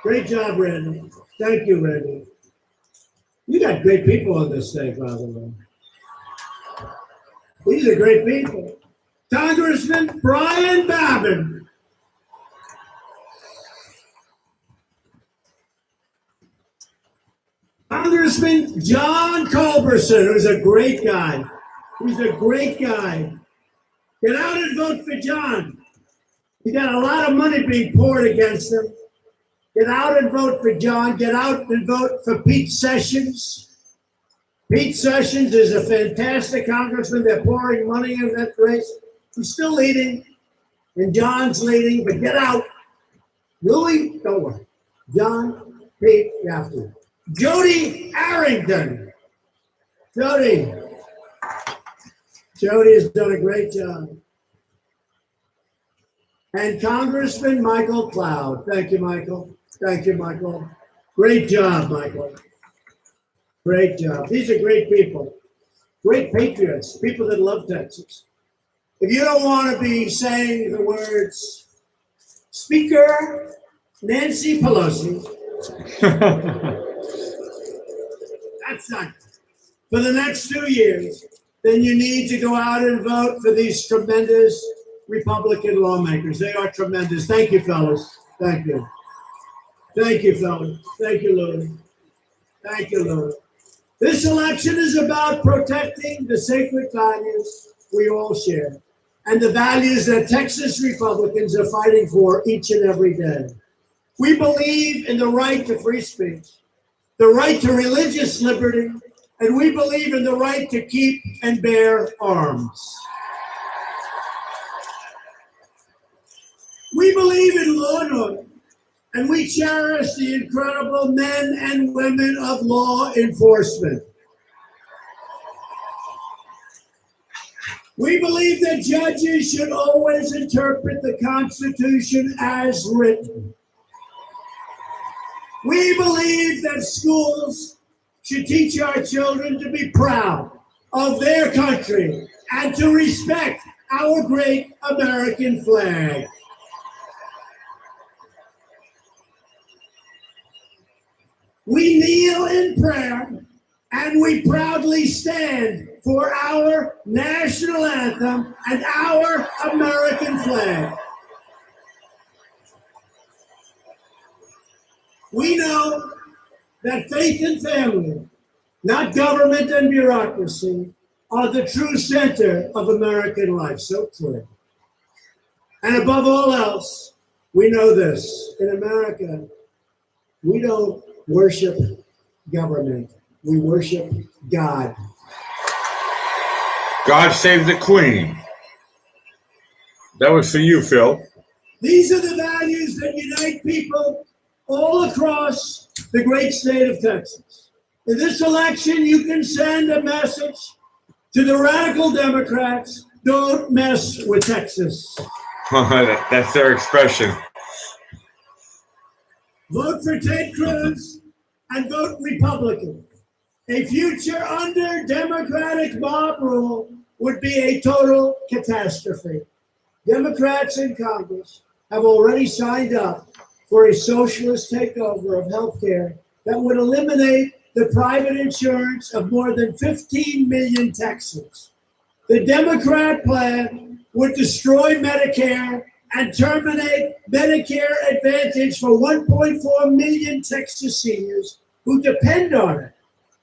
Great job, Randy. Thank you, Randy. You got great people on this state, by the way. These are great people. Congressman Brian Babin. Congressman John Culberson, who's a great guy. He's a great guy. Get out and vote for John. You got a lot of money being poured against him. Get out and vote for John. Get out and vote for Pete Sessions. Pete Sessions is a fantastic congressman. They're pouring money in that race. He's still leading, and John's leading, but get out. Louis, don't worry. John, Pete, you have to. Jody Arrington. Jody has done a great job. And Congressman Michael Cloud. Thank you, Michael. Thank you, Michael. Great job, Michael. Great job. These are great people. Great patriots, people that love Texas. If you don't want to be saying the words, Speaker Nancy Pelosi, that's not for the next 2 years, then you need to go out and vote for these tremendous Republican lawmakers. They are tremendous. Thank you, fellas. Thank you. Thank you, fellas. Thank you, Louis. Thank you, Louis. This election is about protecting the sacred values we all share and the values that Texas Republicans are fighting for each and every day. We believe in the right to free speech, the right to religious liberty, and we believe in the right to keep and bear arms. We believe in law and order, and we cherish the incredible men and women of law enforcement. We believe that judges should always interpret the Constitution as written. We believe that schools should teach our children to be proud of their country and to respect our great American flag. We kneel in prayer and we proudly stand for our national anthem and our American flag. We know that faith and family, not government and bureaucracy, are the true center of American life. So true. And above all else, we know this. In America, we don't worship government. We worship God. God save the Queen. That was for you, Phil. These are the values that unite people all across the great state of Texas. In this election, you can send a message to the radical Democrats: don't mess with Texas. That's their expression. Vote for Ted Cruz and vote Republican. A future under Democratic mob rule would be a total catastrophe. Democrats in Congress have already signed up for a socialist takeover of healthcare that would eliminate the private insurance of more than 15 million Texans. The Democrat plan would destroy Medicare and terminate Medicare Advantage for 1.4 million Texas seniors who depend on it.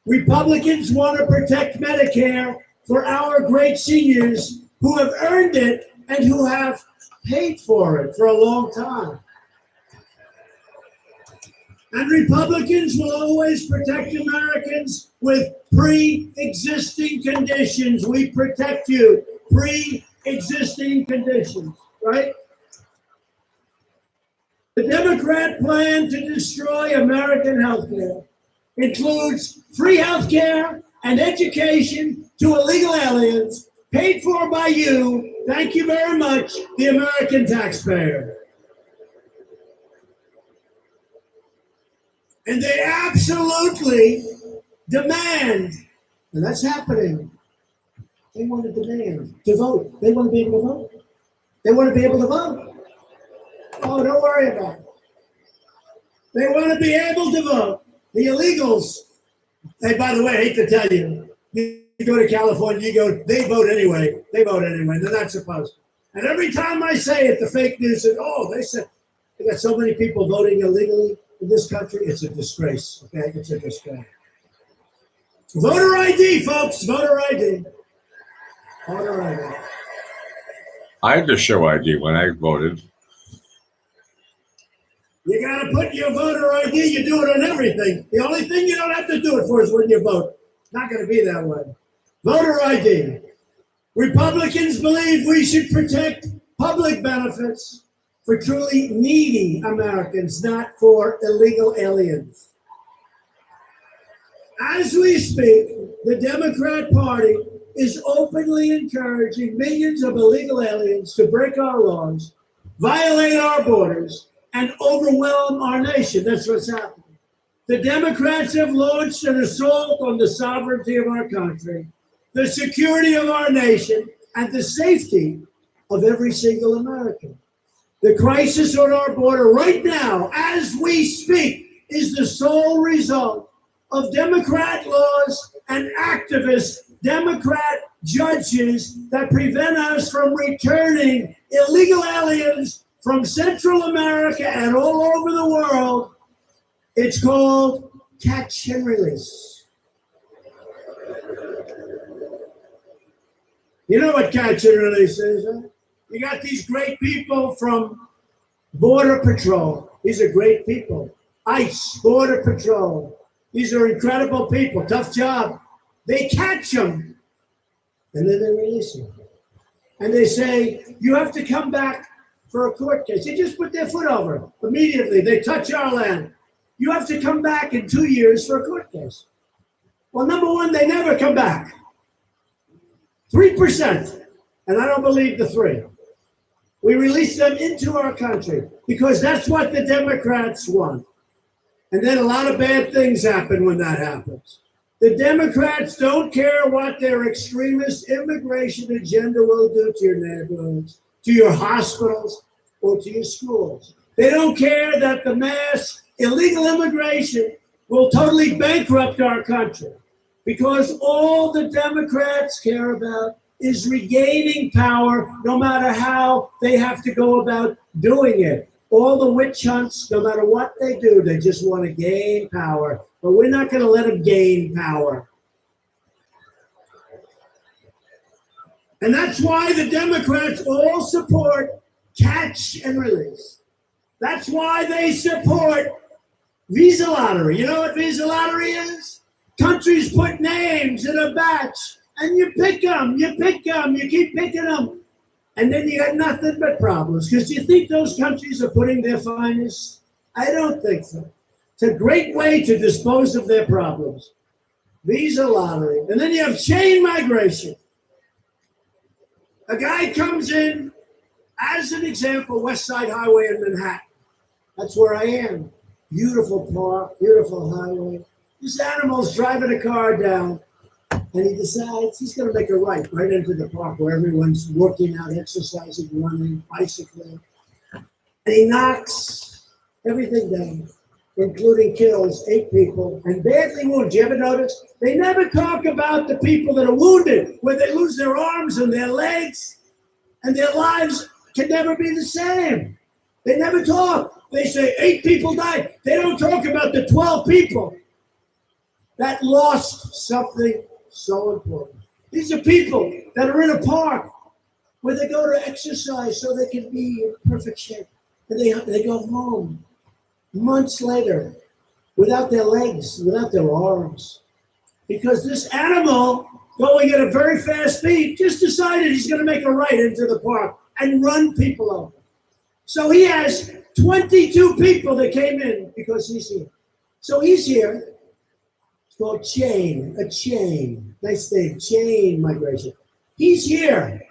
Republicans want to protect Medicare for our great seniors who have earned it and who have paid for it for a long time. And Republicans will always protect Americans with pre-existing conditions. We protect you. existing conditions, right? The Democrat plan to destroy American healthcare includes free healthcare and education to illegal aliens paid for by you, thank you very much, the American taxpayer. And they absolutely demand, and that's happening. They want to demand to vote. They want to be able to vote. They want to be able to vote. Oh, don't worry about it. They want to be able to vote. The illegals, hey, by the way, I hate to tell you, you go to California, they vote anyway. They vote anyway. They're not supposed to. And every time I say it, the fake news says, oh, they said, they got so many people voting illegally in this country. It's a disgrace, okay? It's a disgrace. Voter ID, folks, voter ID. Voter ID. I had to show ID when I voted. You got to put your voter ID. You do it on everything. The only thing you don't have to do it for is when you vote. Not going to be that way. Voter ID. Republicans believe we should protect public benefits for truly needy Americans, not for illegal aliens. As we speak, the Democrat Party is openly encouraging millions of illegal aliens to break our laws, violate our borders, and overwhelm our nation. That's what's happening. The Democrats have launched an assault on the sovereignty of our country, the security of our nation, and the safety of every single American. The crisis on our border right now, as we speak, is the sole result of Democrat laws and activist Democrat judges that prevent us from returning illegal aliens from Central America and all over the world. It's called catch and release. You know what catch and release is, huh? You got these great people from Border Patrol. These are great people. ICE, Border Patrol. These are incredible people, tough job. They catch them, and then they release them. And they say, you have to come back for a court case. They just put their foot over immediately. They touch our land. You have to come back in 2 years for a court case. Well, number one, they never come back. 3%. And I don't believe the 3. We release them into our country because that's what the Democrats want. And then a lot of bad things happen when that happens. The Democrats don't care what their extremist immigration agenda will do to your neighborhoods, to your hospitals, or to your schools. They don't care that the mass illegal immigration will totally bankrupt our country because all the Democrats care about is regaining power no matter how they have to go about doing it. All the witch hunts, no matter what they do, they just want to gain power. But we're not going to let them gain power. And that's why the Democrats all support catch and release. That's why they support visa lottery. You know what visa lottery is? Countries put names in a batch, and you pick them, you keep picking them. And then you got nothing but problems. Because do you think those countries are putting their finest? I don't think so. It's a great way to dispose of their problems. Visa lottery. And then you have chain migration. A guy comes in, as an example, West Side Highway in Manhattan. That's where I am. Beautiful park, beautiful highway. This animal's driving a car down. And he decides he's going to make a right into the park where everyone's working out, exercising, running, bicycling. And he knocks everything down, including kills 8 people and badly wounds. You ever notice? They never talk about the people that are wounded, where they lose their arms and their legs, and their lives can never be the same. They never talk. They say 8 people died. They don't talk about the 12 people that lost something so important. These are people that are in a park where they go to exercise so they can be in perfect shape. And they go home months later without their legs, without their arms. Because this animal going at a very fast speed, just decided he's going to make a right into the park and run people over. So he has 22 people that came in because he's here. So he's here. It's called a chain. Nice name, chain migration. He's here.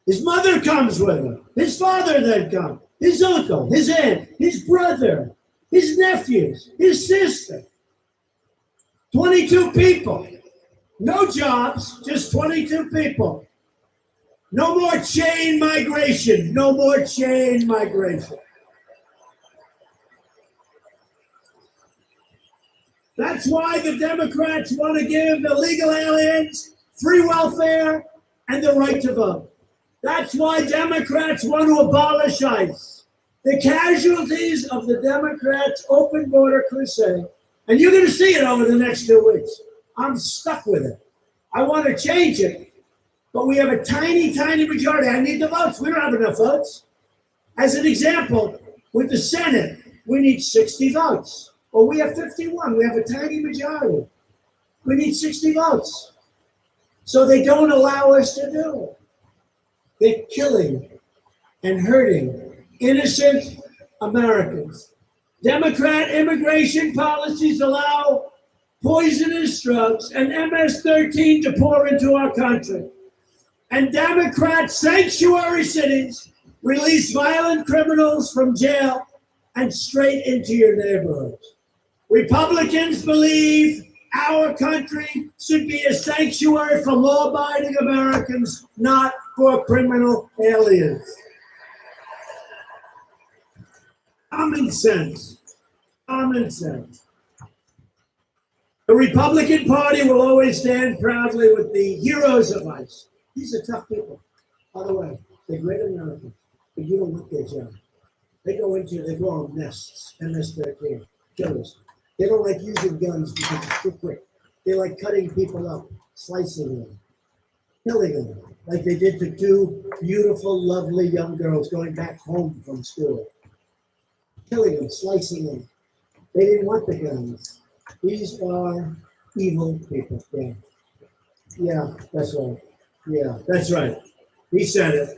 His mother comes with him. His father then comes. His uncle, his aunt, his brother, his nephews, his sister. 22 people. No jobs, just 22 people. No more chain migration. No more chain migration. That's why the Democrats want to give illegal aliens free welfare and the right to vote. That's why Democrats want to abolish ICE. The casualties of the Democrats' open border crusade, and you're going to see it over the next 2 weeks. I'm stuck with it. I want to change it, but we have a tiny, tiny majority. I need the votes. We don't have enough votes. As an example, with the Senate, we need 60 votes. Well, we have 51. We have a tiny majority. We need 60 votes. So they don't allow us to do it. They're killing and hurting innocent Americans. Democrat immigration policies allow poisonous drugs and MS-13 to pour into our country. And Democrat sanctuary cities release violent criminals from jail and straight into your neighborhoods. Republicans believe our country should be a sanctuary for law-abiding Americans, not for criminal aliens. Common sense. Common sense. The Republican Party will always stand proudly with the heroes of ICE. These are tough people. By the way, they're great Americans, but you don't want their job. They go into, they call them nests, MS-13, killers. They don't like using guns because it's too quick. They like cutting people up, slicing them, killing them, like they did to two beautiful, lovely young girls going back home from school. Killing them, slicing them. They didn't want the guns. These are evil people. Yeah. Yeah, that's right. Yeah, that's right. He said it.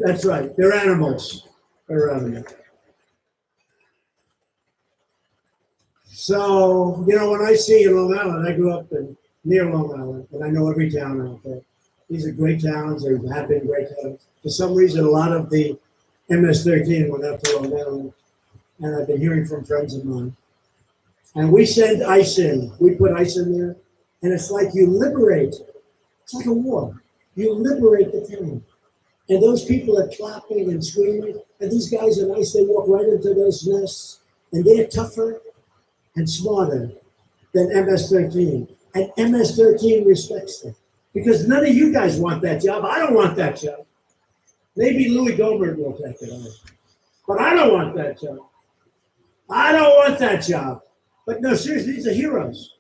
That's right. They're animals. They're animals. So, when I see Long Island, I grew up near Long Island, and I know every town out there. These are great towns. They have been great towns. For some reason, a lot of the MS-13 went up to Long Island, and I've been hearing from friends of mine. And we send ICE in. We put ICE in there, and it's like you liberate. It's like a war. You liberate the town. And those people are clapping and screaming, and these guys are nice. They walk right into those nests, and they're tougher and smarter than MS-13. And MS-13 respects them. Because none of you guys want that job. I don't want that job. Maybe Louis Gohmert will take it on. But I don't want that job. I don't want that job. But no, seriously, these are heroes.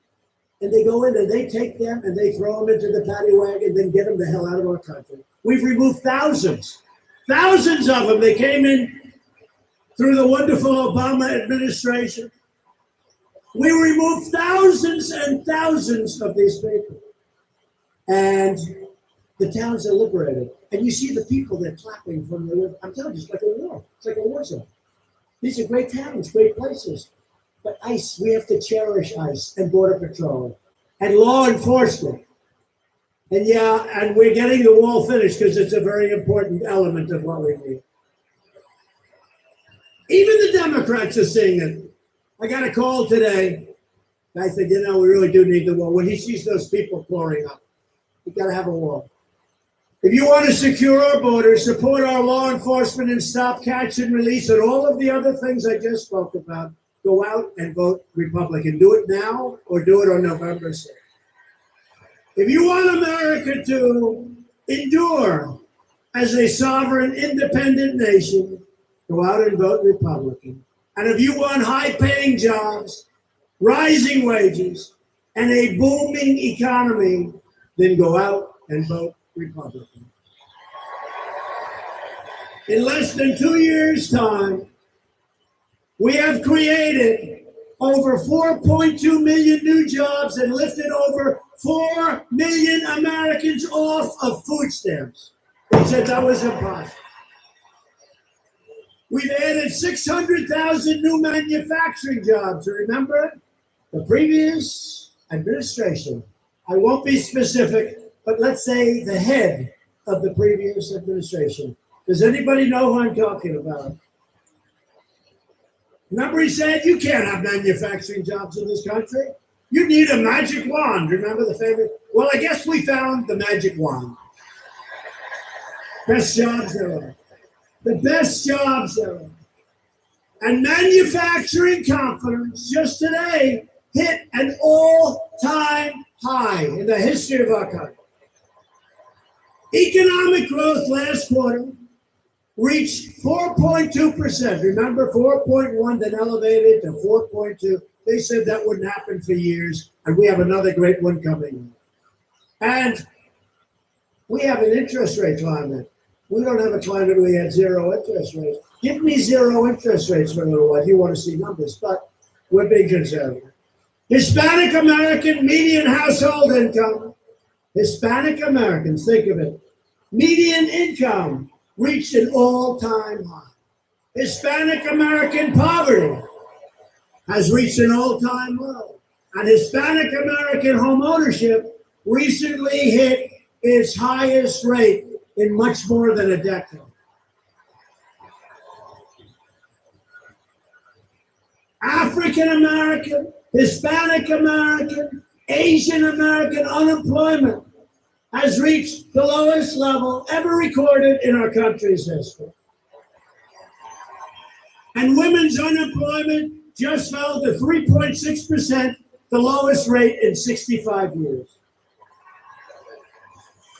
And they go in and they take them and they throw them into the paddy wagon, then get them the hell out of our country. We've removed thousands of them. They came in through the wonderful Obama administration. We removed thousands and thousands of these people. And the towns are liberated. And you see the people, they're clapping from the, I'm telling you, it's like a war. It's like a war zone. These are great towns, great places. But ICE, we have to cherish ICE and Border Patrol and law enforcement. And yeah, and we're getting the wall finished because it's a very important element of what we need. Even the Democrats are seeing it. I got a call today. Guy said, we really do need the wall. When he sees those people pouring up, we got to have a wall. If you want to secure our borders, support our law enforcement and stop, catch, and release, and all of the other things I just spoke about, go out and vote Republican. Do it now or do it on November 6th. If you want America to endure as a sovereign, independent nation, go out and vote Republican. And if you want high-paying jobs, rising wages, and a booming economy, then go out and vote Republican. In less than 2 years' time, we have created over 4.2 million new jobs and lifted over 4 million Americans off of food stamps. They said that was impossible. We've added 600,000 new manufacturing jobs. Remember the previous administration? I won't be specific, but let's say the head of the previous administration. Does anybody know who I'm talking about? Remember, he said, you can't have manufacturing jobs in this country. You need a magic wand. Remember the famous? Well, I guess we found the magic wand. Best jobs there are. The best jobs there are. And manufacturing confidence just today hit an all-time high in the history of our country. Economic growth last quarter reached 4.2%. Remember, 4.1 then elevated to 4.2. They said that wouldn't happen for years, and we have another great one coming. And we have an interest rate climate. We don't have a climate where we had zero interest rates. Give me zero interest rates for a little while. You want to see numbers, but we're being conservative. Hispanic American median household income. Hispanic Americans, think of it. Median income reached an all-time high. Hispanic American poverty has reached an all-time low. And Hispanic American home ownership recently hit its highest rate in much more than a decade. African American, Hispanic American, Asian American unemployment has reached the lowest level ever recorded in our country's history. And women's unemployment just fell to 3.6%, the lowest rate in 65 years.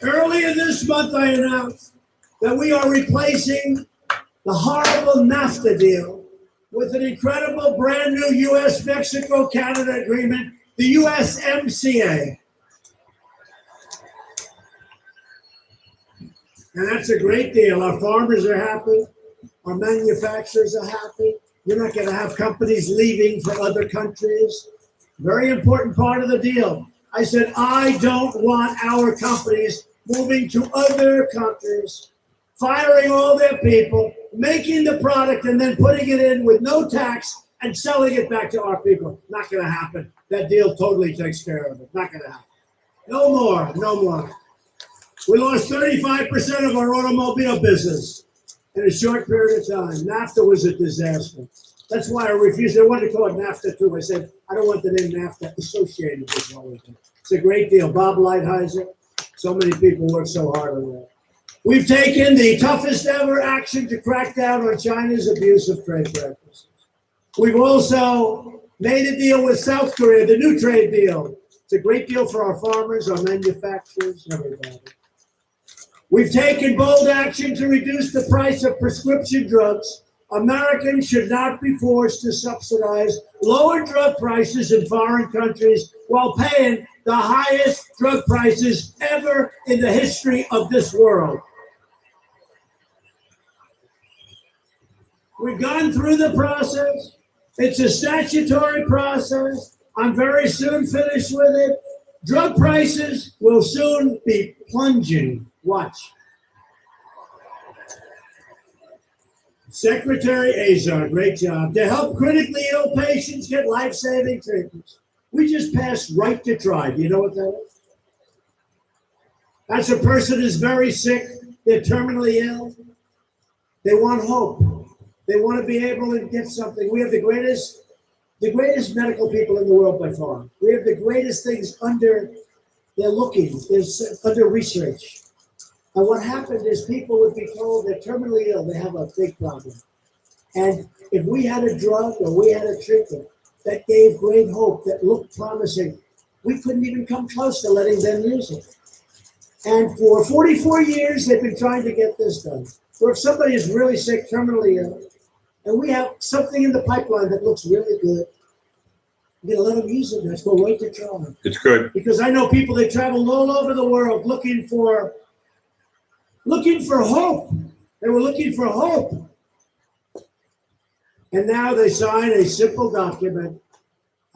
Earlier this month, I announced that we are replacing the horrible NAFTA deal with an incredible brand new U.S.-Mexico-Canada agreement, the USMCA. And that's a great deal. Our farmers are happy. Our manufacturers are happy. You're not going to have companies leaving for other countries. Very important part of the deal. I said, I don't want our companies moving to other countries, firing all their people, making the product and then putting it in with no tax and selling it back to our people. Not going to happen. That deal totally takes care of it. Not going to happen. No more. No more. We lost 35% of our automobile business in a short period of time. NAFTA was a disaster. That's why I refused. I wanted to call it NAFTA too. I said, I don't want the name NAFTA associated with all of it. It's a great deal. Bob Lighthizer, so many people work so hard on that. We've taken the toughest ever action to crack down on China's abuse of trade practices. We've also made a deal with South Korea, the new trade deal. It's a great deal for our farmers, our manufacturers, everybody. We've taken bold action to reduce the price of prescription drugs. Americans should not be forced to subsidize lower drug prices in foreign countries while paying the highest drug prices ever in the history of this world. We've gone through the process. It's a statutory process. I'm very soon finished with it. Drug prices will soon be plunging. Watch. Secretary Azar, great job. To help critically ill patients get life-saving treatments. We just passed right to try. Do you know what that is? That's a person who's very sick. They're terminally ill. They want hope. They want to be able to get something. We have the greatest medical people in the world by far. We have the greatest things under, they're looking, there's under research. And what happened is people would be told they're terminally ill, they have a big problem. And if we had a drug or we had a treatment that gave great hope, that looked promising, we couldn't even come close to letting them use it. And for 44 years, they've been trying to get this done. So if somebody is really sick, terminally ill, and we have something in the pipeline that looks really good, we're going to let them use it. Let's go right to try. It's good. Because I know people that travel all over the world looking for hope. They were looking for hope. And now they sign a simple document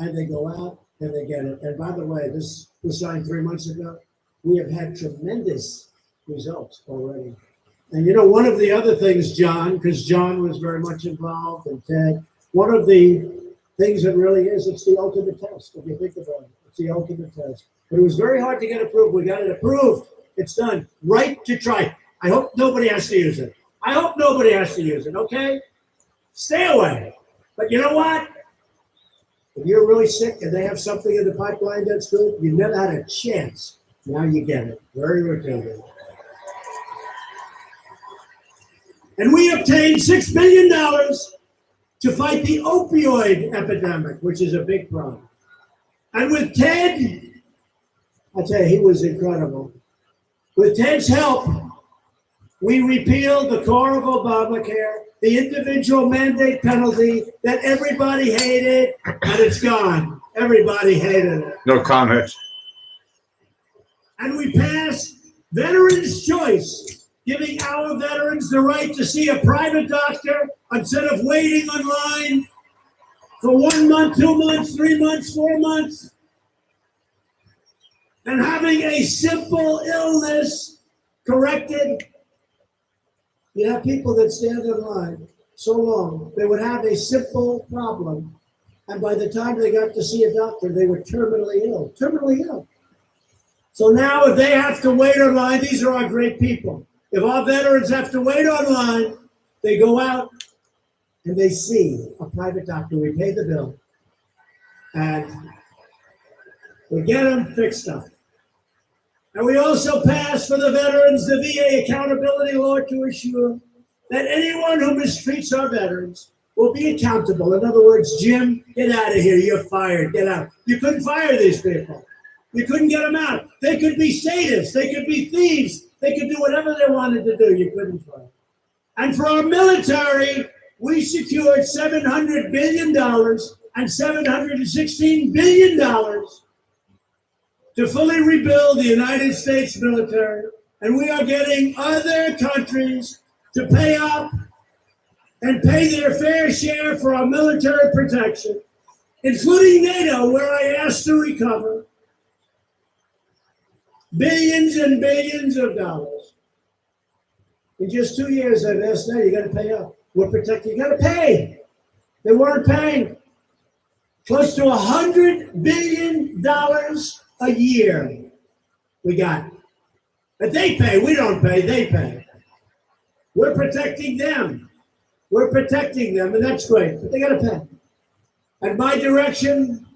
and they go out and they get it. And by the way, this was signed 3 months ago. We have had tremendous results already. And you know, one of the other things, John, because John was very much involved, and Ted, one of the things that really is, it's the ultimate test, if you think about it. It's the ultimate test. But it was very hard to get approved. We got it approved. It's done. Right to try. I hope nobody has to use it. I hope nobody has to use it, okay? Stay away. But you know what? If you're really sick and they have something in the pipeline that's good, you never had a chance. Now you get it. Very rotated. And we obtained $6 billion to fight the opioid epidemic, which is a big problem. And with Ted, I tell you, he was incredible. With Ted's help, we repealed the core of Obamacare, the individual mandate penalty that everybody hated, and it's gone. Everybody hated it. No comments. And we passed Veterans' Choice, giving our veterans the right to see a private doctor instead of waiting online for 1 month, 2 months, 3 months, 4 months. And having a simple illness corrected. You have people that stand in line so long, they would have a simple problem. And by the time they got to see a doctor, they were terminally ill. Terminally ill. So now if they have to wait online, these are our great people. If our veterans have to wait online, they go out and they see a private doctor. We pay the bill and we get them fixed up. And we also passed for the veterans the VA accountability law to ensure that anyone who mistreats our veterans will be accountable. In other words, Jim, get out of here. You're fired. Get out. You couldn't fire these people. You couldn't get them out. They could be sadists. They could be thieves. They could do whatever they wanted to do. You couldn't fire. And for our military, we secured $700 billion and $716 billion to fully rebuild the United States military. And we are getting other countries to pay up and pay their fair share for our military protection, including NATO, where I asked to recover billions and billions of dollars. In just 2 years, I've asked now, you got to pay up. We're protecting, you got to pay. They weren't paying. Close to $100 billion a year we got. But they pay, we don't pay, they pay. We're protecting them. We're protecting them, and that's great, but they gotta pay. At my direction,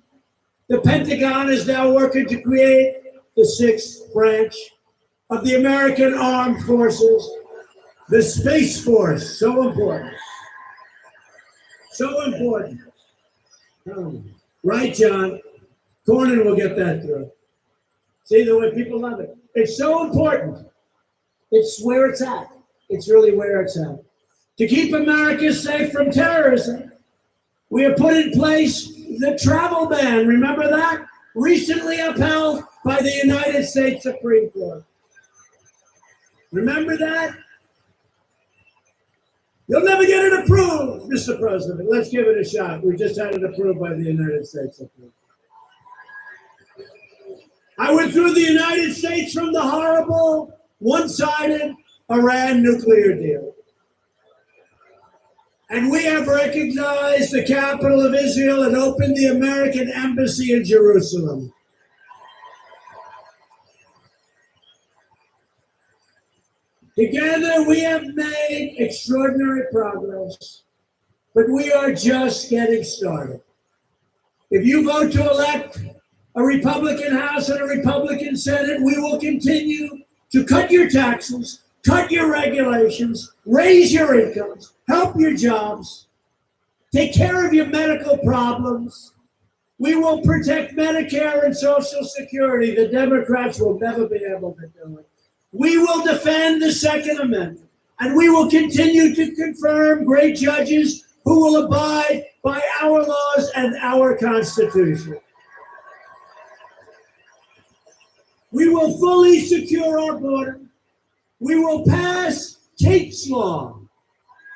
the Pentagon is now working to create the sixth branch of the American Armed Forces, the Space Force, so important. So important. Right, John? Cornyn will get that through. See the way people love it. It's so important. It's where it's at. It's really where it's at. To keep America safe from terrorism, we have put in place the travel ban. Remember that? Recently upheld by the United States Supreme Court. Remember that? You'll never get it approved, Mr. President. Let's give it a shot. We just had it approved by the United States Supreme Court. I withdrew the United States from the horrible, one-sided Iran nuclear deal. And we have recognized the capital of Israel and opened the American embassy in Jerusalem. Together, we have made extraordinary progress, but we are just getting started. If you vote to elect a Republican House and a Republican Senate, we will continue to cut your taxes, cut your regulations, raise your incomes, help your jobs, take care of your medical problems. We will protect Medicare and Social Security. The Democrats will never be able to do it. We will defend the Second Amendment, and we will continue to confirm great judges who will abide by our laws and our Constitution. We will fully secure our border. We will pass Tate's Law.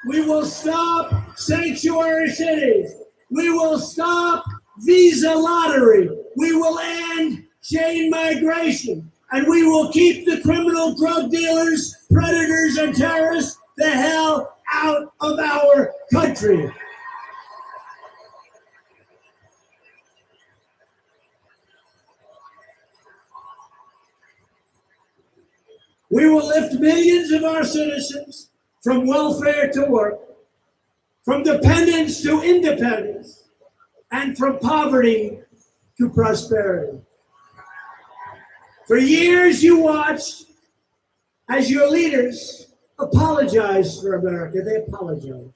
We will stop sanctuary cities. We will stop visa lottery. We will end chain migration. And we will keep the criminal drug dealers, predators, and terrorists the hell out of our country. We will lift millions of our citizens from welfare to work, from dependence to independence, and from poverty to prosperity. For years, you watched as your leaders apologized for America. They apologized.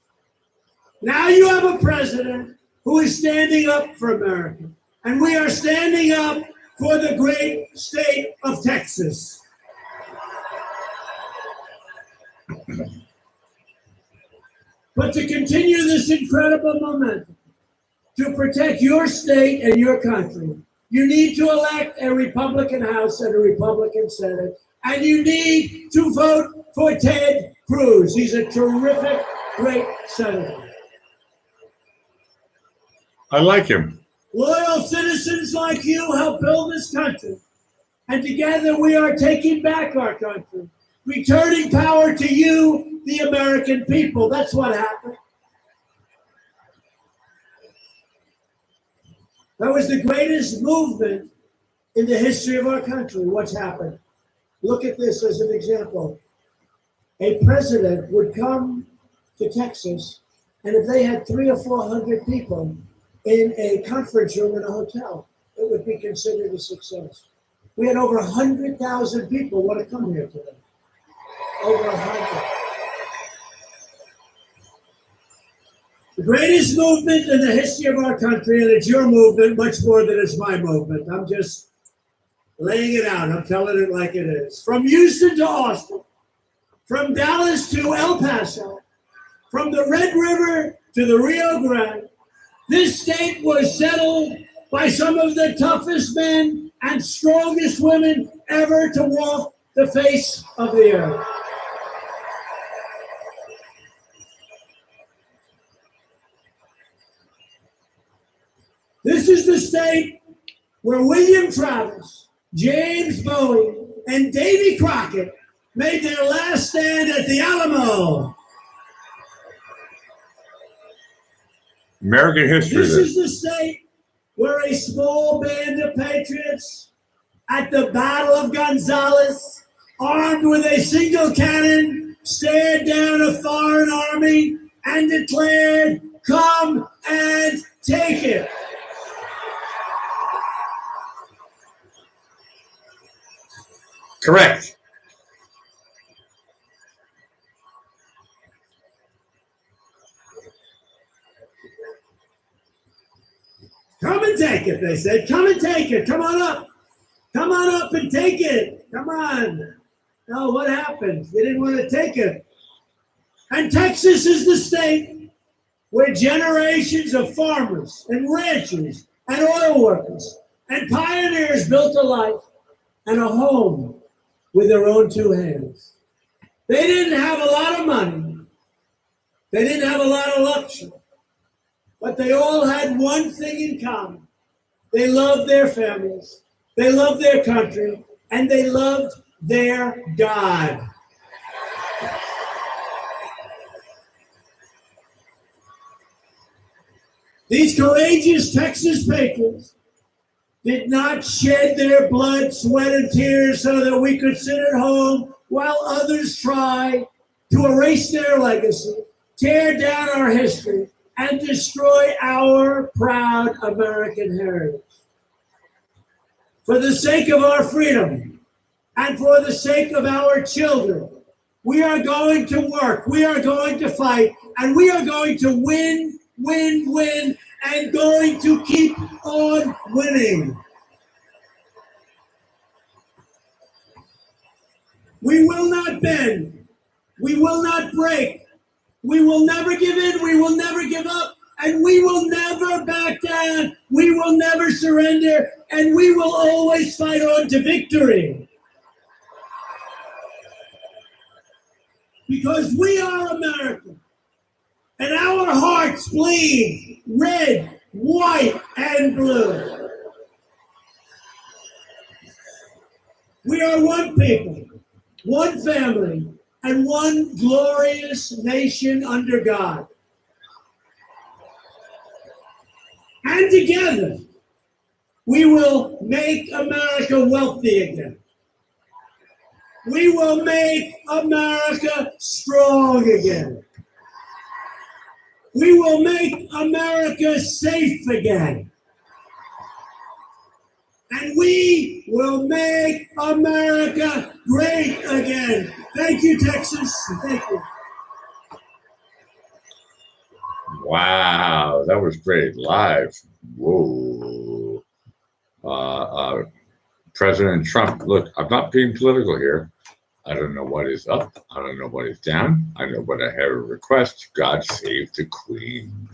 Now you have a president who is standing up for America, and we are standing up for the great state of Texas. But to continue this incredible momentum, to protect your state and your country, you need to elect a Republican House and a Republican Senate, and you need to vote for Ted Cruz. He's a terrific, great senator. I like him. Loyal citizens like you help build this country, and together we are taking back our country, returning power to you, the American people. That's what happened. That was the greatest movement in the history of our country. What's happened? Look at this as an example. A president would come to Texas, and if they had 300 or 400 people in a conference room in a hotel, it would be considered a success. We had over 100,000 people want to come here today. Over 100. The greatest movement in the history of our country, and it's your movement much more than it's my movement. I'm just laying it out. I'm telling it like it is. From Houston to Austin, from Dallas to El Paso, from the Red River to the Rio Grande, this state was settled by some of the toughest men and strongest women ever to walk the face of the earth. This is the state where William Travis, James Bowie, and Davy Crockett made their last stand at the Alamo. American history. This is the state where a small band of patriots at the Battle of Gonzales, armed with a single cannon, stared down a foreign army and declared, "Come and take it." Correct. Come and take it, they said. Come and take it. Come on up. Come on up and take it. Come on. No, what happened? They didn't want to take it. And Texas is the state where generations of farmers and ranchers and oil workers and pioneers built a life and a home with their own two hands. They didn't have a lot of money. They didn't have a lot of luxury. But they all had one thing in common. They loved their families, they loved their country, and they loved their God. These courageous Texas patriots did not shed their blood, sweat, and tears so that we could sit at home while others try to erase their legacy, tear down our history, and destroy our proud American heritage. For the sake of our freedom and for the sake of our children, we are going to work, we are going to fight, and we are going to win, win, win, and going to keep on winning. We will not bend. We will not break. We will never give in, we will never give up, and we will never back down. We will never surrender, and we will always fight on to victory. Because we are American, and our hearts bleed red, white and blue. We are one people, one family, and one glorious nation under God. And together, we will make America wealthy again. We will make America strong again. We will make America safe again. And we will make America great again. Thank you, Texas. Thank you. Wow, that was great. Live. Whoa. President Trump, look, I'm not being political here. I don't know what is up. I don't know what is down. I know what I have a request. God save the Queen.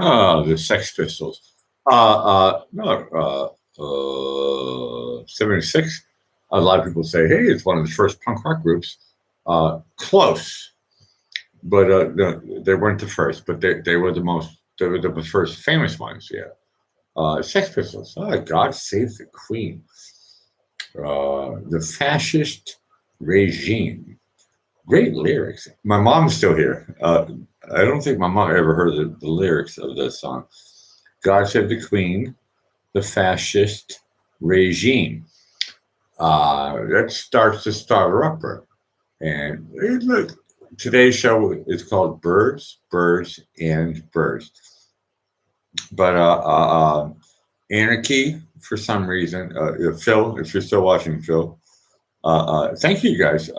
Oh, the Sex Pistols. 76. A lot of people say, hey, it's one of the first punk rock groups. Close. But no, they weren't the first, but they were the first famous ones, yeah. Sex Pistols. Oh, God save the Queen. The fascist regime. Great lyrics. My mom's still here. I don't think my mom ever heard the lyrics of this song. God save the Queen, the fascist regime. That starts to start her up. And look, today's show is called Birds, Birds, and Birds. But Anarchy, for some reason, Phil, if you're still watching, Phil, thank you guys.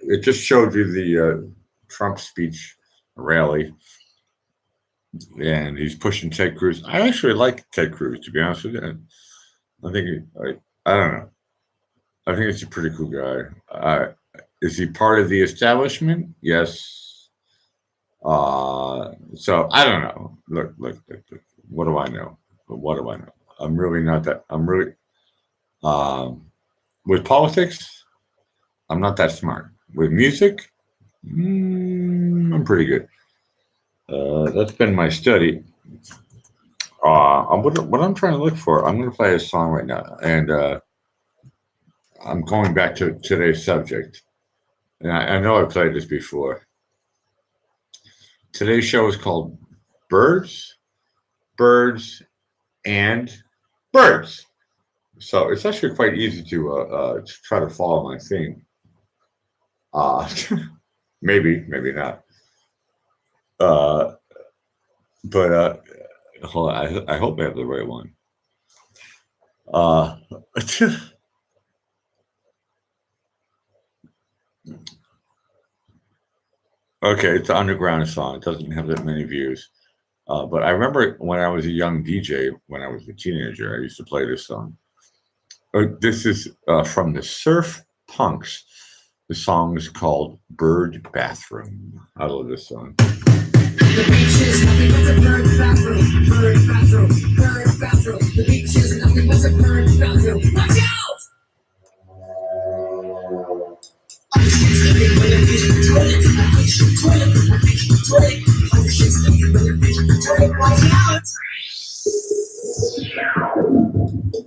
It just showed you the Trump speech rally, and he's pushing Ted Cruz. I actually like Ted Cruz, to be honest with you. I think I don't know. I think he's a pretty cool guy. Is he part of the establishment? Yes. So I don't know. Look. What do I know? What do I know? I'm really not that. I'm really with politics. I'm not that smart. With music, I'm pretty good. That's been my study. What I'm trying to look for, I'm going to play a song right now, and I'm going back to today's subject. And I know I've played this before. Today's show is called Birds, Birds, and Birds. So it's actually quite easy to try to follow my theme. Maybe not. But hold on, I hope I have the right one. Okay, it's an underground song. It doesn't have that many views. But I remember when I was a young DJ, when I was a teenager, I used to play this song. This is from the Surf Punks. The song is called Bird Bathroom. I love this song. The beach is nothing but a bird bathroom, bird bathroom, bird bathroom. The beach is nothing but a bird bathroom. Watch out! Ocean's nothing but a fish toilet, a fish toilet, a fish toilet. Ocean's nothing but a fish toilet. Watch out!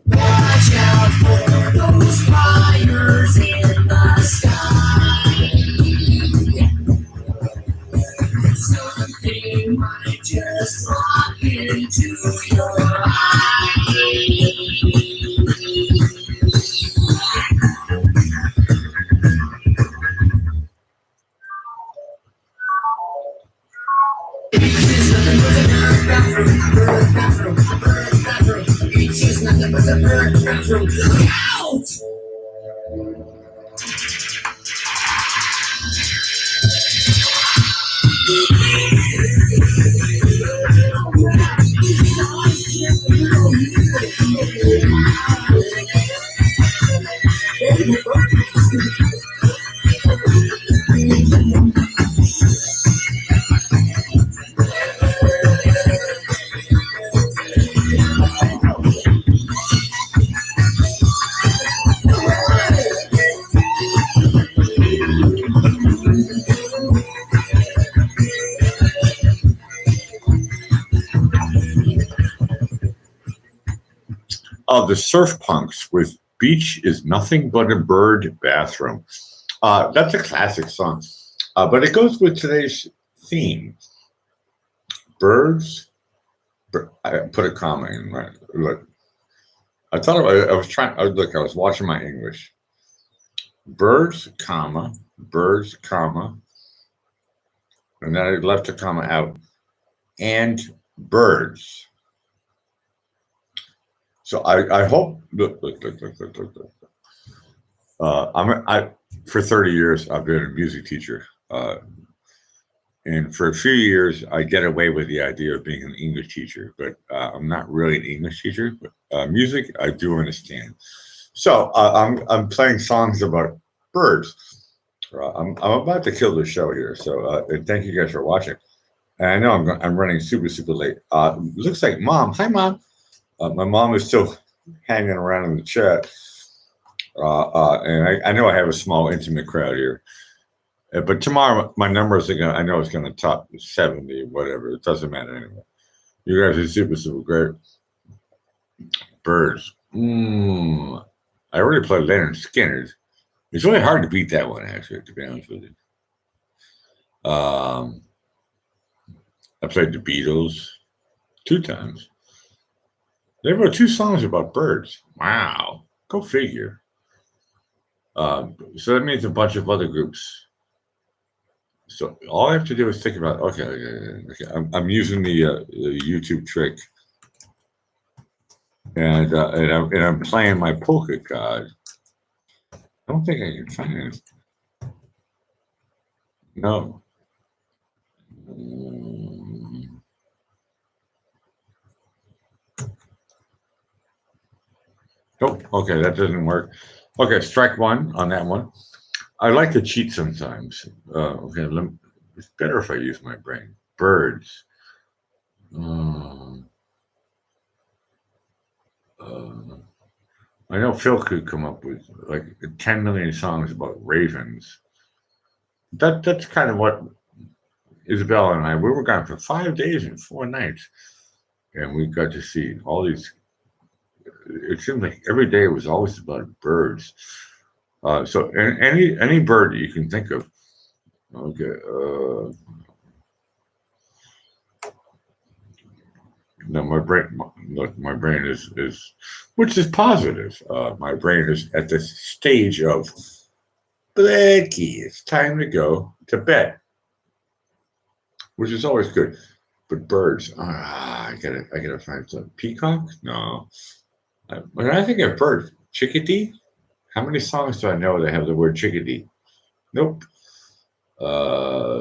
Watch out for those fires in the sky. Something might just pop into your eye. Beach is nothing but a bird bathroom, bird bathroom, bird bathroom. Beach is nothing but a bird bathroom. Look out! The Surf Punks with Beach is Nothing But a Bird Bathroom. That's a classic song, but it goes with today's theme. Birds, I put a comma in, right? Look, I thought I was trying, look, I was watching my English. Birds, comma, and then I left a comma out, and birds. So I hope, look. For 30 years, I've been a music teacher. And for a few years, I get away with the idea of being an English teacher, but I'm not really an English teacher. But music, I do understand. So I'm playing songs about birds. I'm about to kill the show here. So thank you guys for watching. And I know I'm running super late. Looks like Mom. Hi, Mom. My mom is still hanging around in the chat. And I know I have a small, intimate crowd here. But tomorrow, my numbers are I know it's going to top 70, whatever. It doesn't matter anyway. You guys are super great. Birds. I already played Leonard Skinner's. It's really hard to beat that one, actually, to be honest with you. I played the Beatles 2 times. They wrote 2 songs about birds. Wow. Go figure. So that means a bunch of other groups. So all I have to do is think about, okay. I'm using the YouTube trick, and I'm playing my polka card. I don't think I can find it. No. Nope. Okay, that doesn't work. Okay, strike one on that one. I like to cheat sometimes. Okay, it's better if I use my brain. Birds. I know Phil could come up with like 10 million songs about ravens. That's kind of what Isabella and we were gone for 5 days and 4 nights, and we got to see all these. It seemed like every day was always about birds. So any bird that you can think of. Okay. No, my brain is, which is positive. My brain is at the stage of, Blackie, it's time to go to bed, which is always good. But birds, I gotta find some. Peacock? No. When I think of birds, chickadee. How many songs do I know that have the word chickadee? Nope.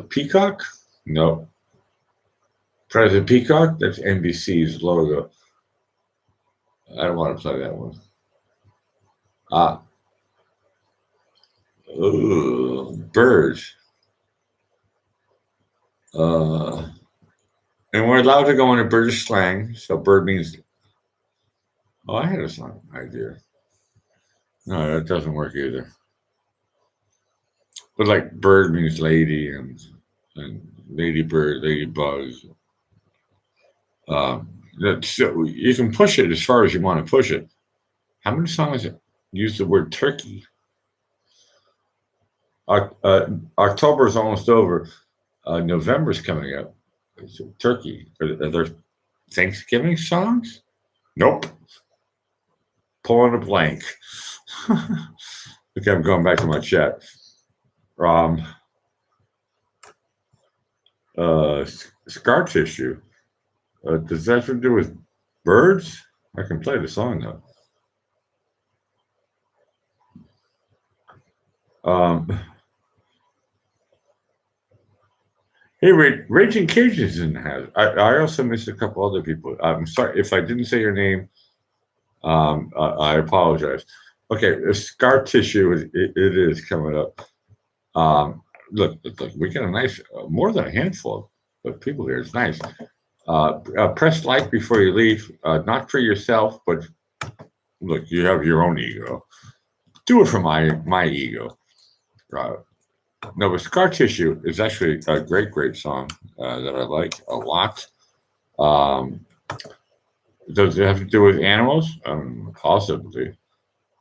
Peacock? Nope. President Peacock? That's NBC's logo. I don't want to play that one. Birds. And we're allowed to go into British slang. So bird means. Oh, I had a song idea. No, that doesn't work either. But like bird means lady and ladybird, ladybug. You can push it as far as you want to push it. How many songs use the word turkey? October is almost over. November's coming up. So turkey. Are there Thanksgiving songs? Nope. Pulling a blank. Okay, I'm going back to my chat. Scar tissue. Does that have to do with birds? I can play the song though. Hey, Raging Cajuns in the house. I also missed a couple other people. I'm sorry if I didn't say your name. I apologize. Okay, scar tissue. It is coming up. Look, we got a nice, more than a handful of people here. It's nice. Press like before you leave. Not for yourself, but look, you have your own ego. Do it for my ego. No, but Scar Tissue is actually a great song that I like a lot. Does it have to do with animals? Possibly.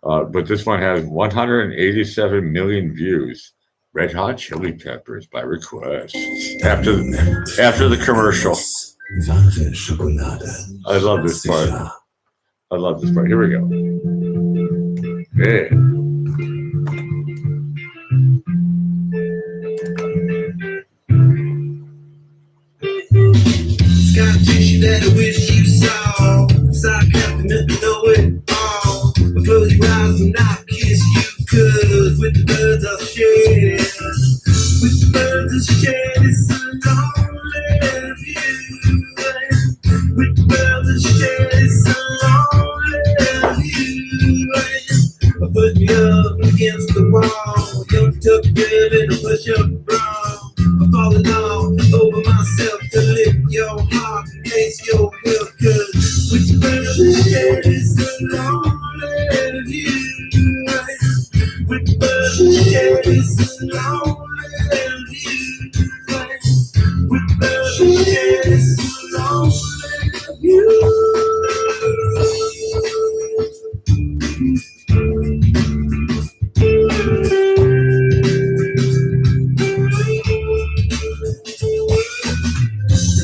But this one has 187 million views. Red Hot Chili Peppers by request. After the commercial. I love this part. Here we go. Yeah. Scar tissue that I wish you saw. Sarcastic enough to know it all. But close your eyes and I'll kiss you. Cause with the birds I'll share. With the birds I'll share. It's a lonely view. With the birds I'll share. It's a lonely view. Put me up against the wall. Young took good and a push up bra. I'm falling all over myself to lift your heart and place your will. Cause with the birds I'll share. It's a lonely view. With the birds I'll share. It's a lonely view. With the birds I'll share. It's a lonely view.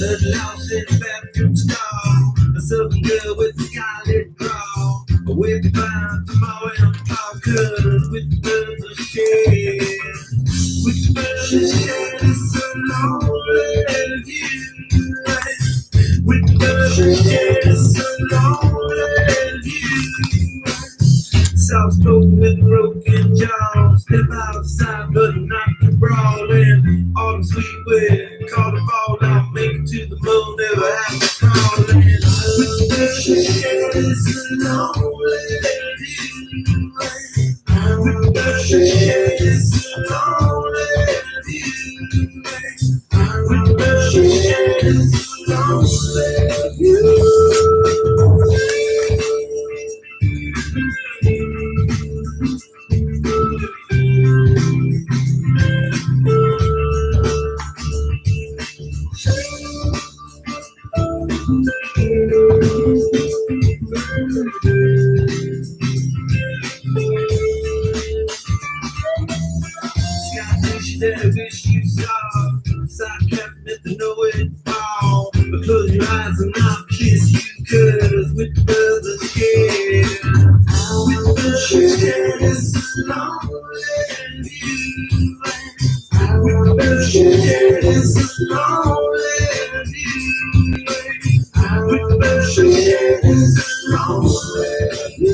Blood lost in a bathroom stall. A southern girl with a scarlet bra. Away behind tomorrow and I'll cause with the birds lonely view. With the just lonely view. Soft spoken with broken jaws. Step outside, but not to brawl in. Autumn sweet wind, call the fall down, make it to the moon, never have to crawl in. With the just lonely view. With the just lonely view. With the just lonely view. That wish you saw. Side captain at the know it all. But close your eyes and I'll kiss you, cause with the scared. With the just lonely view. With the just lonely view. With the just lonely view.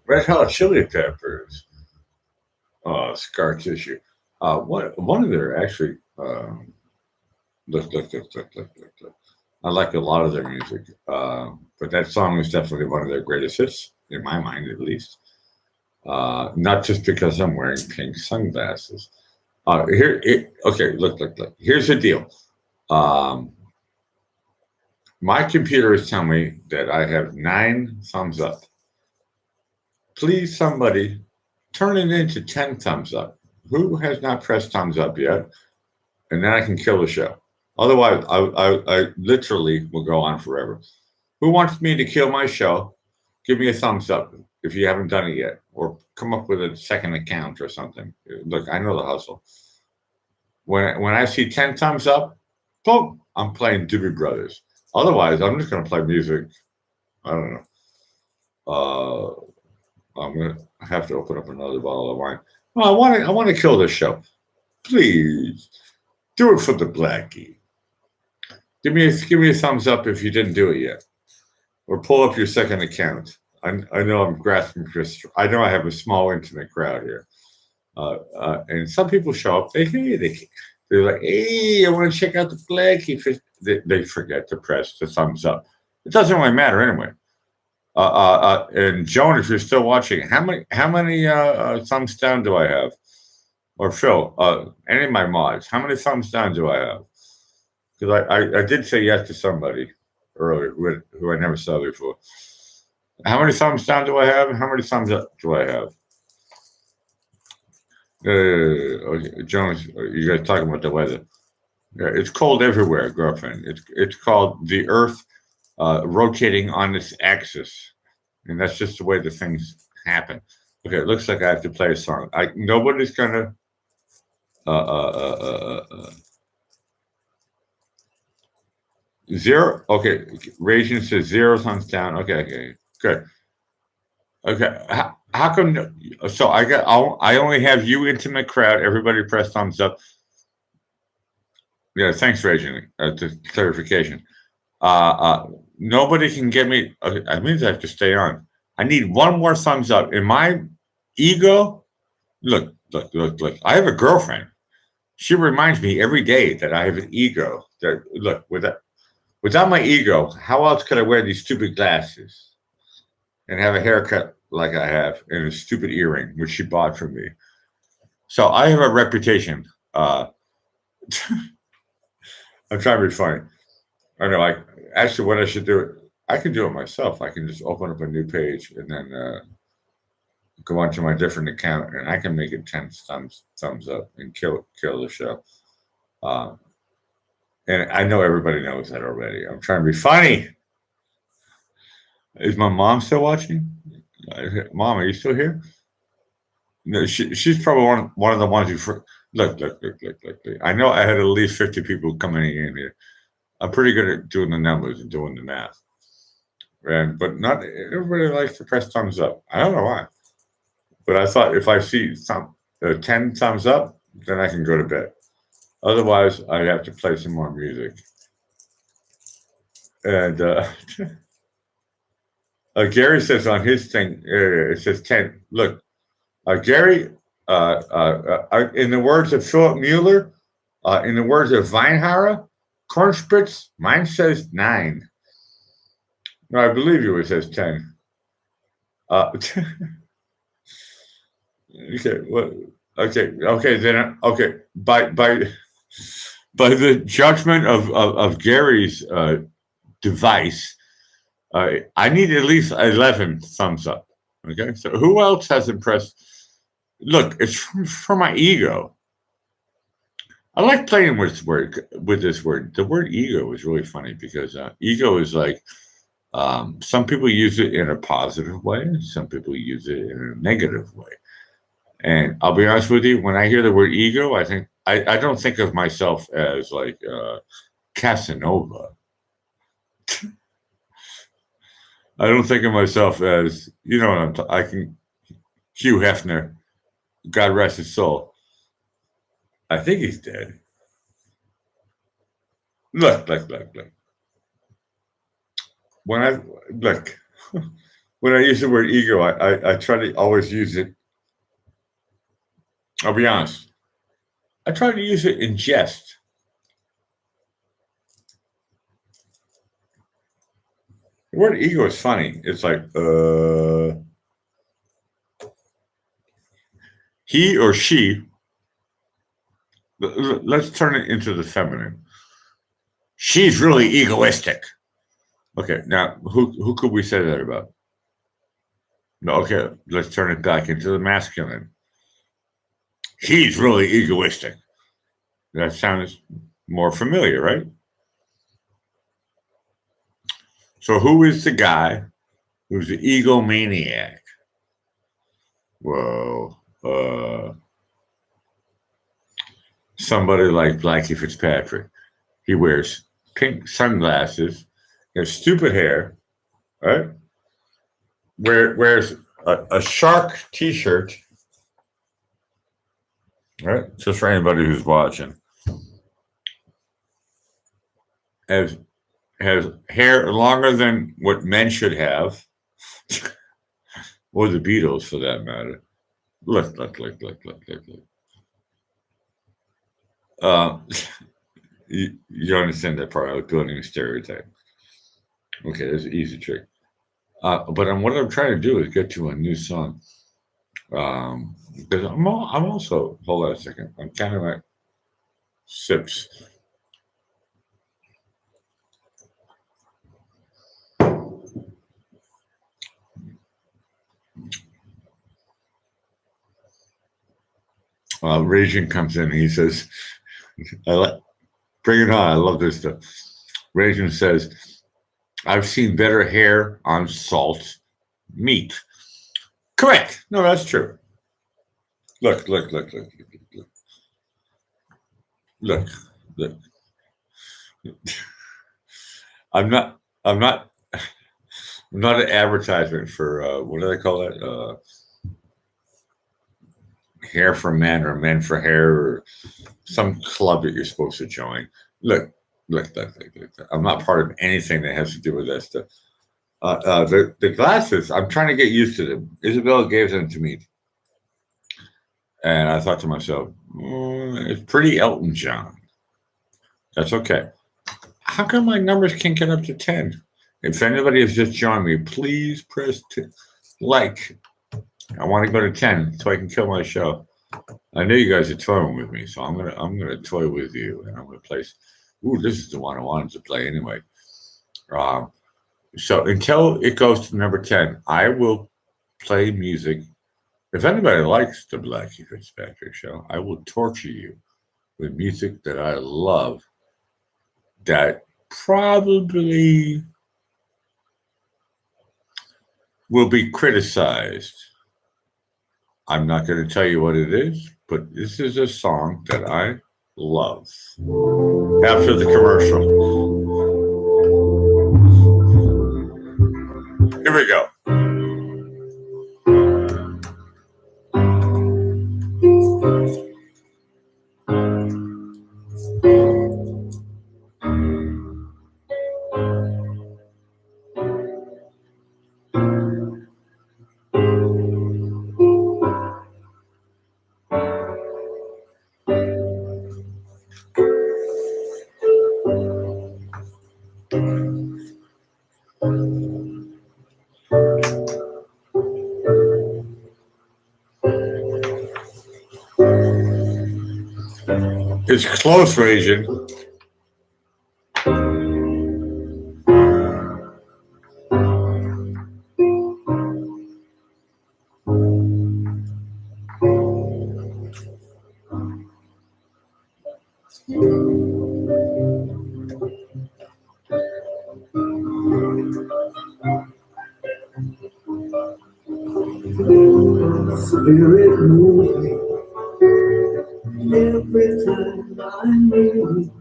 Red Hot Chili Peppers, Scar Tissue. One of their actually, look. I like a lot of their music, but that song is definitely one of their greatest hits, in my mind at least. Not just because I'm wearing pink sunglasses. Okay, look. Here's the deal. My computer is telling me that I have 9 thumbs up. Please, somebody, turn it into 10 thumbs up. Who has not pressed thumbs up yet? And then I can kill the show. Otherwise, I literally will go on forever. Who wants me to kill my show? Give me a thumbs up if you haven't done it yet. Or come up with a second account or something. Look, I know the hustle. When I see 10 thumbs up, boom, I'm playing Doobie Brothers. Otherwise, I'm just going to play music. I don't know. I'm gonna have to open up another bottle of wine. Well, I want to kill this show. Please do it for the Blackie. Give me a thumbs up if you didn't do it yet, or pull up your second account. I know I'm grasping for. I know I have a small intimate crowd here, and some people show up. They're like, hey, I want to check out the Blackie. They forget to press the thumbs up. It doesn't really matter anyway. And Joan, if you're still watching, how many thumbs down do I have? Or Phil, any of my mods, how many thumbs down do I have? Because I did say yes to somebody earlier who I never saw before. How many thumbs down do I have? How many thumbs up do I have? Okay, Joan, you guys talking about the weather? Yeah, it's cold everywhere, girlfriend. It's called the Earth rotating on its axis, and that's just the way the things happen. Okay, it looks like I have to play a song. Nobody's gonna zero. Okay, Raging says 0 thumbs down. Okay, good. Okay, how come? So I only have you intimate crowd. Everybody press thumbs up. Yeah, thanks, Raging. To clarification. Nobody can get me. Okay, that means I have to stay on. I need one more thumbs up. In my ego, look. I have a girlfriend. She reminds me every day that I have an ego. That look, without my ego, how else could I wear these stupid glasses and have a haircut like I have and a stupid earring, which she bought for me? So I have a reputation I'm trying to be funny. I know. Actually, what I should do, I can do it myself. I can just open up a new page and then go onto my different account, and I can make it 10 thumbs up and kill the show. And I know everybody knows that already. I'm trying to be funny. Is my mom still watching? Mom, are you still here? No, she's probably one of the ones who. Look. I know I had at least 50 people coming in here. I'm pretty good at doing the numbers and doing the math. But not everybody likes to press thumbs up. I don't know why. But I thought if I see 10 thumbs up, then I can go to bed. Otherwise, I have to play some more music. And Gary says on his thing, it says 10. Look, Gary, in the words of Philip Mueller, in the words of Weinhauer, Kornspritz, mine says 9. No, I believe you. It says 10. Okay. Well. Okay. Then. Okay. By the judgment of Gary's device, I need at least 11 thumbs up. Okay. So who else has impressed? Look, it's for my ego. I like playing with this word. The word ego is really funny because ego is like some people use it in a positive way, some people use it in a negative way. And I'll be honest with you, when I hear the word ego, I think I don't think of myself as like Casanova. I don't think of myself as, you know what Hugh Hefner, God rest his soul. I think he's dead. Look. When I use the word ego, I try to always use it. I'll be honest. I try to use it in jest. The word ego is funny. It's like he or she. Let's turn it into the feminine. She's really egoistic. Okay, now who could we say that about? No, okay, let's turn it back into the masculine. He's really egoistic. That sounds more familiar, right? So who is the guy who's the egomaniac? Well, somebody like Blackie Fitzpatrick. He wears pink sunglasses, he has stupid hair, right? Wears a shark t-shirt, right? Just for anybody who's watching. Has hair longer than what men should have, or the Beatles for that matter. Look. You understand that part? I was building a stereotype. Okay, that's an easy trick. But what I'm trying to do is get to a new song. Because I'm also, hold on a second. I'm counting my sips. Raging comes in. He says, bring it on. I love this stuff. Raging says, I've seen better hair on salt meat. Correct. No, that's true. Look. I'm not an advertisement for what do they call it? Hair for Men or Men for Hair or some club that you're supposed to join. Look. I'm not part of anything that has to do with that stuff. The glasses, I'm trying to get used to them. Isabella gave them to me. And I thought to myself, it's pretty Elton John. That's okay. How come my numbers can't get up to 10? If anybody has just joined me, please press like. I want to go to 10 so I can kill my show. I know you guys are toying with me, so I'm gonna toy with you, and I'm gonna play. Ooh, this is the one I wanted to play anyway. So until it goes to number 10, I will play music. If anybody likes the Blackie Fitzpatrick Show, I will torture you with music that I love that probably will be criticized. I'm not going to tell you what it is, but this is a song that I love. After the commercial. Here we go. It's close, Raging. Spirit move me every time I'm with you,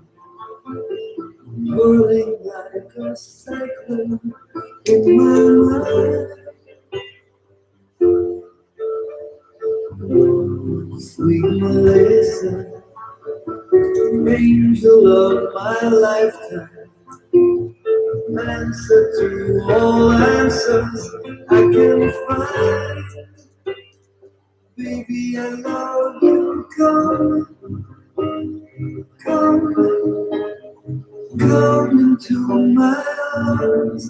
whirling like a cyclone in my mind. Sweet Melissa, angel of my lifetime, answer to all answers I can find. Baby, I love you. Come into my arms.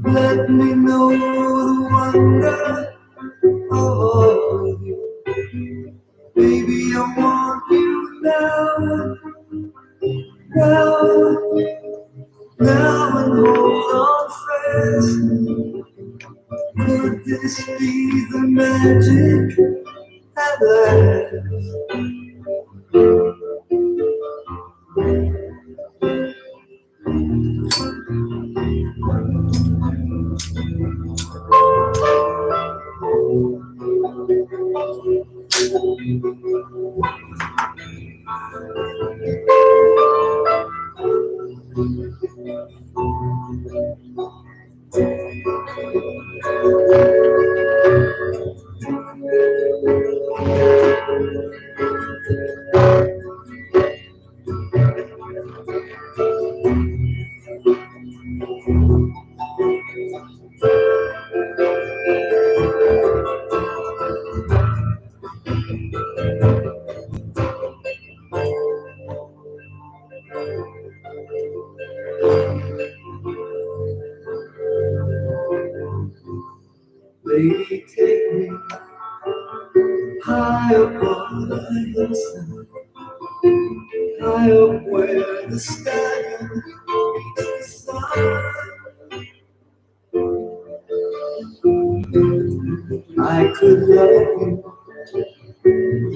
Let me know the wonder of you. Baby, I want you now, and hold on fast. Could this be the magic at last? Baby, take me high up on the hillside, high up where the sky meets the sun. I could love you,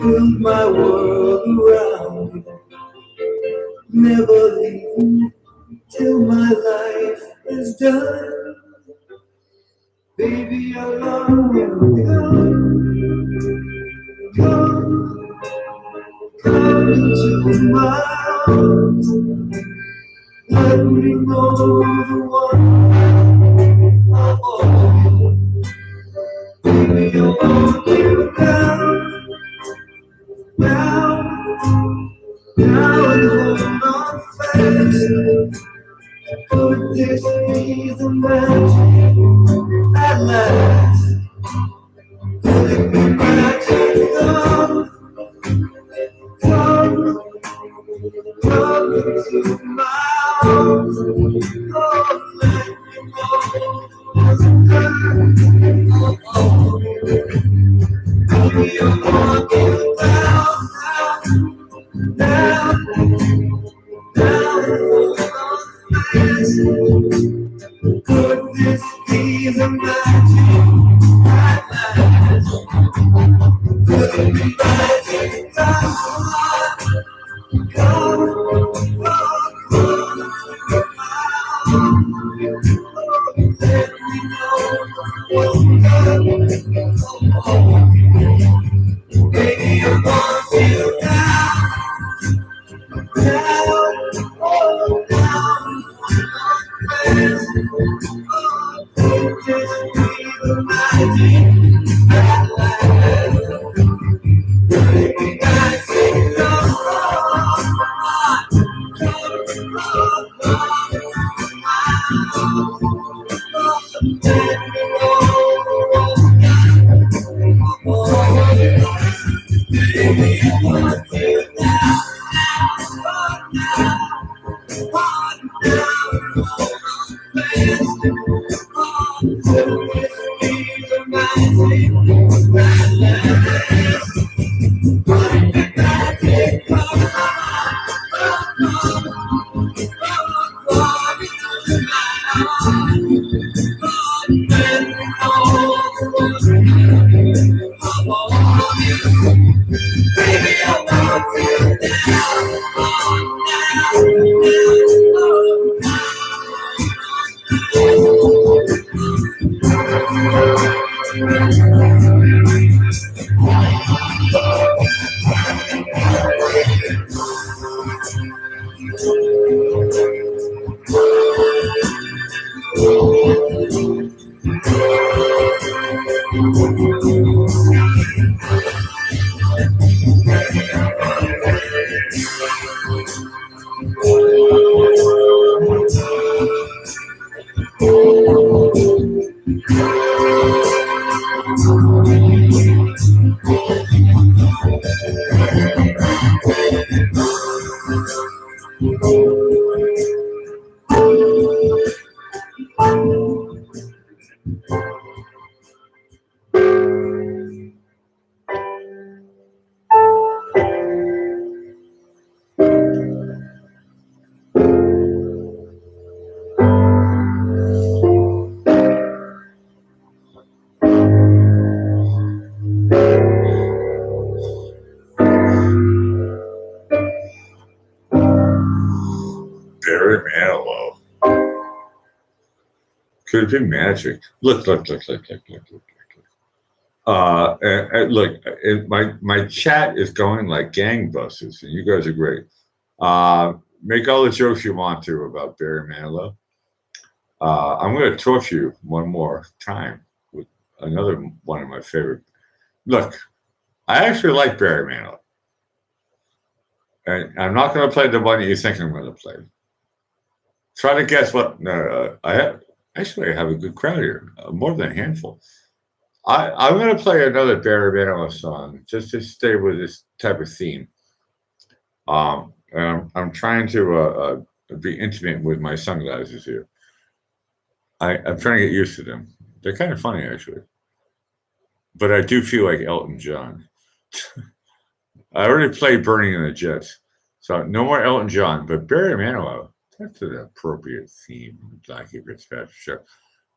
build my world around you, never leave you till my life is done. Baby, I love you. Come into my arms. Let me know the one of all you. Baby, I want you now, and hold on fast. Could this be the magic at last? Could it be magic? Come into my arms. Oh, let me know what's good. Oh, Could this be the magic that lasts? Could it be magic that Baby, I want you now, oh, down. Could this be the magic that lasts? Could it be magic Barry Manilow. Could it be magic? Look. My chat is going like gangbusters, and you guys are great. Make all the jokes you want to about Barry Manilow. I'm going to torture you one more time with another one of my favorite. Look, I actually like Barry Manilow. And I'm not going to play the one that you think I'm going to play. Try to guess what. No, I have a good crowd here, more than a handful. I'm going to play another Barry Manilow song just to stay with this type of theme. And I'm trying to be intimate with my sunglasses here. I'm trying to get used to them. They're kind of funny, actually. But I do feel like Elton John. I already played Burning in the Jets, so no more Elton John. But Barry Manilow, that's an appropriate theme in the Blackie Fitzpatrick show.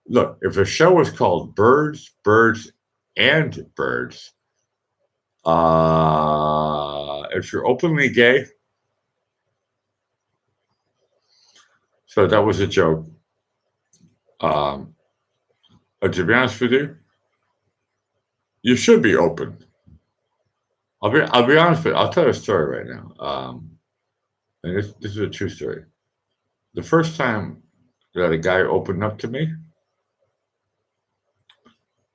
Look, if a show was called Birds, Birds, and Birds, if you're openly gay, so that was a joke. To be honest with you, you should be open. I'll be honest with you. I'll tell you a story right now. And this is a true story. The first time that a guy opened up to me,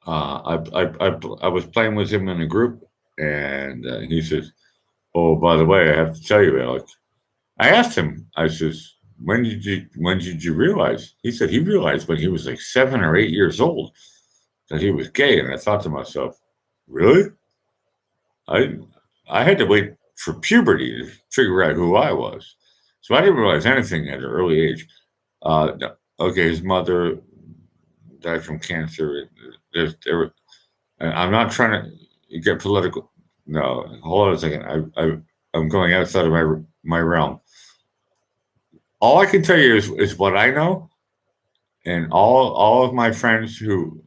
I was playing with him in a group, and he says, "Oh, by the way, I have to tell you, Alex." I asked him. I says, "When did you realize?" He said he realized when he was like 7 or 8 years old that he was gay, and I thought to myself, "Really?" I had to wait for puberty to figure out who I was, so I didn't realize anything at an early age. Okay, his mother died from cancer. I'm not trying to. you get political. No, hold on a second. I'm going outside of my realm. All I can tell you is what I know, and all of my friends who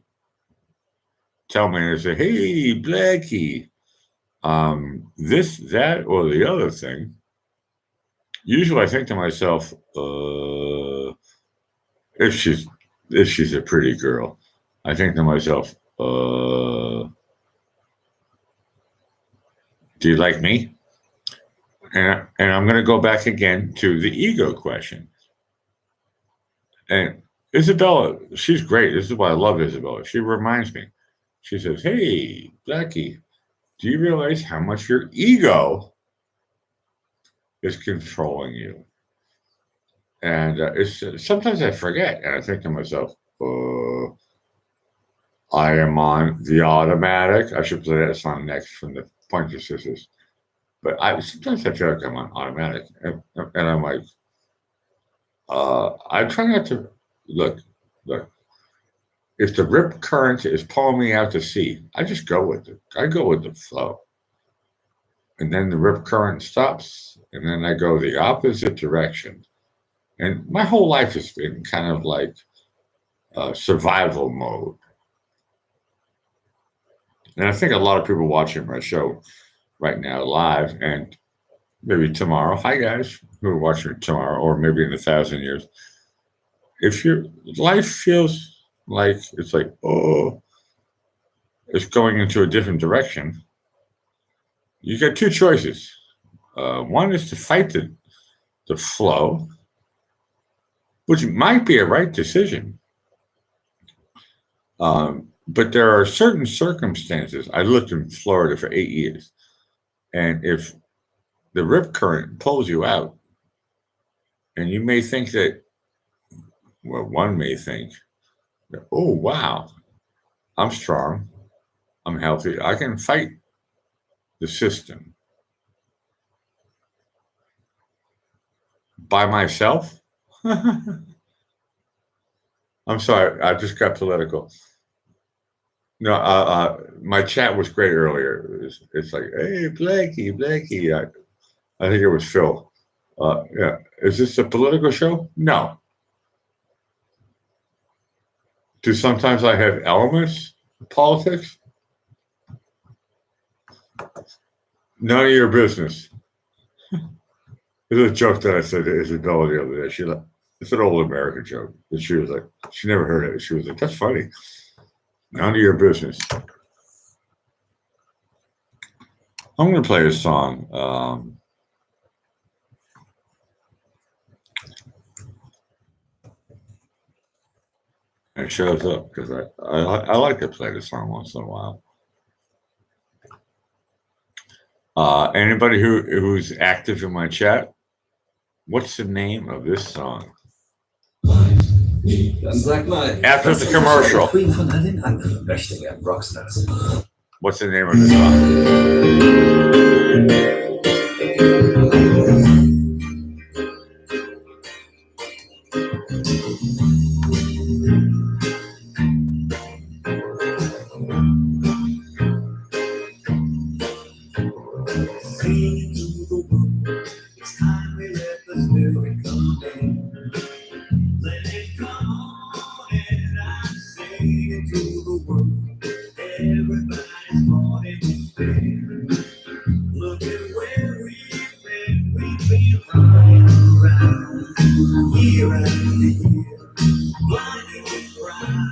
tell me, they say, "Hey, Blackie, this, that, or the other thing." Usually, I think to myself, if she's a pretty girl, I think to myself, do you like me? And I'm going to go back again to the ego question. And Isabella, she's great. This is why I love Isabella. She reminds me. She says, "Hey, Blackie, do you realize how much your ego is controlling you?" And it's sometimes I forget, and I think to myself, I am on the automatic. I should play that song next from the Pointer Sisters. But sometimes I feel like I'm on automatic, and I'm like, I try not to look. If the rip current is pulling me out to sea, I just go with it. I go with the flow, and then the rip current stops, and then I go the opposite direction. And my whole life has been kind of like survival mode. And I think a lot of people watching my show right now live, and maybe tomorrow, hi guys who are watching tomorrow, or maybe in 1,000 years, if your life feels like it's like, oh, it's going into a different direction, you got two choices. One is to fight the flow, which might be a right decision. But there are certain circumstances. I lived in Florida for 8 years. And if the rip current pulls you out, and you may think that, well, one may think, that, oh, wow, I'm strong, I'm healthy, I can fight the system by myself. I'm sorry, I just got political. No, my chat was great earlier. It's like, hey, Blackie. I think it was Phil. Yeah, is this a political show? No. Do sometimes I have elements of politics? None of your business. There's a joke that I said to Isabella the other day. It's an old American joke. And she was like, she never heard it. She was like, that's funny. None of your business. I'm going to play a song. It shows up because I like to play the song once in a while. Anybody who's active in my chat, what's the name of this song? Sag mal, After the commercial. Queen von all den anderen möchte gern Rockstars. What's the name of the song? It's time we let the spirit come in. Let it come on and I'm singing to the world. Everybody's caught in despair. Look at where we've been running around year after year, blinded with pride,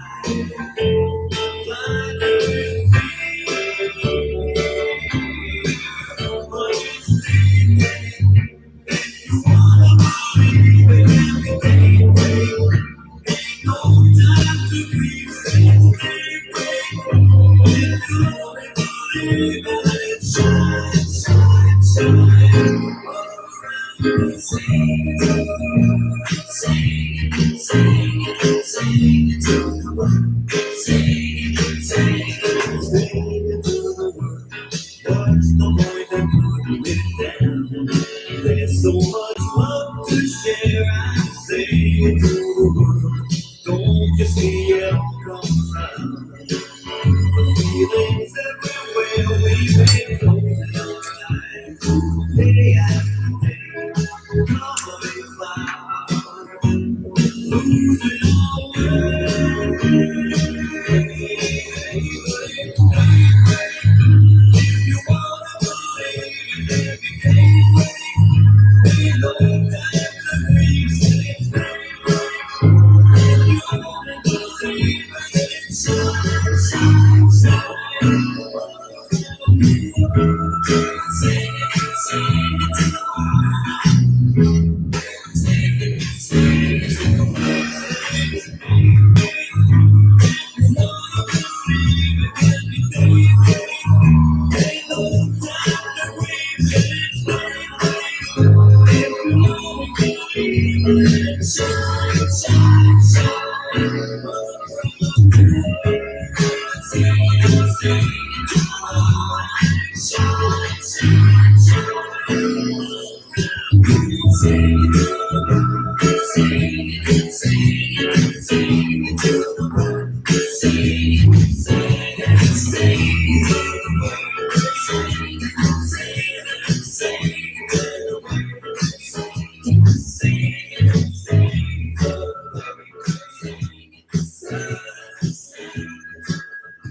blinded with fear. But it's you wanna believe in everything, ain't no time to be saying, if you only believe in it, shine, shine, shine all around me. Sing it to the world, sing it, sing it, sing it to the world, sing it, sing it, sing it to the world. What's the point of putting it down? There's so much love to share. I say it to the world. Don't you see it come round? The feelings everywhere.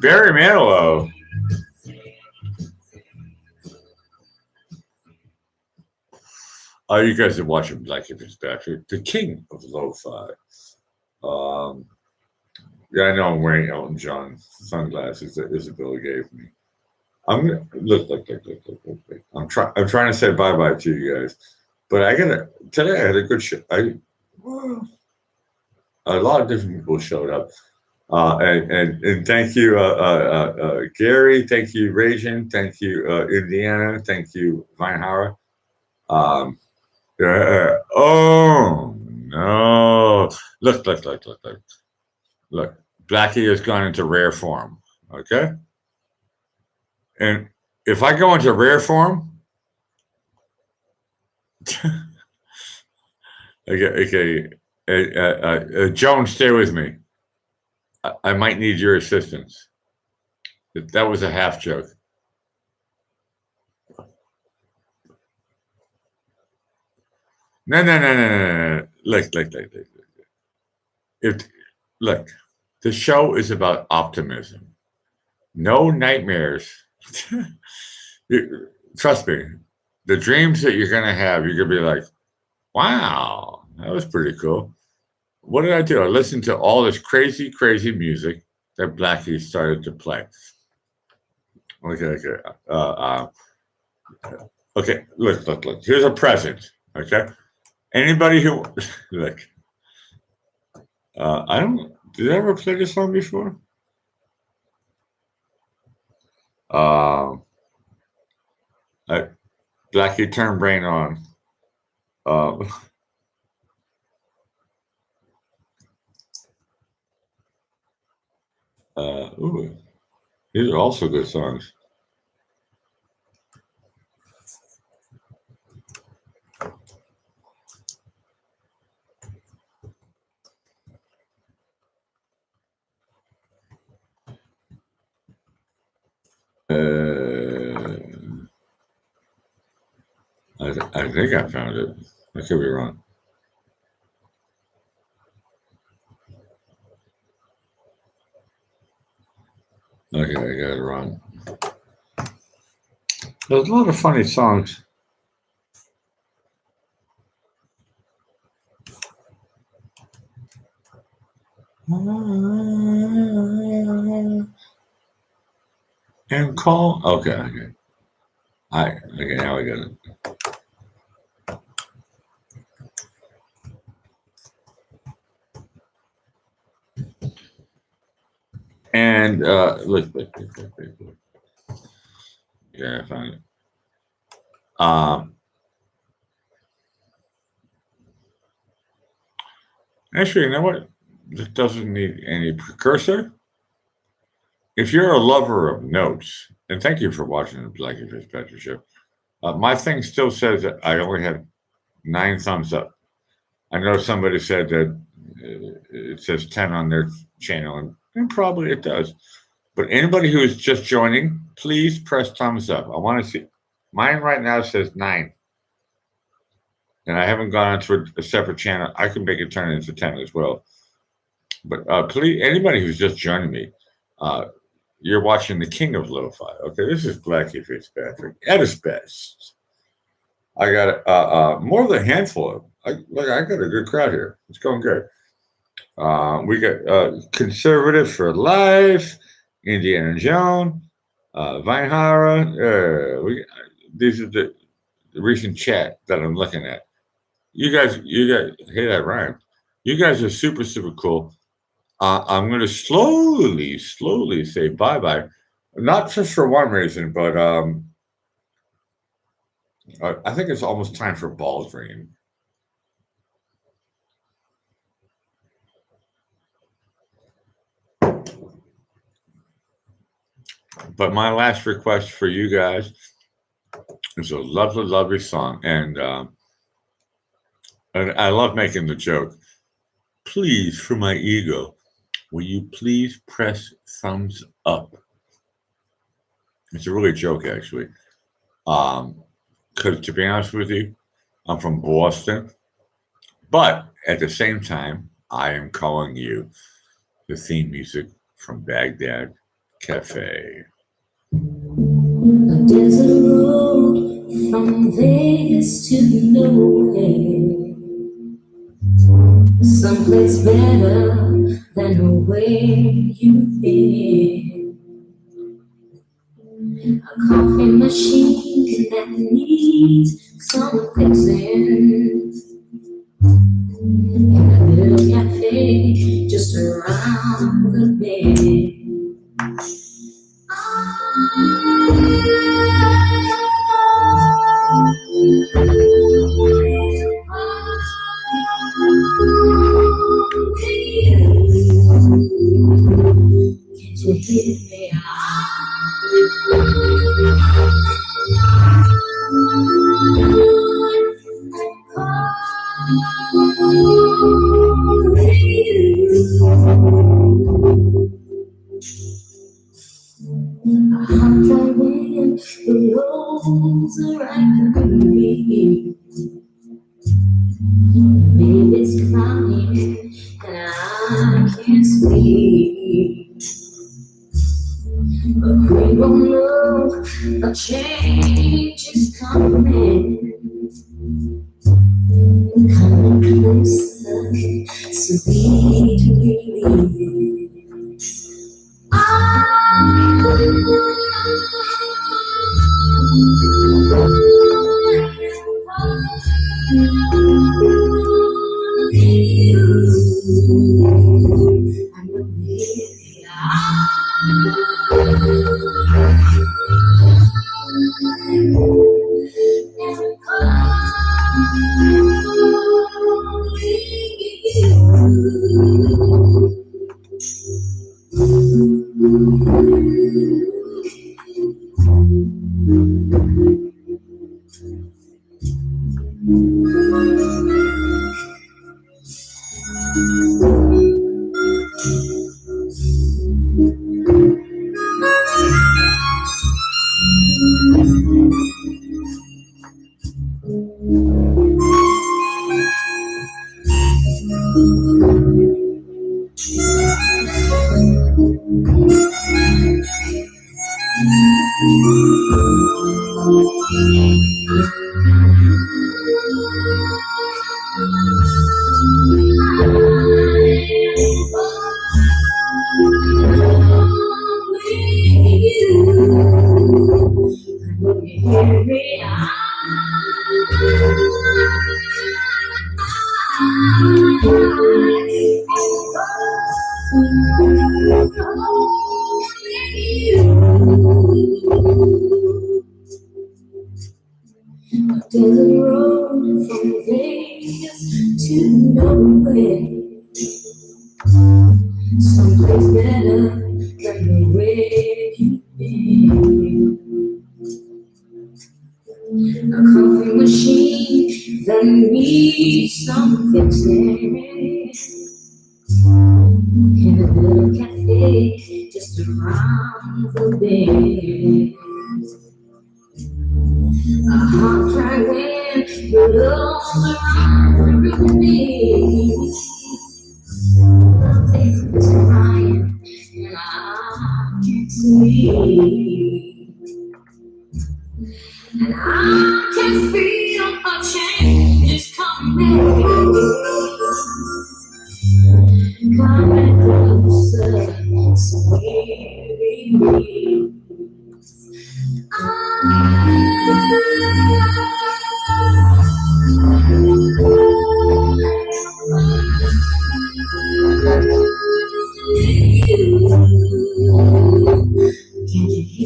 Barry Manilow. Oh, you guys are watching Blackie Fitzpatrick, the king of lo-fi. Yeah, I know I'm wearing Elton John sunglasses that Isabella gave me. I'm gonna look. I'm trying to say bye-bye to you guys, but today I had a good show. A lot of different people showed up. And thank you, Gary. Thank you, Rajan. Thank you, Indiana. Thank you, Vinehara. Oh no! Look! Blackie has gone into rare form. Okay, and if I go into rare form, okay. Joan, stay with me. I might need your assistance. That was a half joke. No. Look, the show is about optimism. No nightmares. Trust me, the dreams that you're going to have, you're going to be like, wow, that was pretty cool. What did I do? I listened to all this crazy music that Blackie started to play. Okay. Okay, look. Here's a present, okay? Anybody who, look, did I ever play this song before? Blackie, turn brain on. Ooh, these are also good songs. I think I found it. I could be wrong. Okay, I got it wrong. There's a lot of funny songs. And call. Okay. Okay, now I got it. And look. Yeah, I found it. Actually, you know what? This doesn't need any precursor. If you're a lover of notes, and thank you for watching the Blackie Fitzpatrick show. My thing still says that I only have 9 thumbs up. I know somebody said that it says 10 on their channel, and probably it does. But anybody who is just joining, please press thumbs up. I want to see. Mine right now says 9. And I haven't gone onto a separate channel. I can make it turn into 10 as well. But please, anybody who's just joining me, you're watching the king of lo-fi. Okay, this is Blackie Fitzpatrick at his best. I got more than a handful of. I got a good crowd here. It's going good. We got Conservative for Life, Indiana Jones, Vinehara. These are the recent chat that I'm looking at. You guys, hey, that rhyme. You guys are super cool. I'm going to slowly say bye-bye. Not just for one reason, but I think it's almost time for Ball Dream. But my last request for you guys is a lovely, lovely song. And I love making the joke. Please, for my ego, will you please press thumbs up? It's a really joke, actually. Because to be honest with you, I'm from Boston. But at the same time, I am calling you the theme music from Baghdad Cafe. A desert road from Vegas to nowhere. Someplace better than where you've been. A coffee machine that needs some fixing. In a little cafe just around the bend. Can't you hear me? I'm driving the roads are right for me. Baby, it's cloudy and I can't sleep. But we don't know a change is coming. Coming closer, sweet release. Desert road from Vegas to nowhere. Someplace better than where you've been. A coffee machine that needs some fixing. In a little cafe just around the bend. A hot dry wind blows around me. The face is crying and I can't sleep. And I can feel a change is coming. Coming closer, sweet release. Can't you hear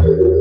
Yeah.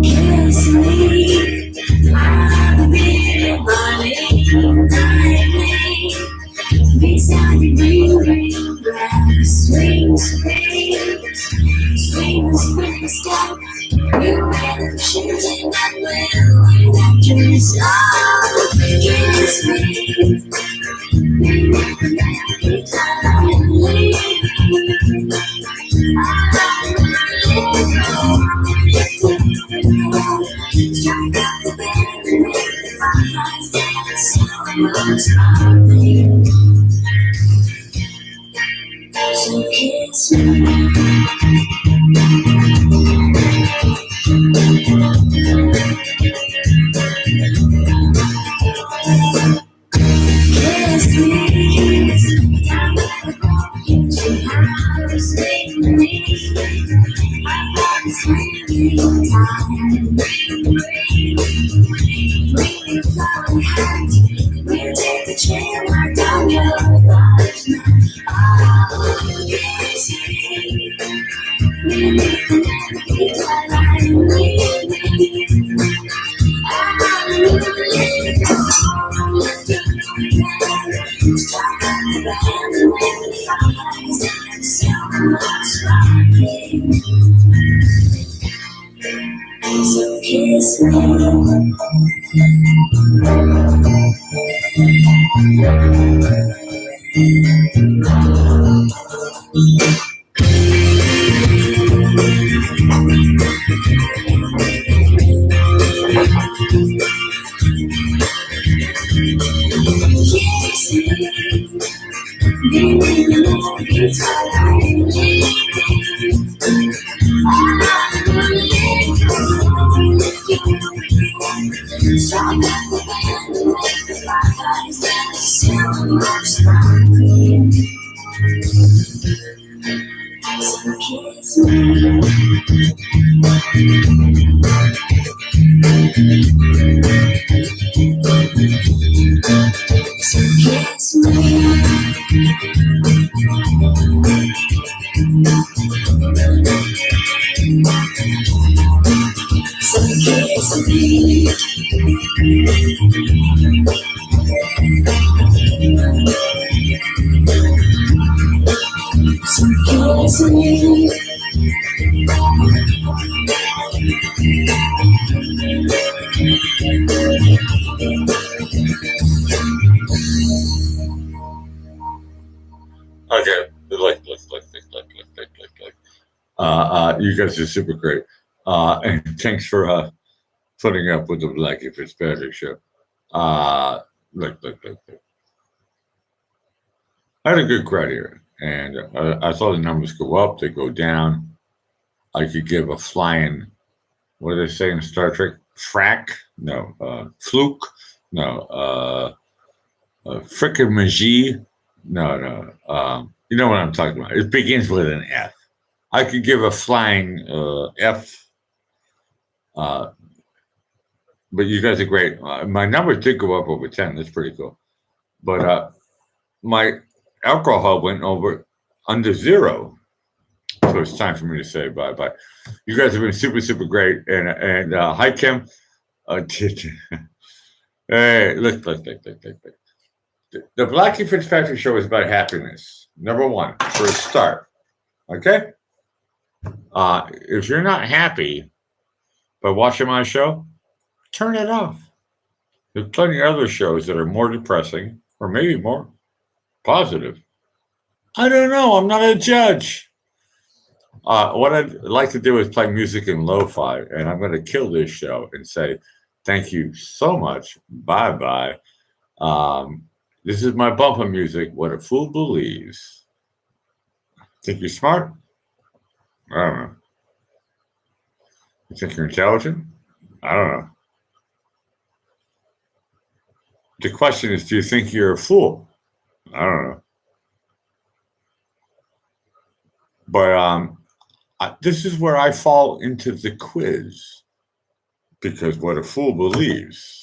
Kiss me, I'll be running, beside the green grass, swing, swing, swing, swing, step. You wear the shoes and I will that dress. Oh, kiss me, every time you leave. So kiss me. Kiss me. Down by the empty house, make me. I got this feeling time. Bring your flower hat. We'll take the chair right down your thighs now. Oh, kiss me. We need the melody twilight leaving. So kiss me. Kiss me. Baby, you know it's kiss me. So kiss me. So kiss me. So kiss me. Okay, you guys are super great. And thanks for putting up with the Blackie Fitzpatrick show. Look. I had a good crowd here, and I saw the numbers go up, they go down. I could give a flying, what do they say in Star Trek? Frack? No. Fluke? No. Frickin' Magie? No. You know what I'm talking about. It begins with an F. I could give a flying F. But you guys are great. My numbers did go up over 10. That's pretty cool. But my alcohol went over under 0. So it's time for me to say bye-bye. You guys have been super, super great. And hi, Kim. Hey, look. The Blackie Fitzpatrick show is about happiness. Number one, for a start. Okay? If you're not happy by watching my show, turn it off. There's plenty of other shows that are more depressing, or maybe more Positive. I don't know. I'm not a judge. What I'd like to do is play music in lo-fi, and I'm going to kill this show and say thank you so much. Bye-bye. This is my bumper music, What a Fool Believes. Think you're smart? I don't know. You think you're intelligent? I don't know. The question is, do you think you're a fool? I don't know. But this is where I fall into the quiz, because what a fool believes.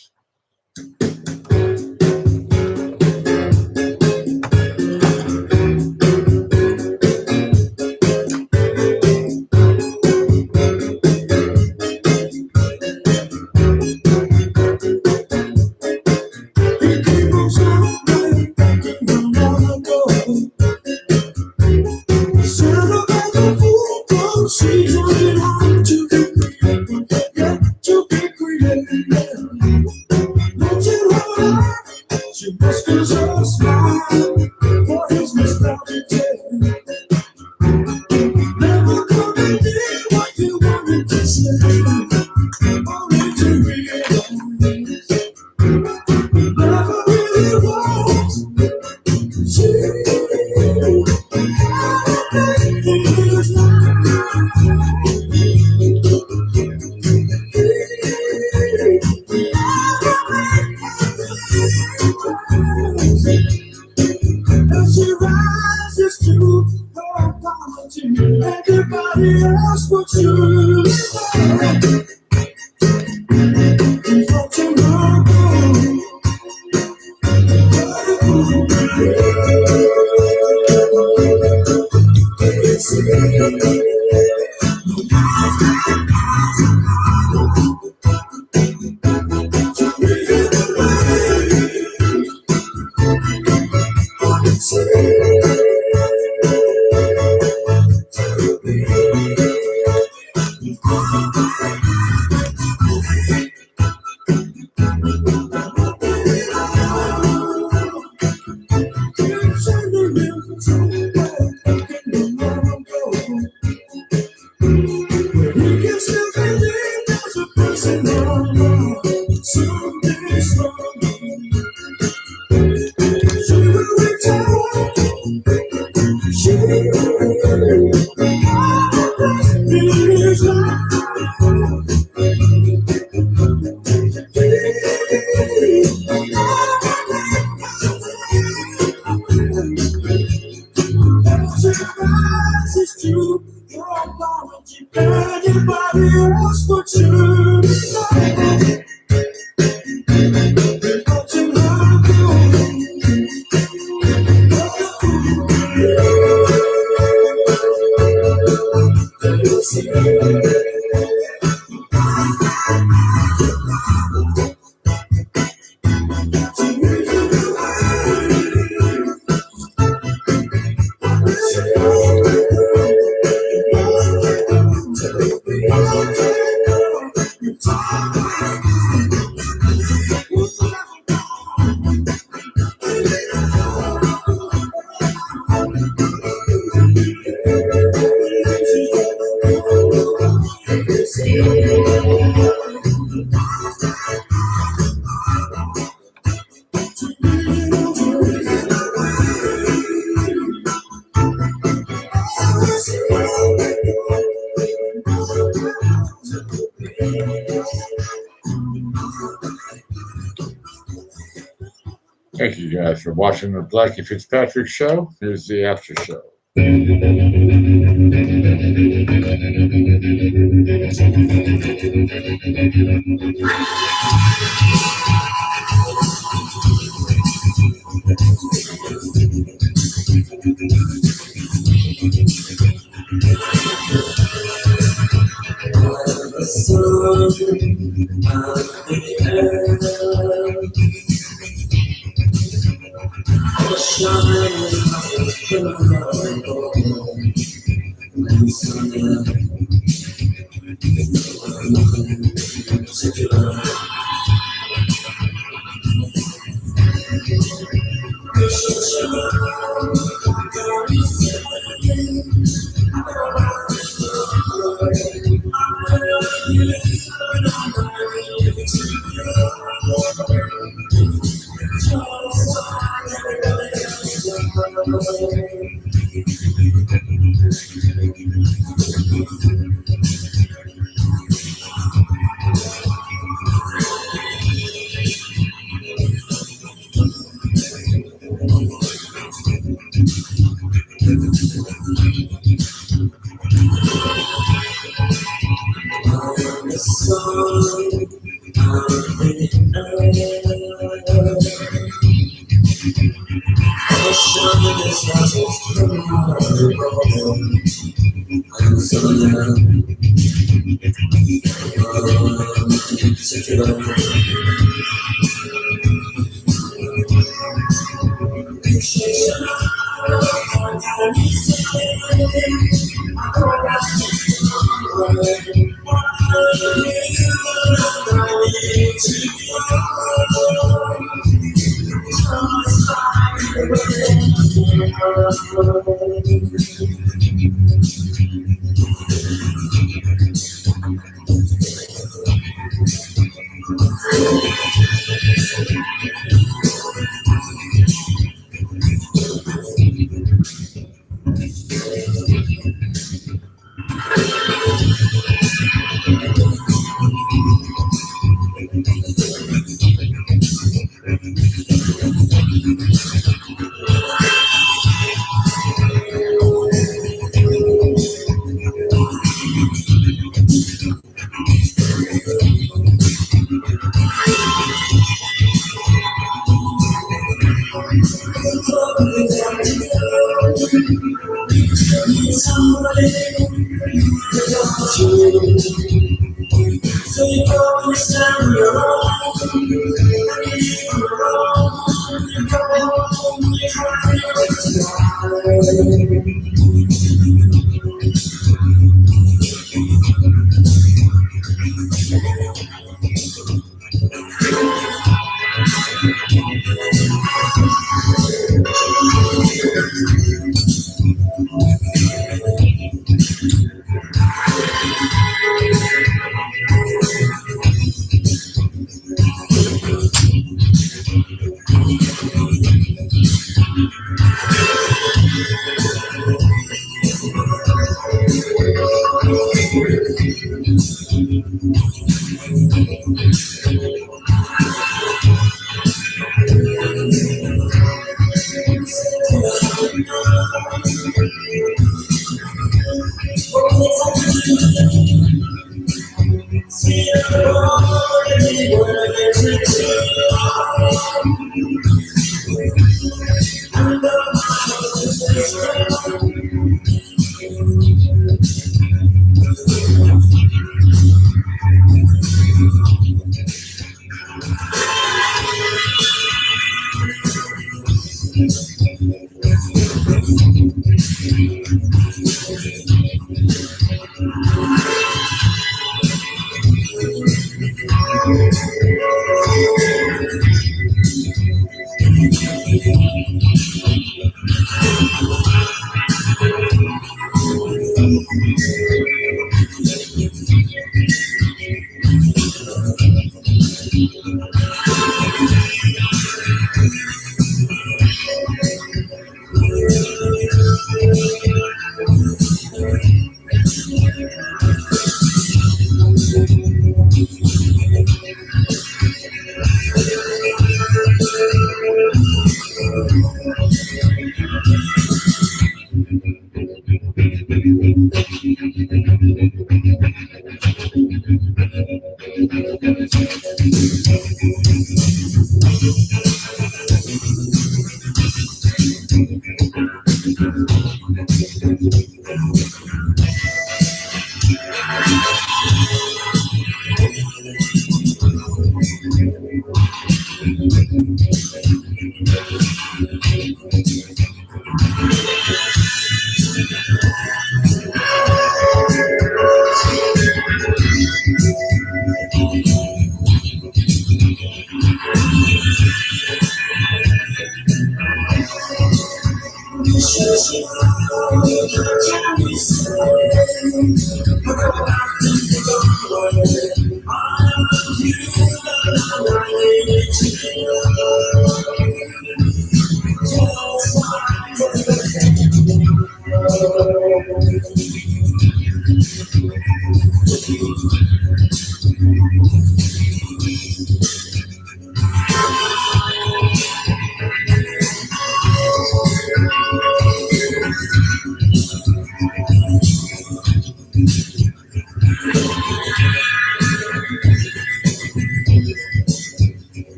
Thank you guys for watching the Blackie Fitzpatrick Show. Here's the after show.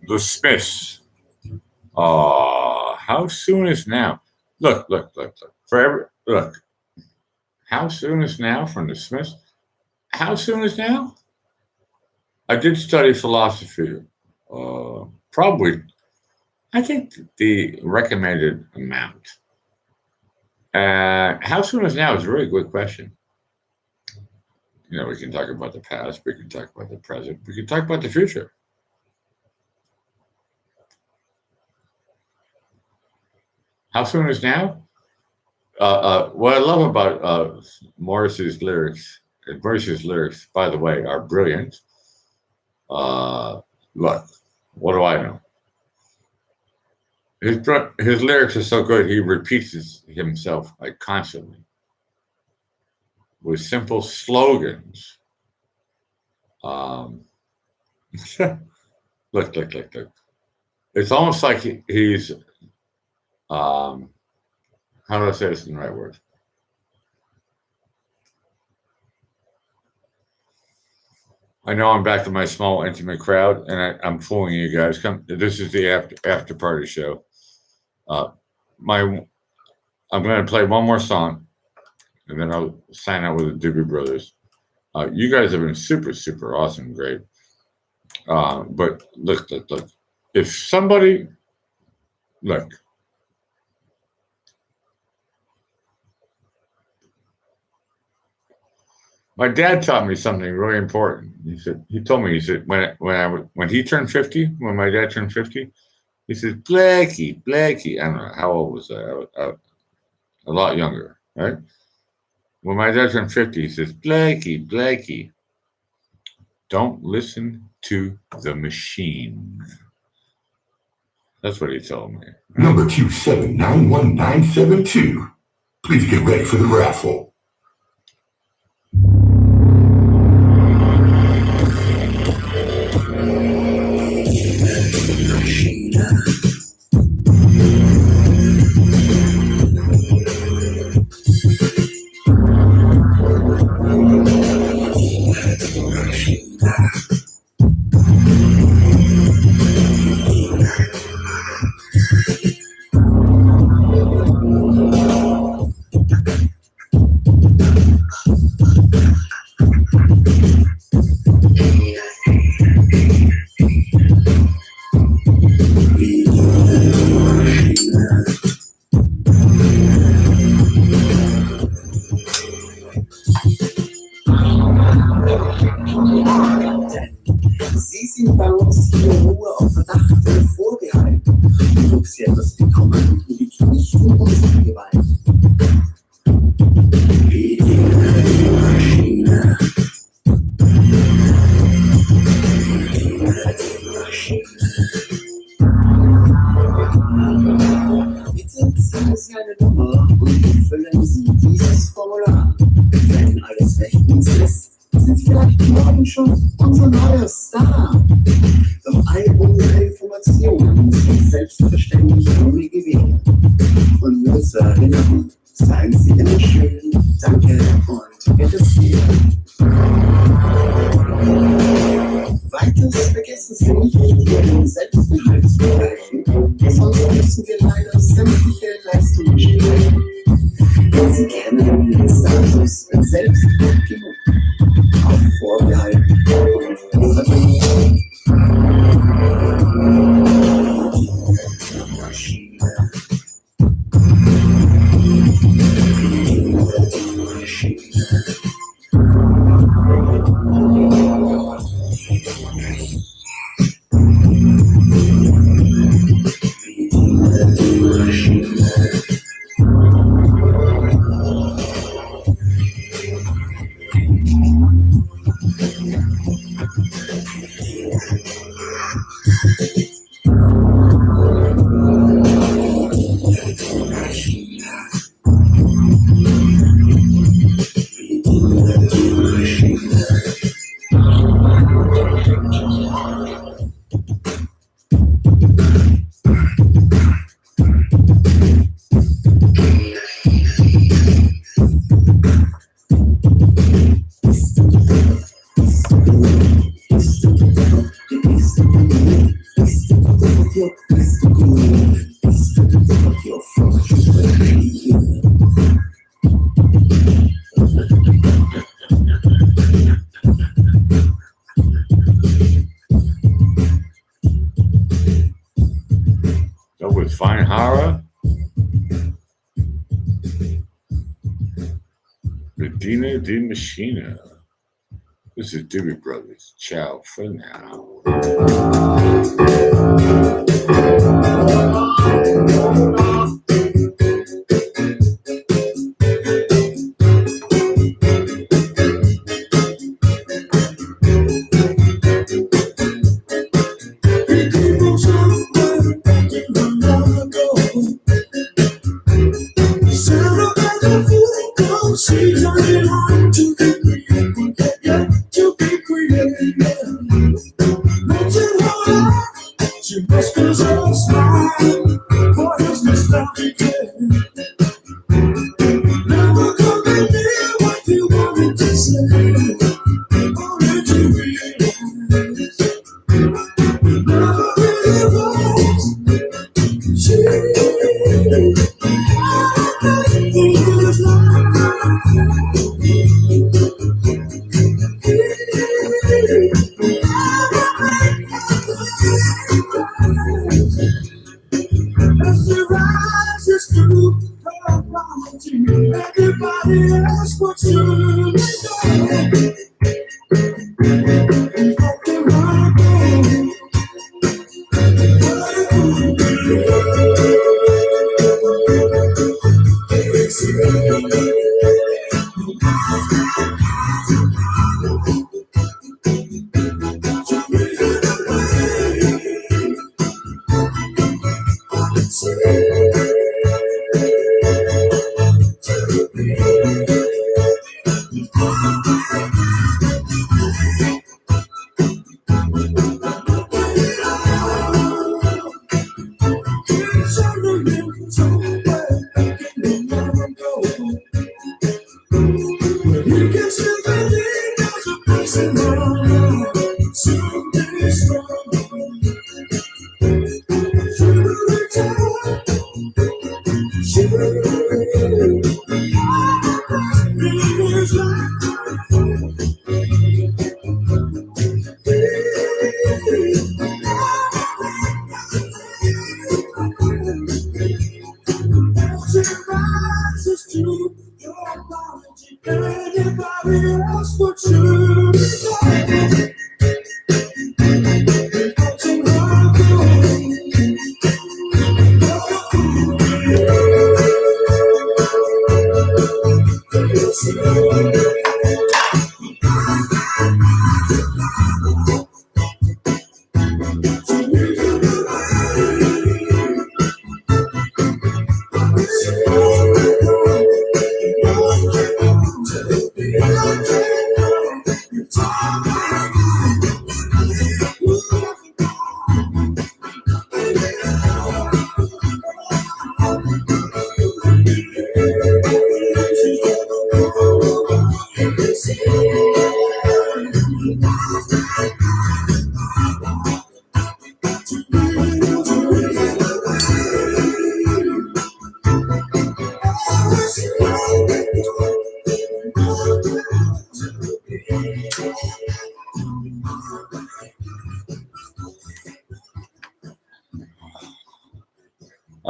The Smiths. How soon is now? Look. Look. How soon is now from the Smiths? How soon is now? I did study philosophy. Probably, I think the recommended amount. How soon is now is a really good question. You know, we can talk about the past, we can talk about the present, we can talk about the future. How soon is now? What I love about Morrissey's lyrics, by the way, are brilliant. Look, what do I know? His lyrics are so good, he repeats himself like constantly with simple slogans. Look. It's almost like he's, how do I say this in the right words? I know I'm back to my small, intimate crowd, and I'm fooling you guys. Come, this is the after party show. I'm going to play one more song, and then I'll sign out with the Doobie Brothers. You guys have been super, super awesome, great. But look. If somebody, look. My dad taught me something really important. He told me, when he turned 50, when my dad turned 50, he said, Blackie, I don't know, how old was that? A lot younger, right? When my dad turned 50, he says, Blackie, don't listen to the machine. That's what he told me. Number 2791972. Please get ready for the raffle. Sie sind bei uns hier nur auf Verdacht oder Vorbehalt. Ob Sie etwas bekommen, liegt nicht in unserer Gewalt. Maschine. Bitte ziehen Sie eine Nummer und füllen Sie dieses Formular. Wenn alles rechtens ist, sind vielleicht morgen schon unser neuer Star. Doch all unsere Informationen sind selbstverständlich ohne Gewähr. Und nur zur Erinnerung, sagen Sie immer schön Danke und bitte sehr. Weiters vergessen Sie nicht, Ihren Selbstbehalt zu erreichen, sonst müssen wir leider sämtliche Leistungen streichen. Wenn Sie kennen Ihren Status selbst gut genug. Auf Vorbehalt und Vertrauen. That was Fine Hara. Medina de Machina. This is Doobie Brothers. Ciao for now. She's only hard to be created, to be created. Mention her life, she must feel so smile for his nostalgic day. Never coming near what you wanted to say, only to realize never really was. She was like as she rises through her apology, everybody else but you.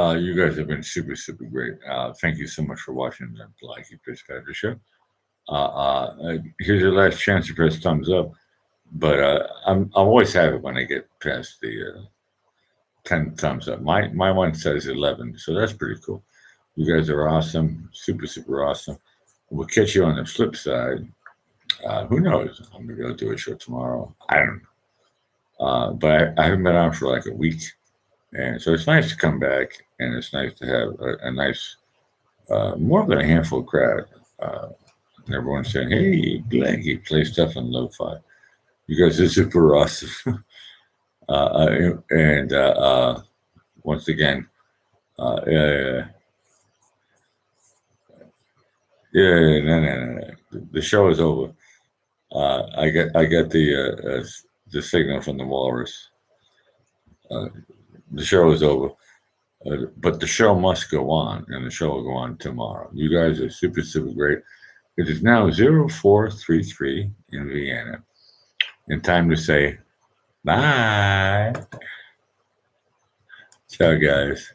You guys have been super, super great. Thank you so much for watching the Blackie Piscador show. Here's your last chance to press thumbs up, but I'm always have it when I get past the 10 thumbs up. My one says 11, so that's pretty cool. You guys are awesome, super, super awesome. We'll catch you on the flip side. Who knows? I'm gonna go do a show tomorrow. I don't know, but I haven't been on for like a week. And so it's nice to come back, and it's nice to have a nice, more than a handful crowd. And everyone's saying, hey, Blackie, play stuff on lo-fi. because this is for us. And once again, no. The show is over. I get the signal from the walrus. The show is over, but the show must go on, and the show will go on tomorrow. You guys are super, super great. It is now 0433 in Vienna, and time to say bye. Ciao, guys.